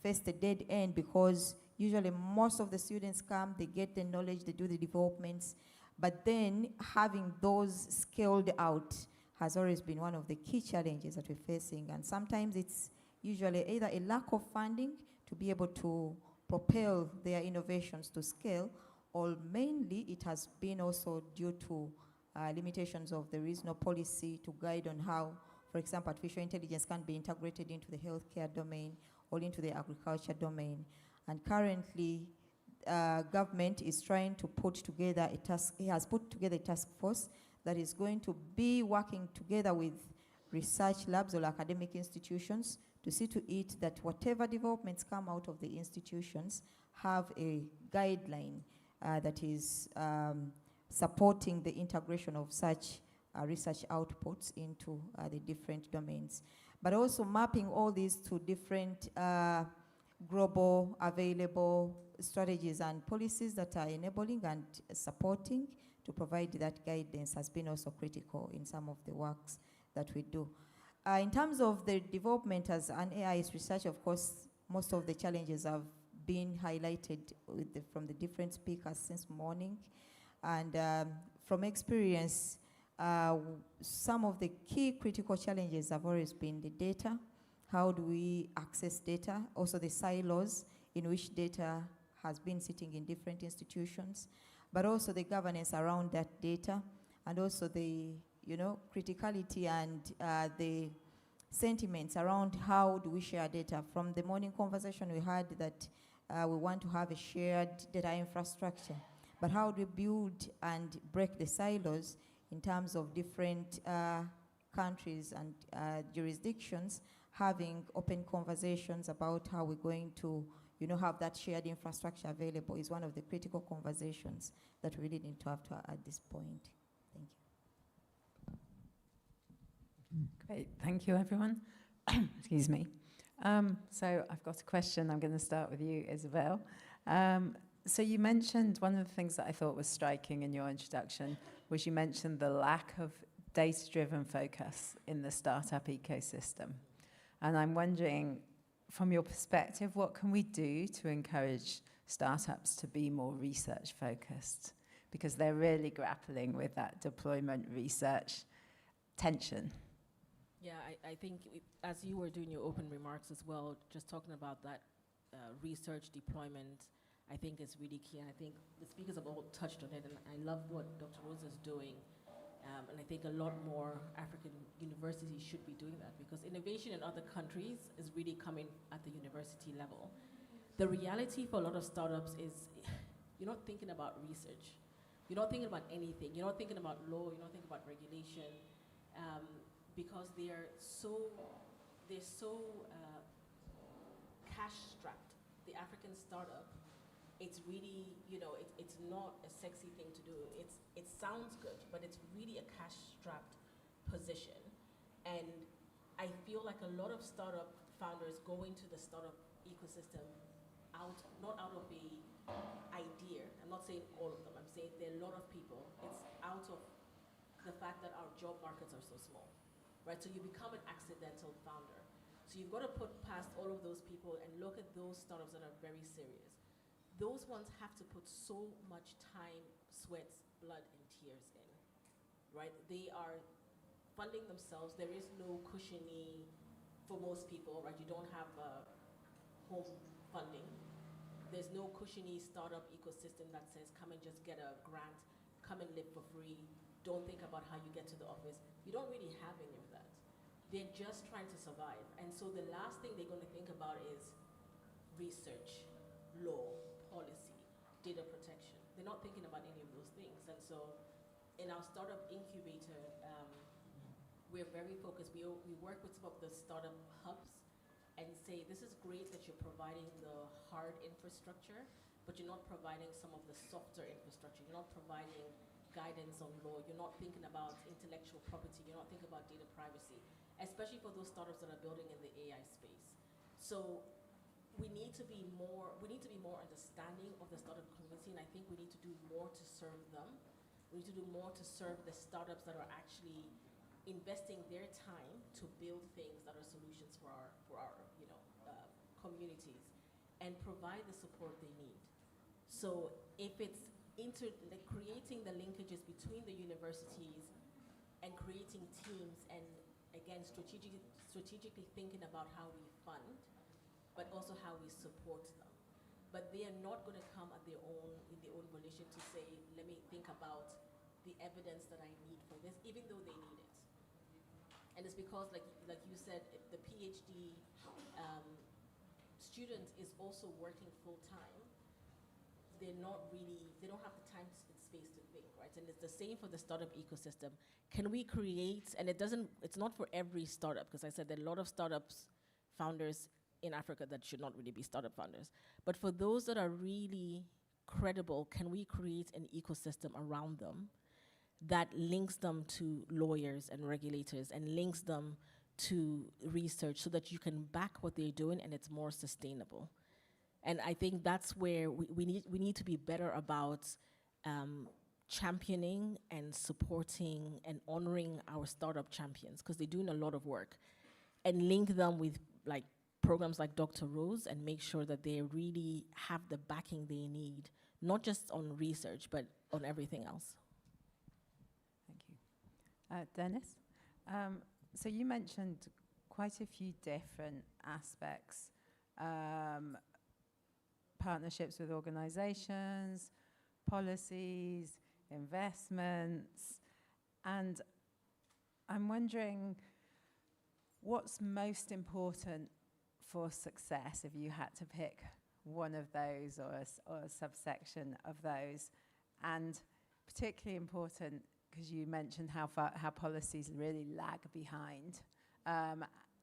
faced a dead end, because usually most of the students come, they get the knowledge, they do the developments, But then having those scaled out has always been one of the key challenges that we're facing. And sometimes it's usually either a lack of funding to be able to propel their innovations to scale, or mainly it has been also due to limitations of there is no policy to guide on how, for example, artificial intelligence can be integrated into the healthcare domain or into the agriculture domain. And currently, government is trying to put together a task, he has put together a task force that is going to be working together with research labs or academic institutions to see to it that whatever developments come out of the institutions have a guideline that is supporting the integration of such research outputs into the different domains. But also mapping all these to different global available strategies and policies that are enabling and supporting to provide that guidance has been also critical in some of the works that we do. In terms of the development as an AI research, of course, most of the challenges have been highlighted with from the different speakers since morning. And from experience, some of the key critical challenges have always been the data. How do we access data? Also the silos in which data has been sitting in different institutions, but also the governance around that data, and also the criticality and the sentiments around how do we share data. From the morning conversation we had that we want to have a shared data infrastructure, but how do we build and break the silos in terms of different countries and jurisdictions, having open conversations about how we're going to have that shared infrastructure available is one of the critical conversations that we really need to have at this point. Thank you. Great, thank you everyone. Excuse me. So I've got a question. I'm going to start with you, Isabel. So you mentioned one of the things that I thought was striking in your introduction was you mentioned the lack of data-driven focus in the startup ecosystem. And I'm wondering, from your perspective, what can we do to encourage startups to be more research-focused? Because they're really grappling with that deployment research tension. Yeah, I think as you were doing your open remarks as well, just talking about that research deployment, I think is really key. And I think the speakers have all touched on it, and I love what Dr. Rosa is doing. And I think a lot more African universities should be doing that, because innovation in other countries is really coming at the university level. The reality for a lot of startups is you're not thinking about research. You're not thinking about anything. You're not thinking about law. You're not thinking about regulation, because they're so cash strapped. The African startup, it's really, it's not a sexy thing to do. It sounds good, but it's really a cash-strapped position. And I feel like a lot of startup founders go into the startup ecosystem not out of the idea. I'm not saying all of them. I'm saying there are a lot of people. It's out of the fact that our job markets are so small, right? So you become an accidental founder. So you've got to put past all of those people and look at those startups that are very serious. Those ones have to put so much time, sweat, blood, and tears in, right? They are funding themselves. There is no cushiony for most people, right? You don't have home funding. There's no cushiony startup ecosystem that says, come and just get a grant, come and live for free, don't think about how you get to the office. You don't really have any of that. They're just trying to survive. And so the last thing they're going to think about is research, law, policy, data protection. They're not thinking about any of those things. And so in our startup incubator, we're very focused. We work with some of the startup hubs and say, this is great that you're providing the hard infrastructure, but you're not providing some of the softer infrastructure. You're not providing guidance on law. You're not thinking about intellectual property. You're not thinking about data privacy, especially for those startups that are building in the AI space. So we need to be more understanding of the startup community, and I think we need to do more to serve them. We need to do more to serve the startups that are actually investing their time to build things that are solutions for our communities, and provide the support they need. So if it's like creating the linkages between the universities and creating teams, and again, strategically thinking about how we fund, but also how we support them. But they are not going to come at their own, in their own volition to say, let me think about the evidence that I need for this, even though they need it. And it's because, like you said, if the PhD student is also working full-time, they don't have the time and space to think, right? And it's the same for the startup ecosystem. Can we create, and it's not for every startup, because I said there are a lot of startups founders in Africa that should not really be startup founders. But for those that are really credible, can we create an ecosystem around them that links them to lawyers and regulators and links them to research so that you can back what they're doing and it's more sustainable? And I think that's where we need to be better about championing and supporting and honoring our startup champions, because they're doing a lot of work, and link them with like programs like Dr. Rose and make sure that they really have the backing they need, not just on research, but on everything else. Thank you. Dennis, so you mentioned quite a few different aspects. Partnerships with organizations, policies, investments, and I'm wondering what's most important for success if you had to pick one of those or a subsection of those, and particularly important because you mentioned how policies really lag behind.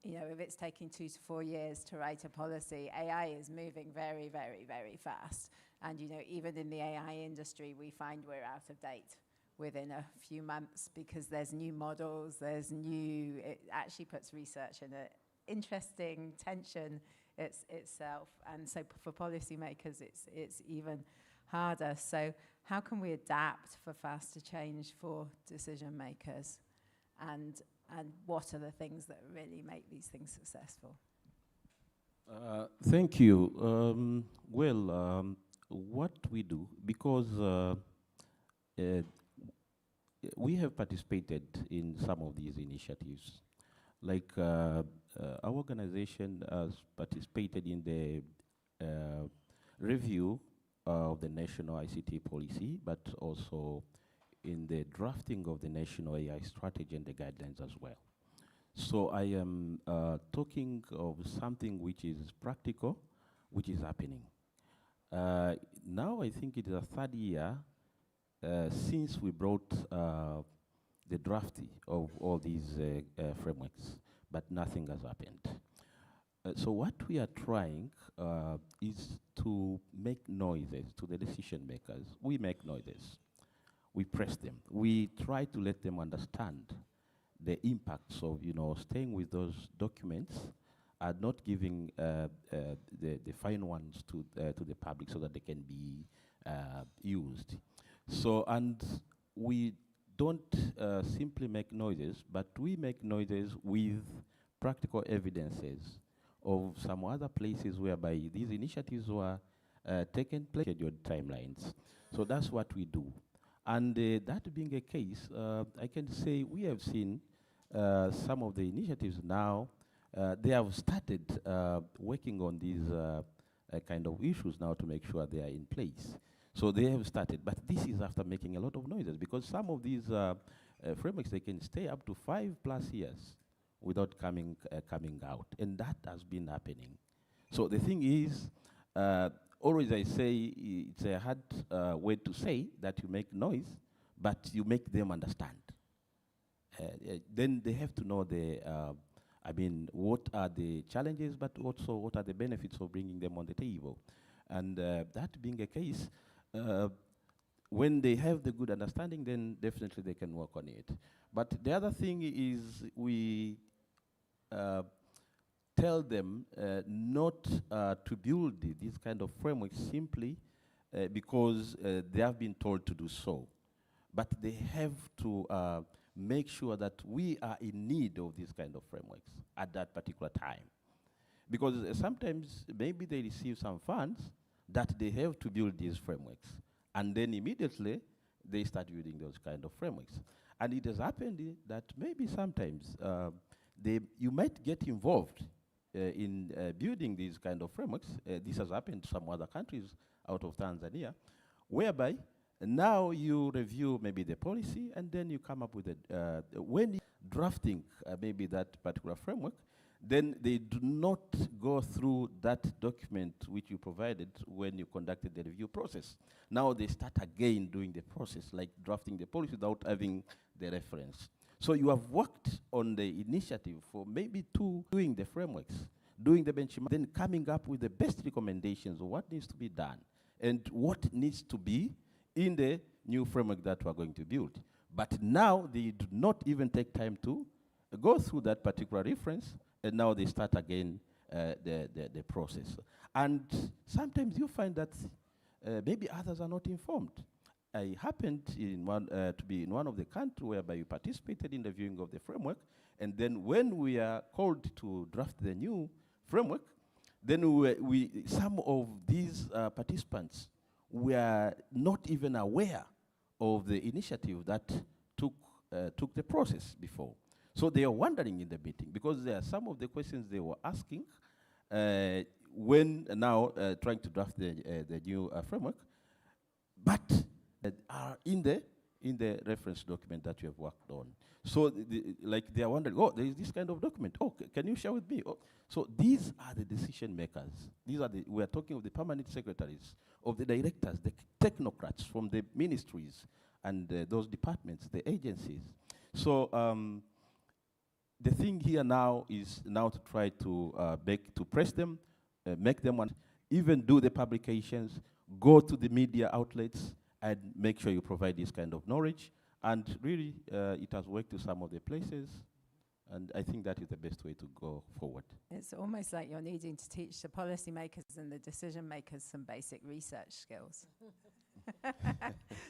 You know, if it's taking 2 to 4 years to write a policy, AI is moving very, very, very fast. And, you know, even in the AI industry, we find we're out of date within a few months because there's new models, it actually puts research in an interesting tension itself. And so for policymakers, it's even harder. So how can we adapt for faster change for decision makers? And what are the things that really make these things successful? Thank you. What we do, because we have participated in some of these initiatives. Like our organization has participated in the review of the national ICT policy, but also in the drafting of the national AI strategy and the guidelines as well. So I am talking of something which is practical, which is happening. Now I think it is a third year since we brought the drafting of all these frameworks, but nothing has happened. So what we are trying is to make noises to the decision makers. We make noises. We press them. We try to let them understand the impacts of, you know, staying with those documents and not giving the fine ones to the public so that they can be used. So, and we don't simply make noises, but we make noises with practical evidences of some other places whereby these initiatives were taken place, scheduled timelines. So that's what we do. And that being a case, I can say we have seen some of the initiatives now, they have started working on these kind of issues now to make sure they are in place. So they have started, but this is after making a lot of noises, because some of these frameworks, they can stay up to 5+ years without coming out, and that has been happening. So the thing is, always I say it's a hard way to say that you make noise, but you make them understand. Then they have to know what are the challenges, but also what are the benefits of bringing them on the table. And that being a case, when they have the good understanding, then definitely they can work on it. But the other thing is we tell them not to build these kind of frameworks simply because they have been told to do so. But they have to make sure that we are in need of these kind of frameworks at that particular time. Because sometimes maybe they receive some funds that they have to build these frameworks. And then immediately, they start building those kind of frameworks. And it has happened that maybe sometimes you might get involved in building these kind of frameworks. This has happened to some other countries out of Tanzania, whereby now you review maybe the policy, and then you come up with when drafting maybe that particular framework, then they do not go through that document which you provided when you conducted the review process. Now they start again doing the process, like drafting the policy without having the reference. So you have worked on the initiative for maybe doing the frameworks, doing the benchmark, then coming up with the best recommendations of what needs to be done and what needs to be in the new framework that we're going to build. But now they do not even take time to go through that particular reference, and now they start again the process. And sometimes you find that maybe others are not informed. I happened to be in one of the countries whereby we participated in the viewing of the framework, and then when we are called to draft the new framework, then some of these participants were not even aware of the initiative that took the process before. So they are wondering in the meeting, because there are some of the questions they were asking when now trying to draft the new framework, but are in the reference document that you have worked on. So like they are wondering, oh, there is this kind of document. Oh, can you share with me? Oh. So these are the decision makers. We are talking of the permanent secretaries, of the directors, the technocrats from the ministries and those departments, the agencies. So the thing here now is now to try to press them, make them even do the publications, go to the media outlets, and make sure you provide this kind of knowledge. And really, it has worked to some of the places, and I think that is the best way to go forward. It's almost like you're needing to teach the policymakers and the decision makers some basic research skills.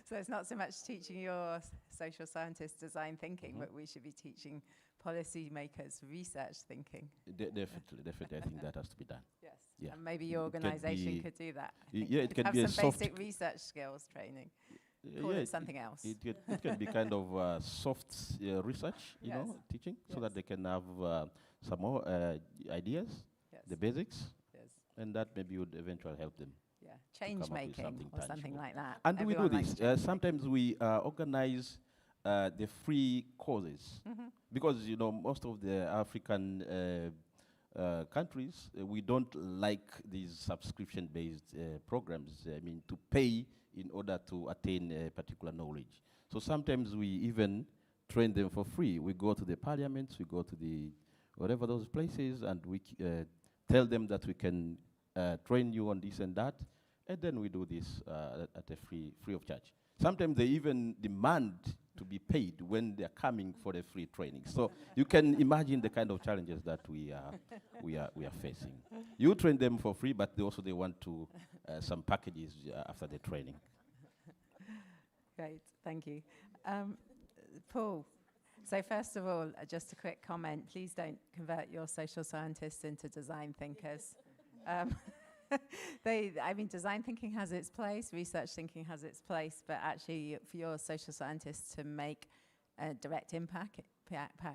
So it's not so much teaching your social scientists design thinking, but we should be teaching policymakers research thinking. Definitely, I think that has to be done. Yes, yeah. And maybe your organization could do that. Yeah, it can have be a some soft basic research skills training. Call it something else. It can be kind of soft research, teaching, so that they can have some more ideas, the basics, and that maybe would eventually help them. Yeah, change making or something like that. And we do this. Sometimes we organize the free courses, because most of the African countries, we don't like these subscription-based programs. I mean, to pay in order to attain a particular knowledge. So sometimes we even train them for free. We go to the parliaments, we go to the whatever those places, and we tell them that we can train you on this and that, and then we do this at a free of charge. Sometimes they even demand to be paid when they're coming for the free training. So you can imagine the kind of challenges that we are facing. You train them for free, but they want to some packages after the training. Great, thank you. Paul, so first of all, just a quick comment. Please don't convert your social scientists into design thinkers. Design thinking has its place, research thinking has its place, but actually for your social scientists to make a direct impact,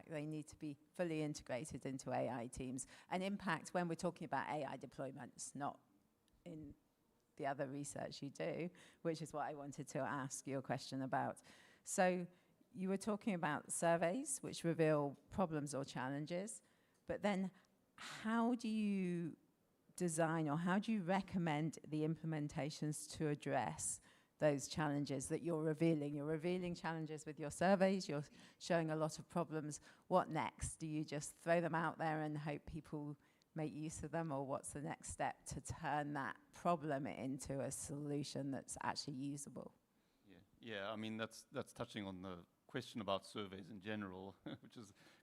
they need to be fully integrated into AI teams. And impact when we're talking about AI deployments, not in the other research you do, which is what I wanted to ask you a question about. So you were talking about surveys which reveal problems or challenges, but then how do you design, or how do you recommend the implementations to address those challenges that you're revealing? You're revealing challenges with your surveys, you're showing a lot of problems. What next? Do you just throw them out there and hope people make use of them, or what's the next step to turn that problem into a solution that's actually usable? Yeah, I mean, that's touching on the question about surveys in general, which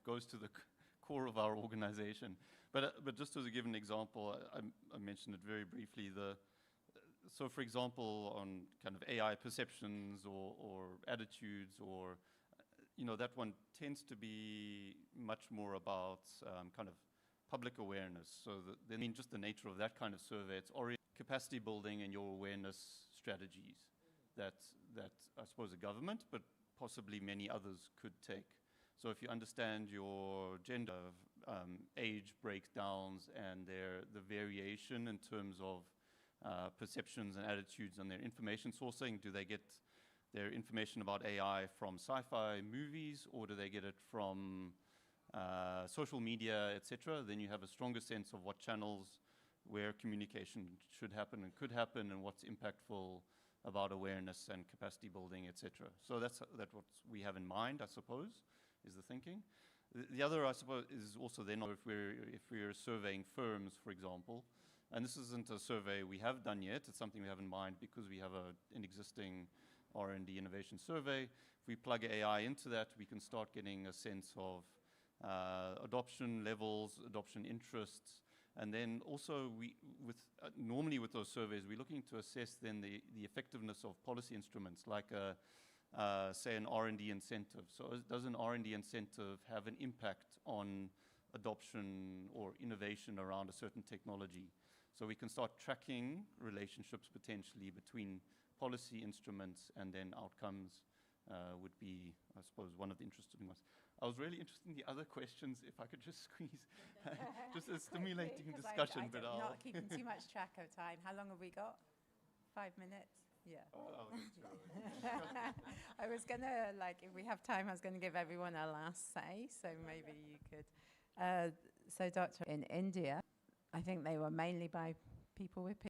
goes to the core of our organization. But just to give an example, I mentioned it very briefly. So for example, on kind of AI perceptions or attitudes, or that one tends to be much more about kind of public awareness. So just the nature of that kind of survey, it's capacity building and your awareness strategies that I suppose a government, but possibly many others could take. So if you understand your gender, age breakdowns and the variation in terms of perceptions and attitudes and their information sourcing, do they get their information about AI from sci-fi movies, or do they get it from social media, etc.? Then you have a stronger sense of what channels, where communication should happen and could happen, and what's impactful about awareness and capacity building, etc. So that's what we have in mind, I suppose, is the thinking. The other, I suppose, is also then if we're surveying firms, for example, and this isn't a survey we have done yet, it's something we have in mind because we have an existing R&D innovation survey. If we plug AI into that, we can start getting a sense of adoption levels, adoption interests, and then also normally with those surveys, we're looking to assess then the effectiveness of policy instruments like say an R&D incentive. So does an R&D incentive have an impact on adoption or innovation around a certain technology? So we can start tracking relationships potentially between policy instruments and then outcomes would be, I suppose, one of the interesting ones. I was really interested in the other questions, if I could just squeeze, just a stimulating discussion. I'm not keeping too much track of time. How long have we got? 5 minutes? Yeah. I was going to, if we have time, I was going to give everyone a last say, so maybe you could. So, Doctor, in India, I think they were mainly by people with